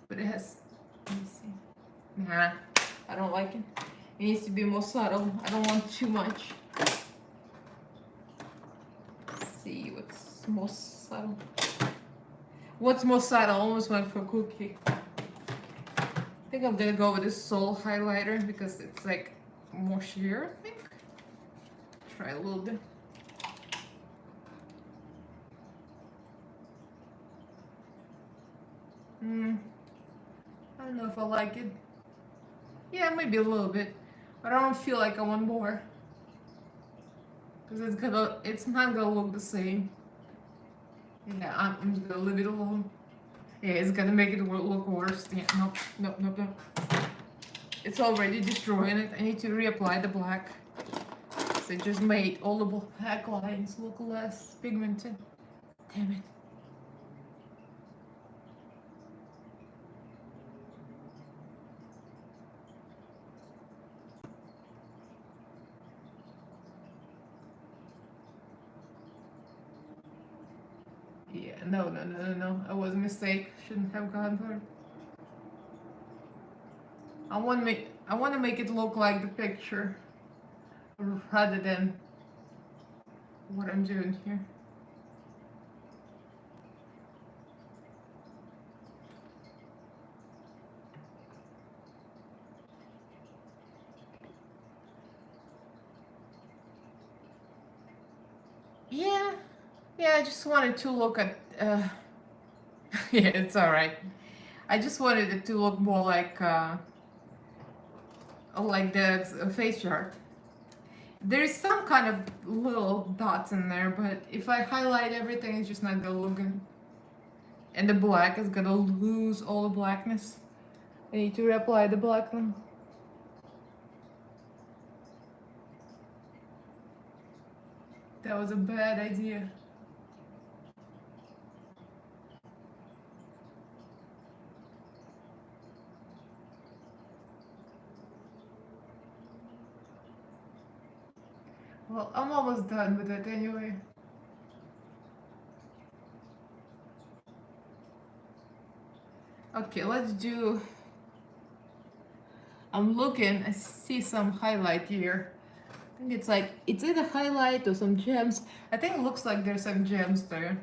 S1: But it has, let me see. Nah, I don't like it. It needs to be more subtle. I don't want too much. Let's see what's more subtle. What's more subtle? I almost went for cookie. I think I'm gonna go with this Soul highlighter because it's like more sheer, I think. Try a little bit. I don't know if I like it. Yeah, maybe a little bit, but I don't feel like I want more because it's not gonna look the same. Yeah, I'm just gonna leave it alone. Yeah, it's gonna make it look worse. Yeah, nope. it's already destroying it. I need to reapply the black. So it just made all the black lines look less pigmented. Damn it. Yeah, no. I was a mistake. Shouldn't have gone for it. I want to make it look like the picture rather than what I'm doing here. Yeah, I just wanted to look at yeah, it's all right. I just wanted it to look more like the face chart. There's some kind of little dots in there, but if I highlight everything, it's just not gonna look good. And the black is gonna lose all the blackness. I need to reapply the black now. That was a bad idea. Well, I'm almost done with it anyway. Okay, let's do... I'm looking, I see some highlight here. I think it's like, it's either highlight or some gems. I think it looks like there's some gems there.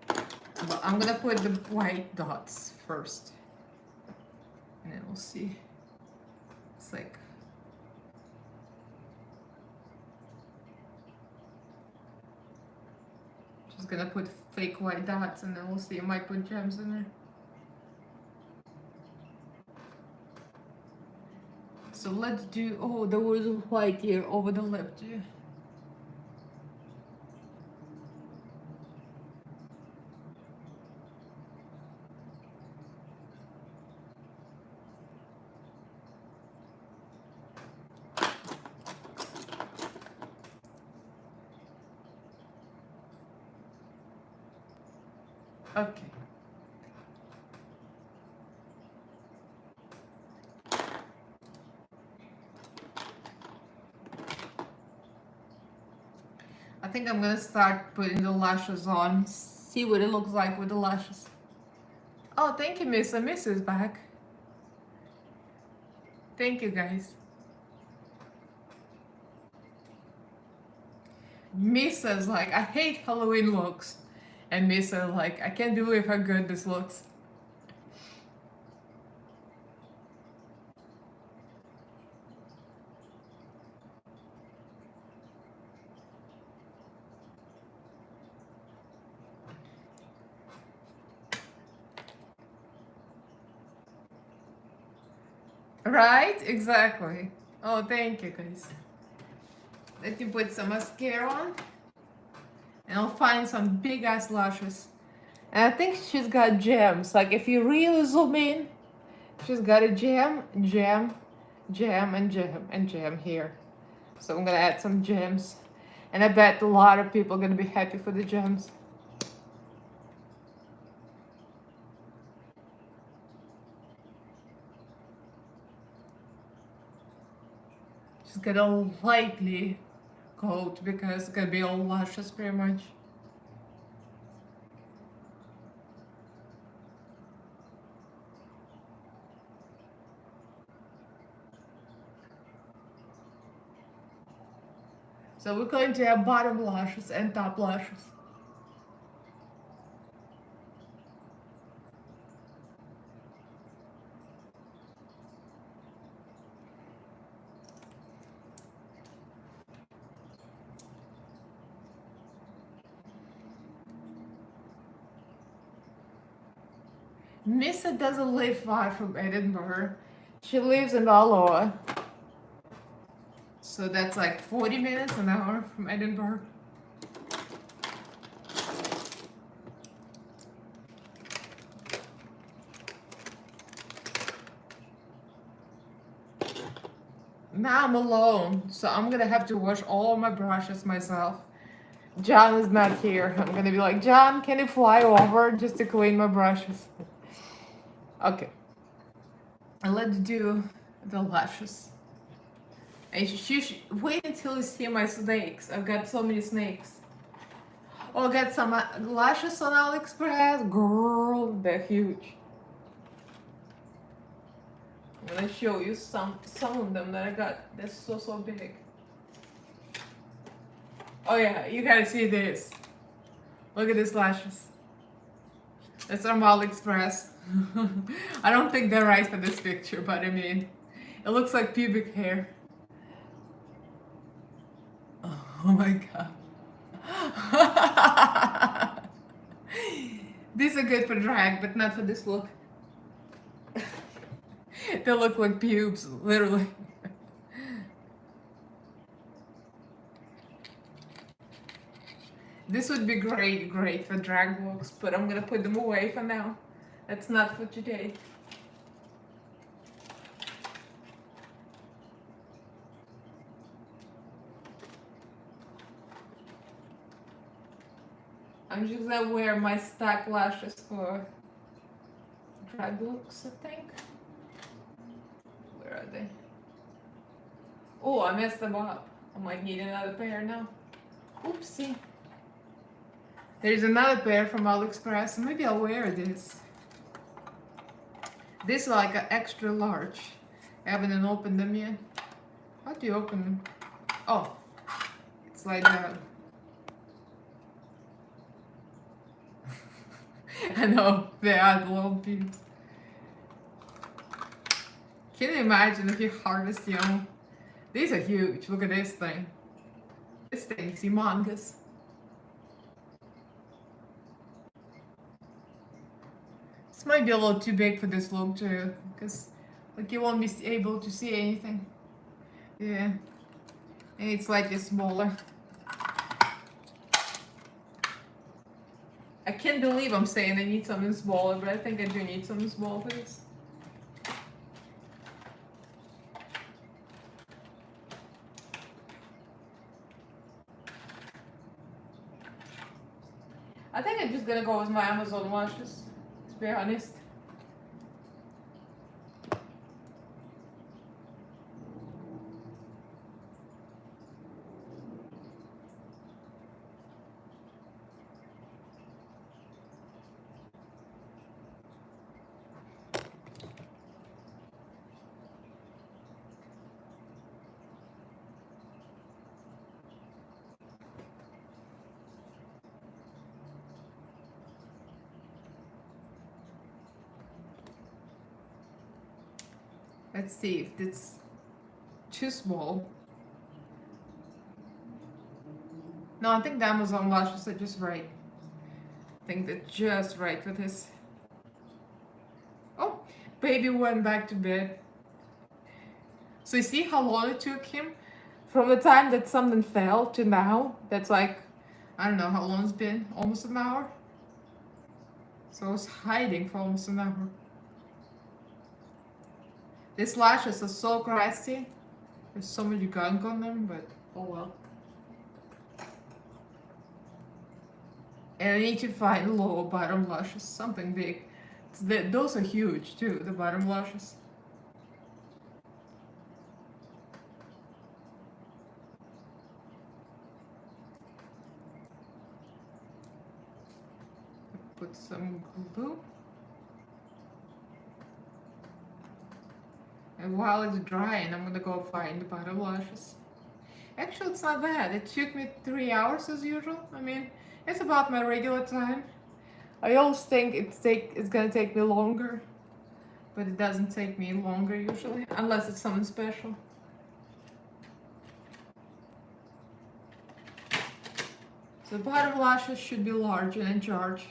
S1: But I'm gonna put the white dots first. And then we'll see. It's like... Just gonna put fake white dots and then we'll see. I might put gems in there. So let's do, oh, there was white here over the lip too. Okay. I think I'm gonna start putting the lashes on, see what it looks like with the lashes. Oh, thank you, Miss. Miss is back. Thank you, guys. Miss says like, I hate Halloween looks. And Miss says like, I can't believe how good this looks. Right? Exactly. Oh, thank you, guys. Let me put some mascara on. And I'll find some big ass lashes. And I think she's got gems. Like if you really zoom in, she's got a gem, and gem here. So I'm gonna add some gems. And I bet a lot of people are gonna be happy for the gems. Just gonna lightly coat because it's gonna be all lashes pretty much. So we're going to have bottom lashes and top lashes. Missa doesn't live far from Edinburgh. She lives in Alloa. So that's like 40 minutes, an hour from Edinburgh. Now I'm alone, so I'm gonna have to wash all my brushes myself. John is not here. I'm gonna be like, John, can you fly over just to clean my brushes? Okay. And let's do the lashes. And wait until you see my snakes. I've got so many snakes. Oh, I got some lashes on AliExpress. Girl, they're huge. I'm gonna show you some of them that I got. They're so big. Oh yeah, you gotta see this. Look at these lashes. It's from AliExpress. I don't think they're right for this picture, but I mean, it looks like pubic hair. Oh my god. These are good for drag, but not for this look. They look like pubes, literally. This would be great for drag looks, but I'm gonna put them away for now. That's not for today. I'm just gonna wear my stack lashes for drag looks, I think. Where are they? Oh, I messed them up. I might need another pair now. Oopsie. There's another pair from AliExpress. Maybe I'll wear this. This is like an extra large. I haven't opened them yet. How do you open them? Oh, it's like that. I know, they are the little pubes. Can you imagine if you harvest young? These are huge. Look at this thing. This thing is humongous. This might be a little too big for this look too, because like you won't be able to see anything. Yeah, and it's slightly smaller. I can't believe I'm saying I need something smaller, but I think I do need something small for this. I think I'm just gonna go with my Amazon lashes, to be honest. Let's see if it's too small. No, I think the Amazon lashes are just right. I think they're just right for this. Oh, baby went back to bed. So you see how long it took him? From the time that something fell to now, that's like, I don't know how long it's been, almost an hour. So I was hiding for almost an hour. These lashes are so crusty. There's so much gunk on them, but oh well. And I need to find lower bottom lashes, something big. Those are huge too, the bottom lashes. Put some glue. And while it's drying, I'm gonna go find the bottom lashes. Actually, it's not bad. It took me 3 hours as usual. I mean, it's about my regular time. I always think it's gonna take me longer, but it doesn't take me longer usually, unless it's something special. So the bottom lashes should be large and in charge.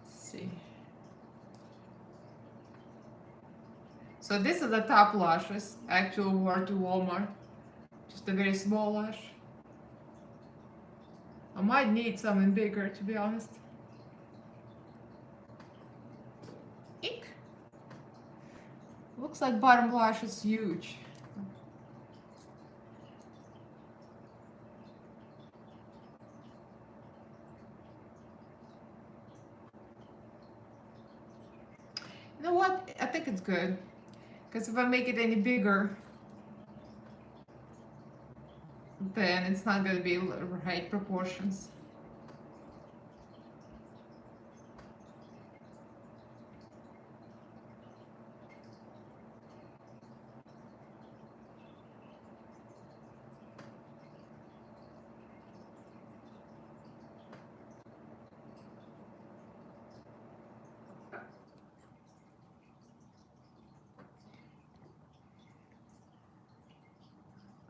S1: Let's see. So this is the top lashes, actual wore to Walmart. Just a very small lash. I might need something bigger, to be honest. Eek. Looks like bottom lash is huge. good. Because if I make it any bigger, then it's not going to be right proportions.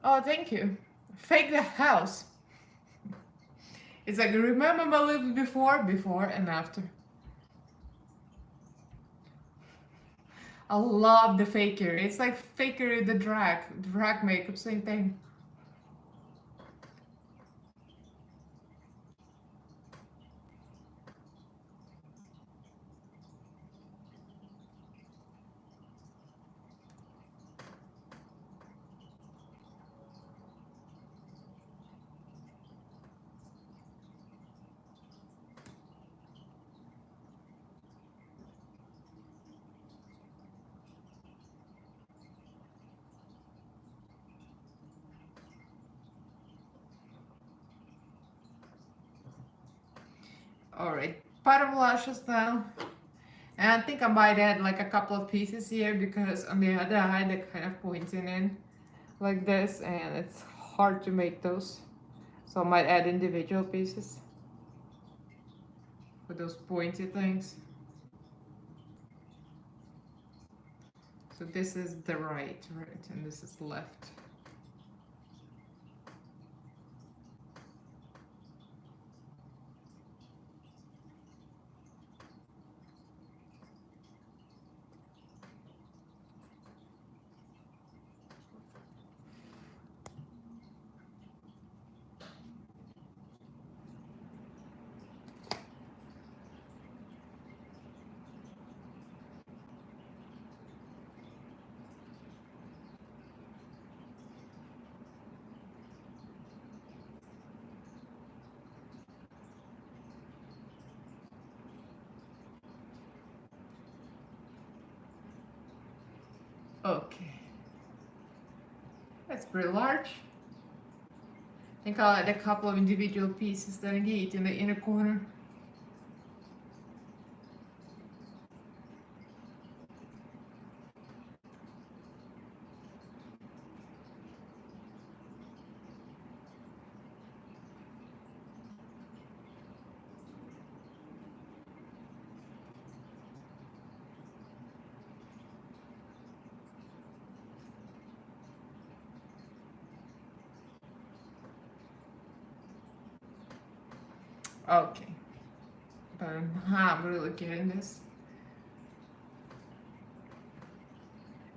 S1: Oh, thank you. Fake the house. It's like, remember my lips before and after. I love the faker. It's like faker the drag makeup, same thing. Alright, bottom lashes now. And I think I might add like a couple of pieces here because on the other eye they're kind of pointing in like this and it's hard to make those. So I might add individual pieces for those pointy things. So this is the right, and this is left. Okay, that's pretty large. I think I'll add a couple of individual pieces that I need in the inner corner. Okay, but I'm really getting this.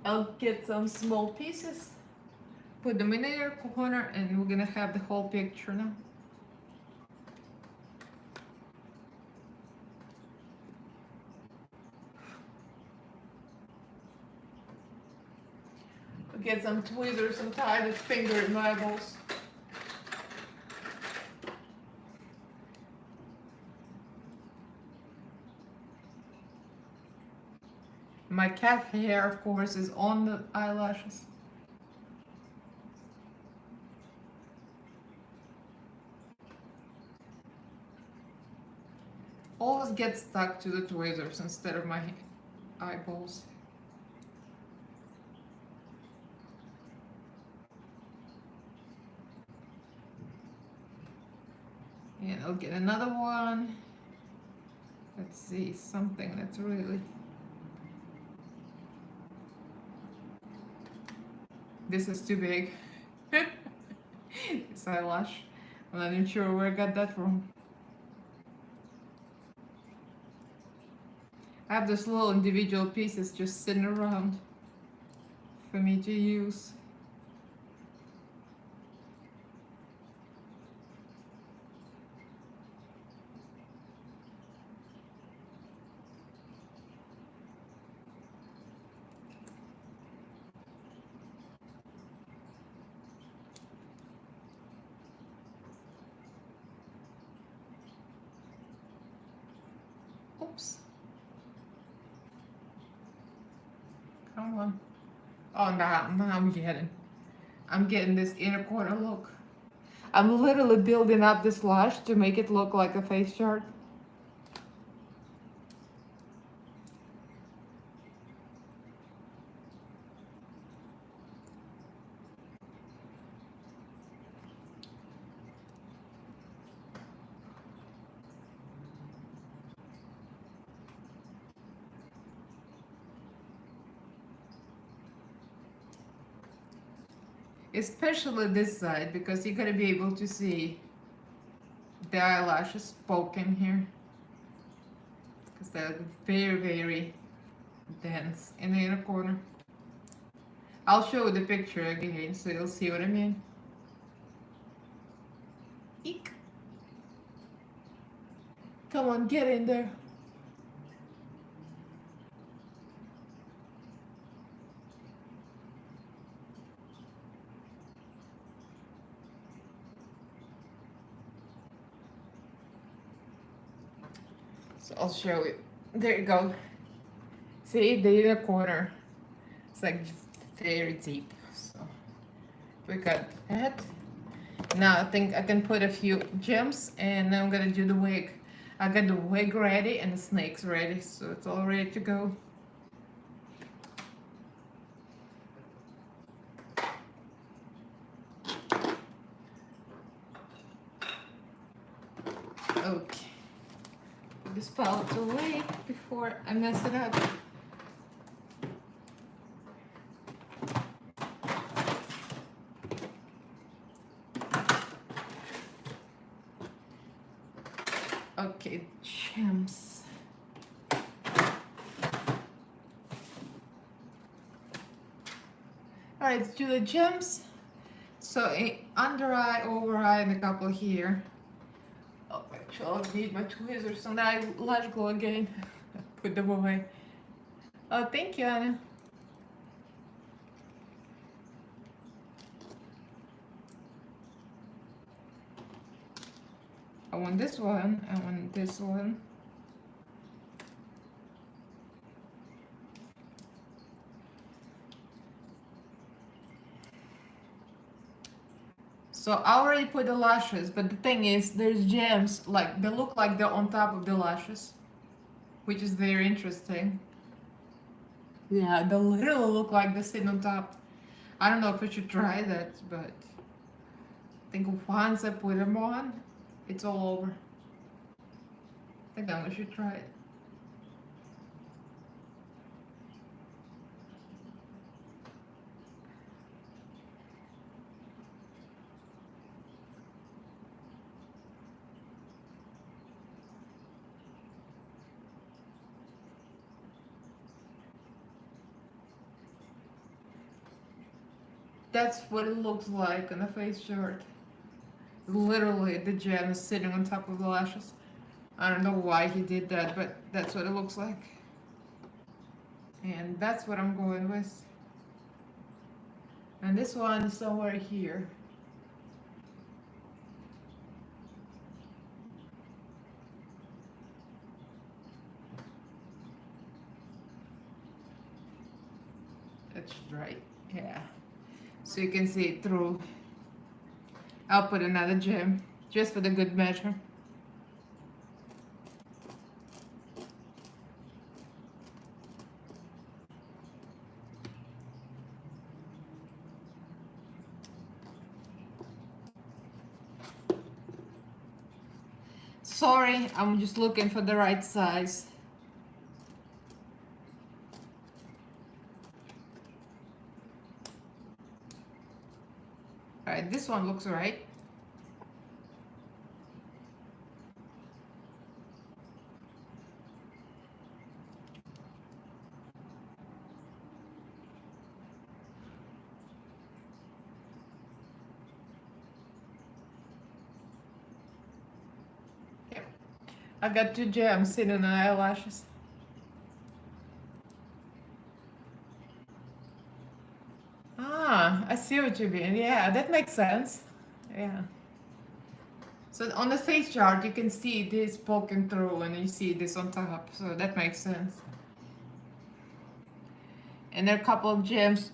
S1: I'll get some small pieces, put them in the inner corner, and we're gonna have the whole picture now. I'll get some tweezers and tie the finger in my eyeballs. My cat hair, of course, is on the eyelashes. Always get stuck to the tweezers instead of my eyeballs. And I'll get another one. Let's see, something that's really... This is too big. This eyelash. I'm not even sure where I got that from. I have those little individual pieces just sitting around for me to use. Oops. Come on. Oh, now I'm getting this inner corner look. I'm literally building up this lash to make it look like a face chart. Especially this side, because you're gonna be able to see the eyelashes poking here. Because they're very, very dense in the inner corner. I'll show you the picture again so you'll see what I mean. Eek. Come on, get in there. So I'll show you. There you go. See, the inner corner. It's like very deep. So we got that. Now I think I can put a few gems and I'm gonna do the wig. I got the wig ready and the snakes ready, so it's all ready to go. Okay. Put this palette away before I mess it up. Okay, gems. Alright, let's do the gems. So under eye, over eye, and a couple here. Oh, actually, I'll need my tweezers and eyelash glue again. Put them away. Oh, thank you, Anna. I want this one, I want this one. So I already put the lashes, but the thing is, there's gems, like, they look like they're on top of the lashes, which is very interesting. Yeah, they literally look like they sit on top. I don't know if I should try that, but I think once I put them on, it's all over. I think I should try it. That's what it looks like on a face chart. Literally, the gem is sitting on top of the lashes. I don't know why he did that, but that's what it looks like. And that's what I'm going with. And this one is somewhere here. That's right, yeah. So you can see it through. I'll put another gem, just for the good measure. Sorry, I'm just looking for the right size. Alright, this one looks right. Yep. I got 2 gems sitting on eyelashes. Ah, I see what you mean. Yeah, that makes sense. Yeah. So on the face chart, you can see this poking through and you see this on top. So that makes sense. And there are a couple of gems.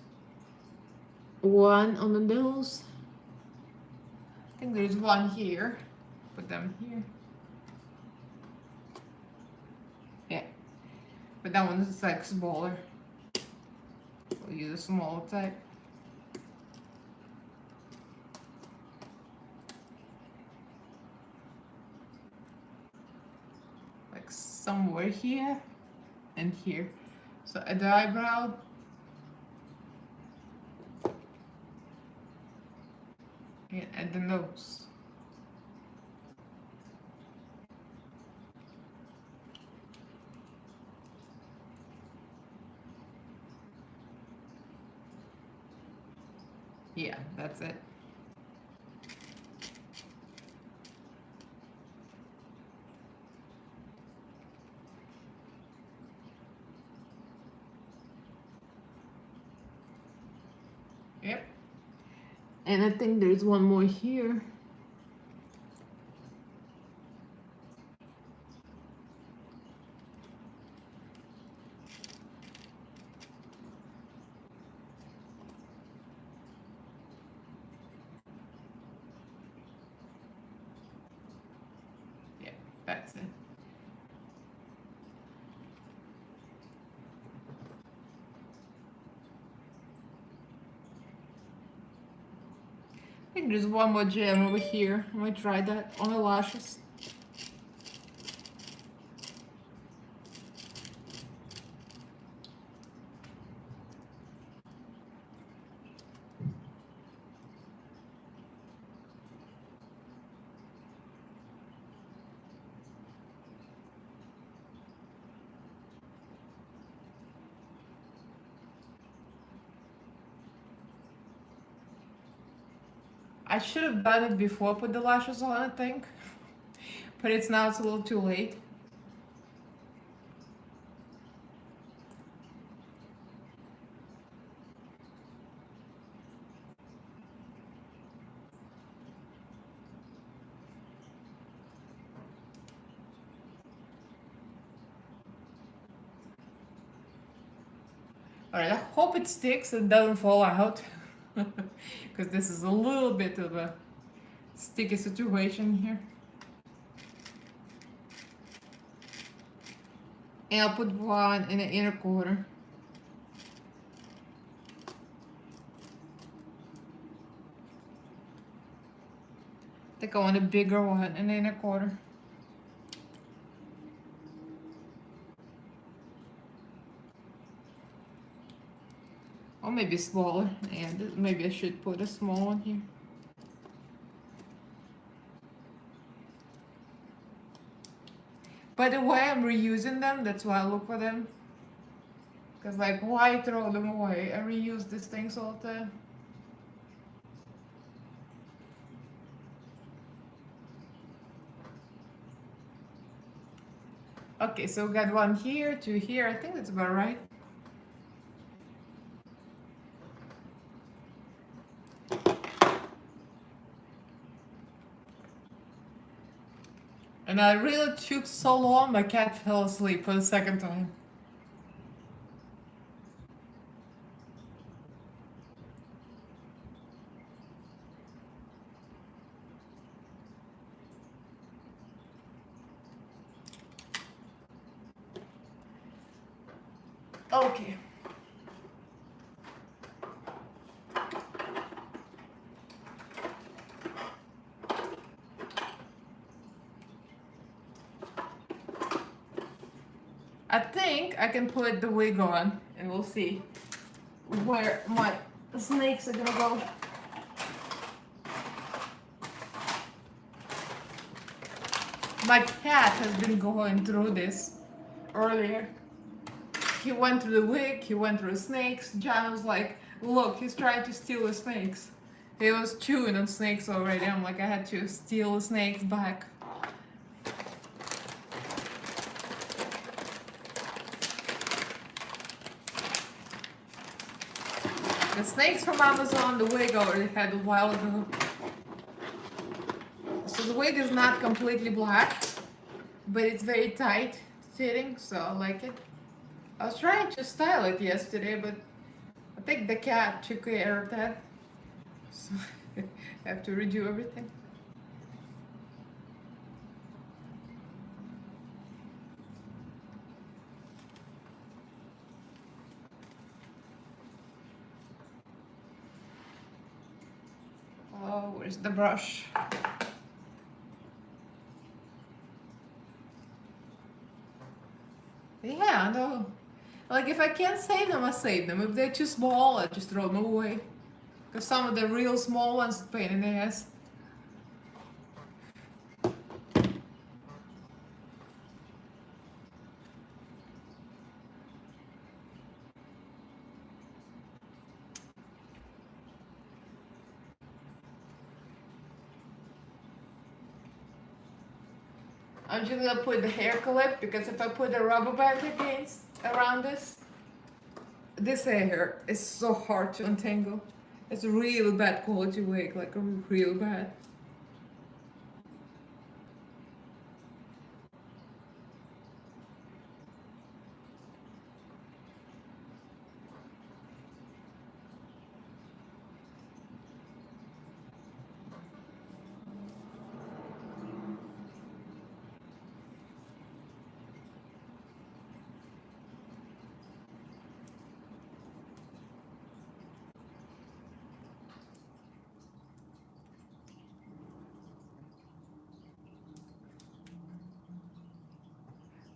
S1: One on the nose. I think there's one here. Put them here. Yeah. But that one is like smaller. We'll use a smaller type. Like somewhere here and here. So at the eyebrow. And at the nose. Yeah, that's it. Yep. And I think there's one more here. Yeah, that's it. I think there's one more gem over here. I might try that on the lashes. I should have done it before I put the lashes on, I think. But it's a little too late. Alright, I hope it sticks and doesn't fall out. Because this is a little bit of a sticky situation here. And I'll put one in the inner corner. I think I want a bigger one in the inner corner. Or maybe smaller, and maybe I should put a small one here. By the way, I'm reusing them, that's why I look for them. Because like, why throw them away? I reuse these things all the time. Okay, so we got one here, two here, I think that's about right. And I really took so long, my cat fell asleep for the second time. Okay. I think I can put the wig on and we'll see where my snakes are gonna go. My cat has been going through this earlier. He went through the wig, he went through the snakes. John was like, look, he's trying to steal the snakes. He was chewing on snakes already. I'm like, I had to steal the snakes back. The snakes from Amazon, the wig I already had a while ago. So the wig is not completely black, but it's very tight fitting, so I like it. I was trying to style it yesterday, but think the cat took care of that, so I have to redo everything. Oh, where's the brush? Yeah, no. Like, if I can't save them, I save them. If they're too small, I just throw them away. Because some of the real small ones are pain in the ass. I'm just gonna put the hair clip, because if I put a rubber band around this hair is so hard to untangle. It's a real bad quality wig, like a real bad.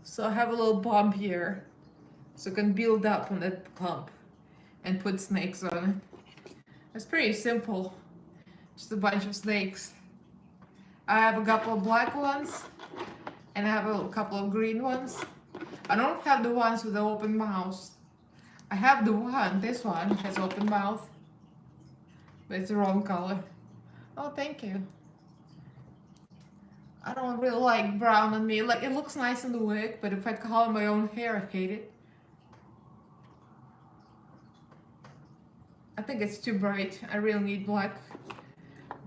S1: So I have a little bump here, so I can build up on that clump and put snakes on it. It's pretty simple, just a bunch of snakes. I have a couple of black ones, and I have a couple of green ones. I don't have the ones with the open mouth. I have this one has open mouth, but it's the wrong color. Oh, thank you. I don't really like brown on me. Like, it looks nice in the wig, but if I color my own hair, I hate it. I think it's too bright. I really need black.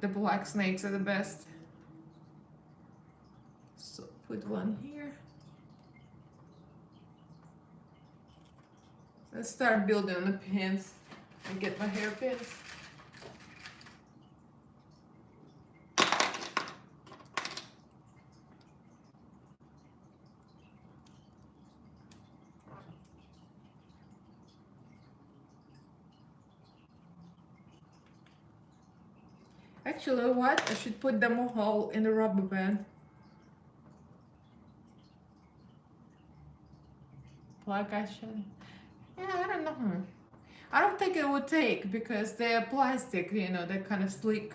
S1: The black snakes are the best. So put one here. Let's start building on the pins and get my hairpins. Actually, what? I should put them all in the rubber band. Black eyeshadow. Yeah, I don't know. I don't think it would take, because they're plastic, you know, they're kind of sleek.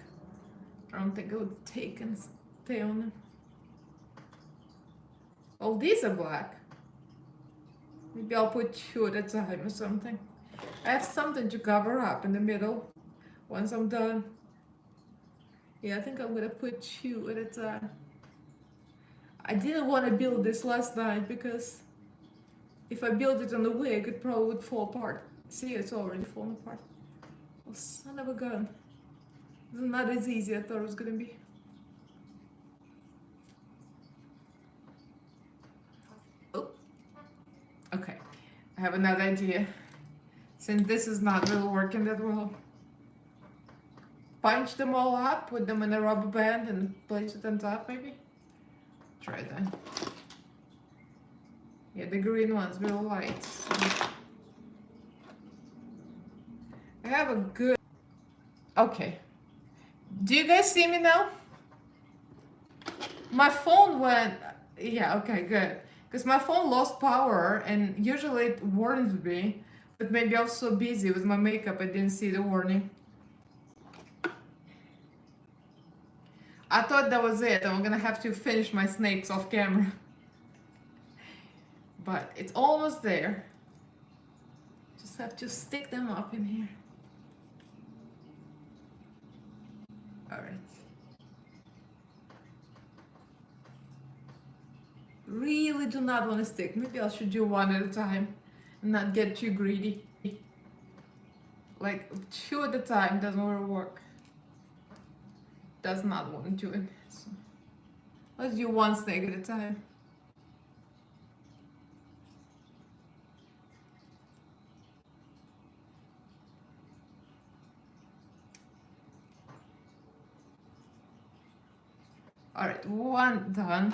S1: I don't think it would take and stay on them. Oh, these are black. Maybe I'll put 2 at a time or something. I have something to cover up in the middle once I'm done. Yeah, I think I'm gonna put 2 at a time. I didn't want to build this last night, because if I build it on the wig, it probably would fall apart. See, it's already falling apart. Oh, son of a gun. It's not as easy as I thought it was gonna be. Oh, okay. I have another idea. Since this is not really working that well. Punch them all up, put them in a rubber band, and place it on top, maybe? Try that. Yeah, the green one's real light. So. I have a good... Okay. Do you guys see me now? My phone went... Yeah, okay, good. Because my phone lost power, and usually it warns me, but maybe I was so busy with my makeup I didn't see the warning. I thought that was it. I'm gonna have to finish my snakes off camera. But it's almost there. Just have to stick them up in here. Alright. Really do not want to stick. Maybe I should do 1 at a time and not get too greedy. Like 2 at a time doesn't really work. Does not want to do it. So let's do 1 snake at a time. All right, one done.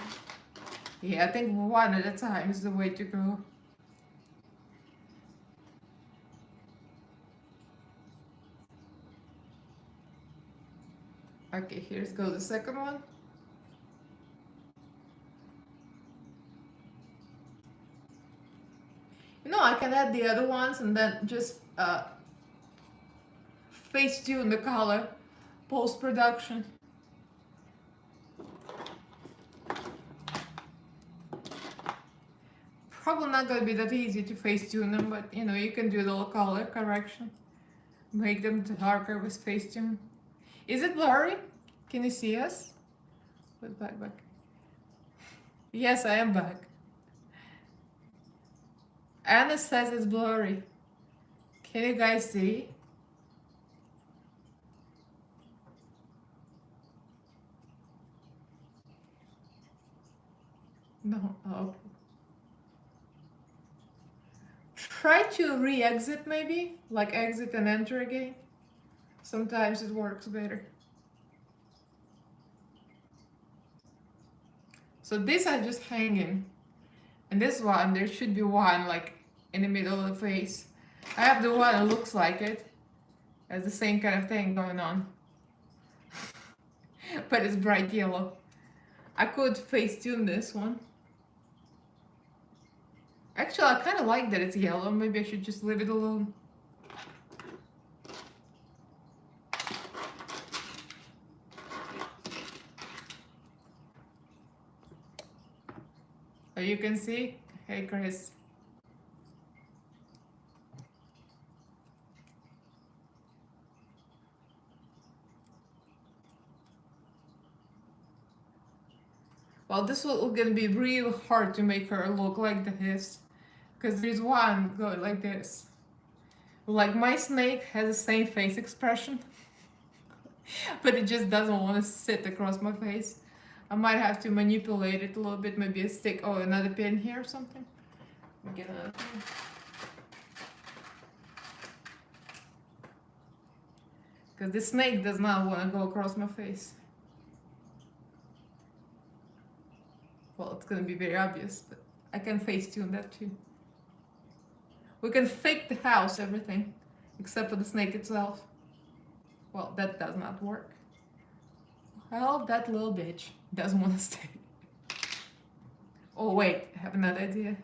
S1: Yeah, I think one at a time is the way to go. Okay, here's go the second one. You know, I can add the other ones and then just face tune the color post-production. Probably not gonna be that easy to face tune them, but you know, you can do a little color correction. Make them darker with face tune. Is it blurry? Can you see us? Wait, back. Yes, I am back. Anna says it's blurry. Can you guys see? No. Oh. Try to re-exit maybe, like exit and enter again. Sometimes it works better. So these are just hanging. And this one, there should be one like in the middle of the face. I have the one that looks like it. Has the same kind of thing going on. But it's bright yellow. I could face tune this one. Actually, I kind of like that it's yellow. Maybe I should just leave it alone. Oh, you can see? Hey, Chris. Well, this will gonna be real hard to make her look like this. Because there's one going like this. Like my snake has the same face expression. But it just doesn't want to sit across my face. I might have to manipulate it a little bit. Maybe a stick. Oh, another pin here or something. Let me get another pin. Because the snake does not want to go across my face. Well, it's going to be very obvious, but I can face tune that too. We can fake the house, everything, except for the snake itself. Well, that does not work. Well, that little bitch doesn't want to stay. Oh wait, I have another idea.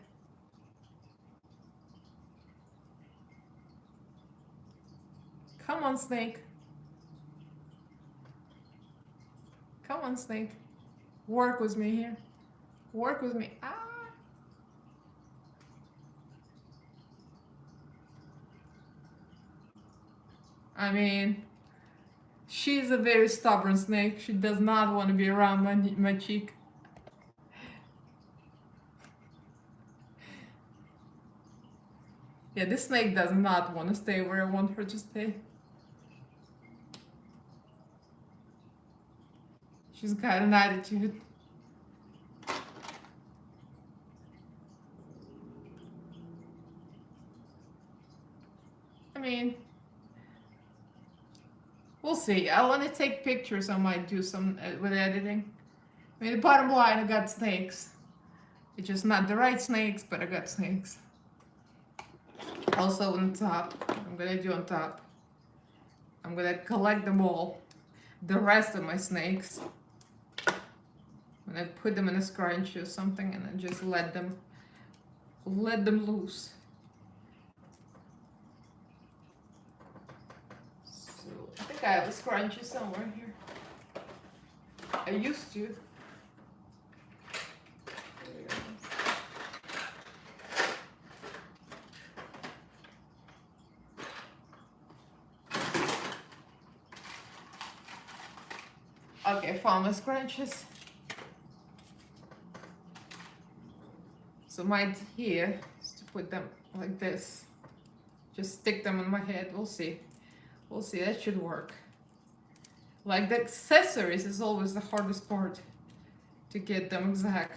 S1: Come on, snake. Come on, snake. Work with me here. Work with me. Ah. I mean, she's a very stubborn snake. She does not want to be around my cheek. Yeah, this snake does not want to stay where I want her to stay. She's got an attitude. I mean, we'll see. I want to take pictures. I might do some with editing. I mean, the bottom line, I got snakes. It's just not the right snakes, but I got snakes. Also on top, I'm gonna do on top. I'm gonna collect them all. The rest of my snakes. I'm gonna put them in a scrunchie or something and then just let them loose. So I think I have a scrunchie somewhere here. I used to. Okay, found my scrunchies. So my idea is to put them like this. Just stick them on my head. We'll see. We'll see. That should work. Like the accessories is always the hardest part to get them exact.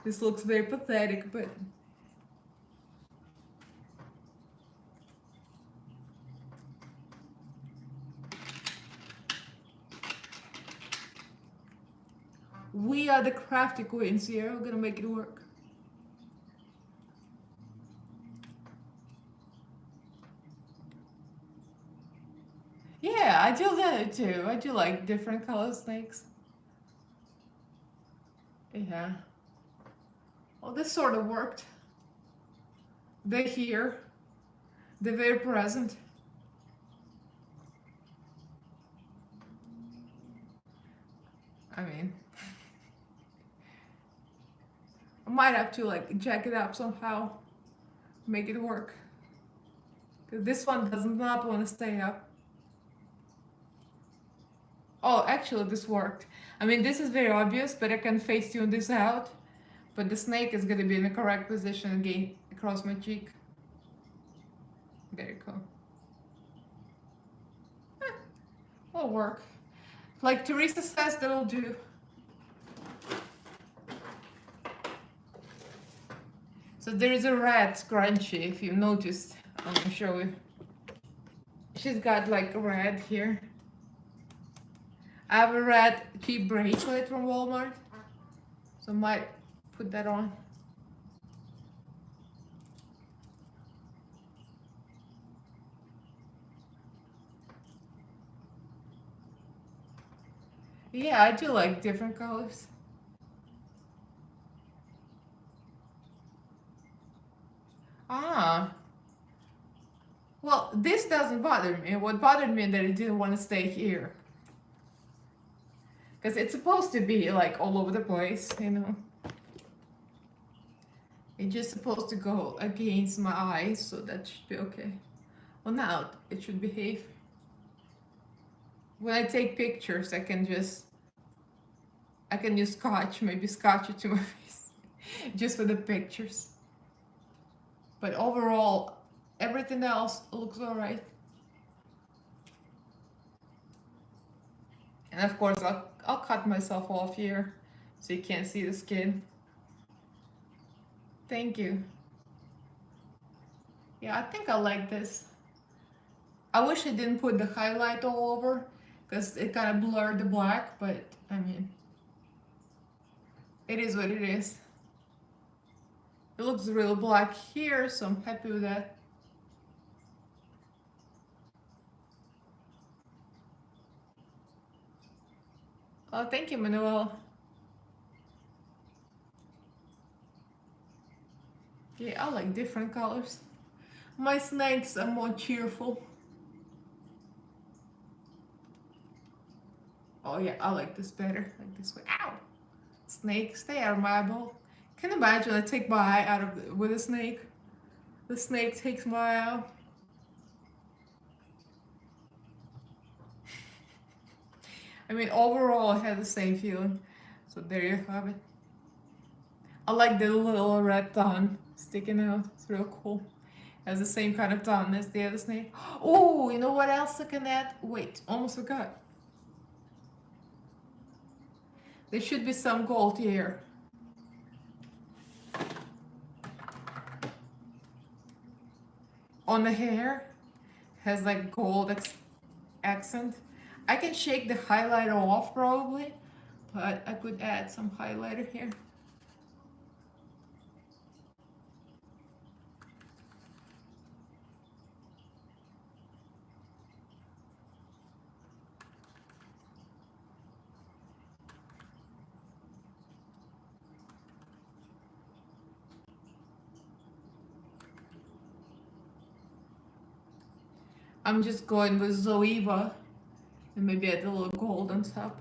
S1: This looks very pathetic, but We are the crafty queens here. We're gonna make it work. Yeah, I do that too. I do like different color snakes. Yeah. Well, this sort of worked. They're here. They're very present. I mean, I might have to like jack it up somehow, make it work. 'Cause this one does not want to stay up. Oh, actually this worked. I mean, this is very obvious, but I can face tune this out. But the snake is gonna be in the correct position again across my cheek. There you go. Will work. Like Teresa says, that'll do. So there is a red scrunchie, if you noticed. I'm gonna show you. She's got like red here. I have a red cheap bracelet from Walmart, so I might put that on. Yeah, I do like different colors. Ah. Well, this doesn't bother me. What bothered me is that it didn't want to stay here. Because it's supposed to be like all over the place, you know. It's just supposed to go against my eyes, so that should be okay. Well, now it should behave. When I take pictures, I can use scotch, maybe scotch it to my face, just for the pictures. But overall, everything else looks alright. And of course, I'll cut myself off here, so you can't see the skin. Thank you. Yeah, I think I like this. I wish I didn't put the highlight all over, because it kind of blurred the black, but I mean, it is what it is. It looks real black here, so I'm happy with that. Oh, thank you, Manuel. Yeah, I like different colors. My snakes are more cheerful. Oh yeah, I like this better, like this way. Ow! Snake, stay out of my eyeball. Can you imagine I take my eye out of with a snake? The snake takes my eye out. I mean, overall, I had the same feeling. So there you have it. I like the little red tongue sticking out. It's real cool. Has the same kind of tongue as the other snake. Oh, you know what else I can add? Wait, almost forgot. There should be some gold here. On the hair, has like gold accent. I can shake the highlighter off probably, but I could add some highlighter here. I'm just going with Zoeva and maybe add a little gold on top.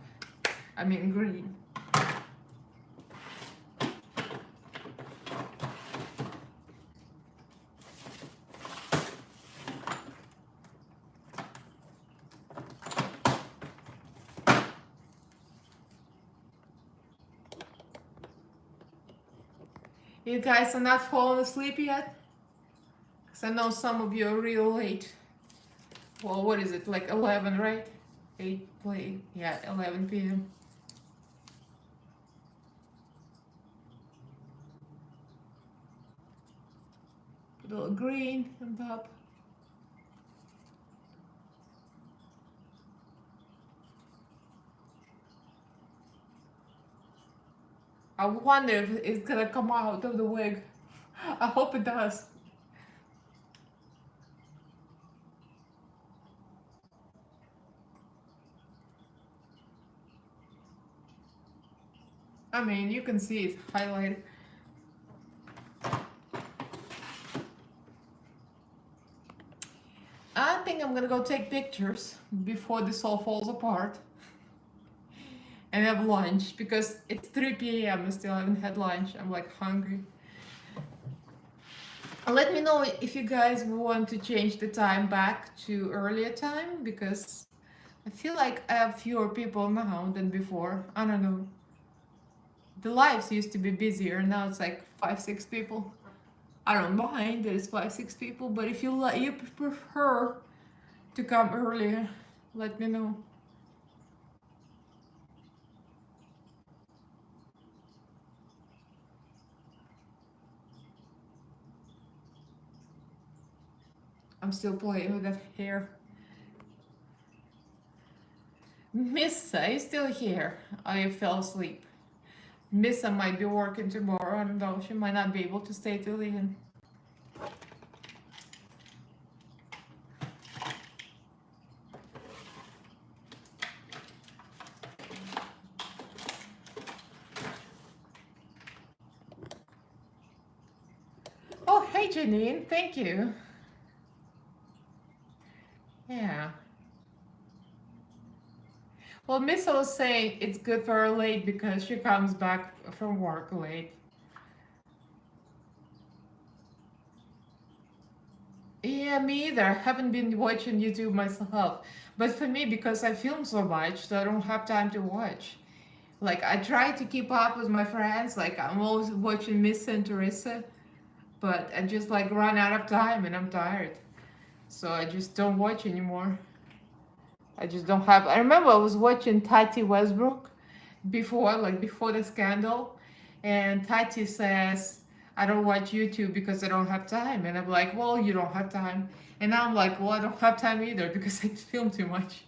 S1: I mean green. You guys are not falling asleep yet? Because I know some of you are real late. Well, what is it, like 11, right? 8, yeah, 11 p.m. Put a little green on top. I wonder if it's gonna come out of the wig. I hope it does. I mean, you can see it's highlighted. I think I'm gonna go take pictures before this all falls apart and have lunch because it's 3 p.m. I still haven't had lunch. I'm like hungry. Let me know if you guys want to change the time back to earlier time because I feel like I have fewer people now than before. I don't know. The lives used to be busier, now it's like 5-6 people. I don't mind that it's 5-6 people, but if you prefer to come earlier, let me know. I'm still playing with that hair. Missa is still here. I fell asleep. Missa might be working tomorrow. I don't know. She might not be able to stay till the end. Oh, hey Janine. Thank you. Yeah. Well, Missa was saying it's good for her late because she comes back from work late. Yeah, me either. I haven't been watching YouTube myself. But for me, because I film so much, so I don't have time to watch. Like, I try to keep up with my friends. Like, I'm always watching Miss and Teresa. But I just, like, run out of time and I'm tired. So I just don't watch anymore. I just don't have... I remember I was watching Tati Westbrook before, like, before the scandal. And Tati says... I don't watch YouTube because I don't have time. And I'm like, well, you don't have time. And now I'm like, well, I don't have time either because I film too much.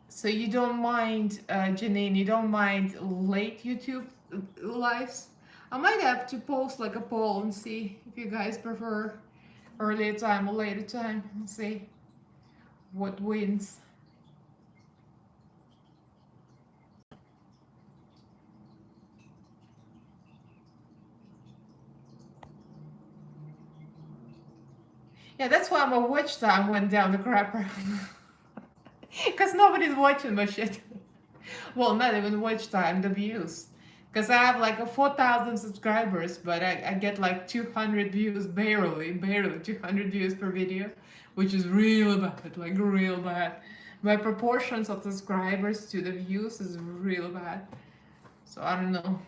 S1: So you don't mind, Janine, you don't mind late YouTube lives? I might have to post like a poll and see if you guys prefer earlier time or later time and see what wins. Yeah, that's why my watch time went down the crapper. Because nobody's watching my shit. Well, not even watch time, the views. Because I have like a 4,000 subscribers, but I get like 200 views, barely 200 views per video, which is real bad, like real bad. My proportions of subscribers to the views is real bad. So I don't know.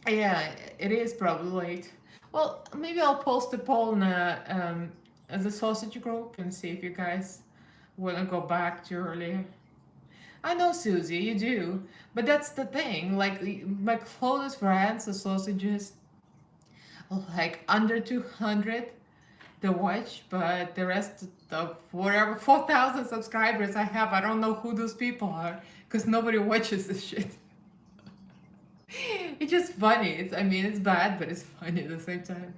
S1: Yeah, it is probably late. Well, maybe I'll post a poll in the sausage group and see if you guys want to go back to earlier. I know, Susie, you do. But that's the thing. Like, my closest friends, the sausages, like under 200 to watch, but the rest of whatever 4,000 subscribers I have, I don't know who those people are because nobody watches this shit. It's just funny. I mean, it's bad, but it's funny at the same time.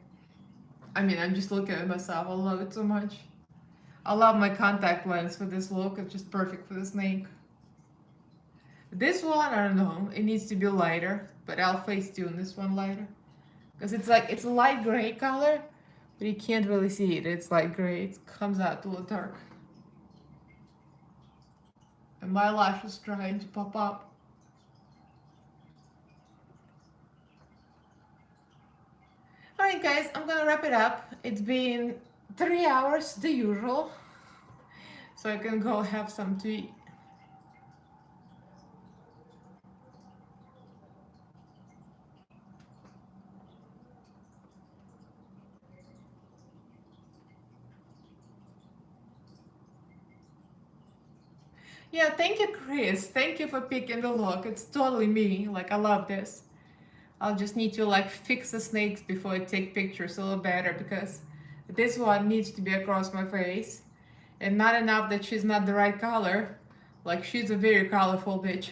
S1: I mean, I'm just looking at myself. I love it so much. I love my contact lens for this look. It's just perfect for the snake. This one, I don't know. It needs to be lighter, but I'll face tune this one lighter. Because it's like, it's a light gray color, but you can't really see it. It's light gray. It comes out a little dark. And my lash is trying to pop up. Alright guys, I'm gonna wrap it up. It's been 3 hours, the usual. So I can go have some to eat. Yeah, thank you, Chris. Thank you for picking the look. It's totally me. Like, I love this. I'll just need to like fix the snakes before I take pictures a little better because this one needs to be across my face. And not enough that she's not the right color. Like, she's a very colorful bitch.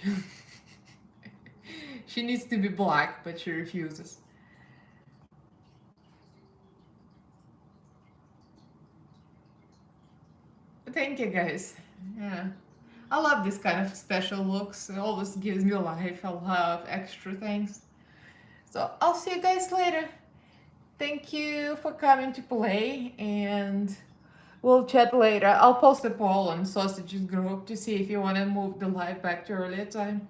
S1: She needs to be black, but she refuses. Thank you, guys. Yeah. I love this kind of special looks. It always gives me life. I love extra things. So I'll see you guys later. Thank you for coming to play, and we'll chat later. I'll post a poll on Sausages group to see if you want to move the live back to earlier time.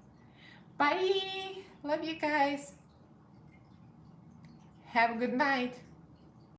S1: Bye. Love you guys. Have a good night.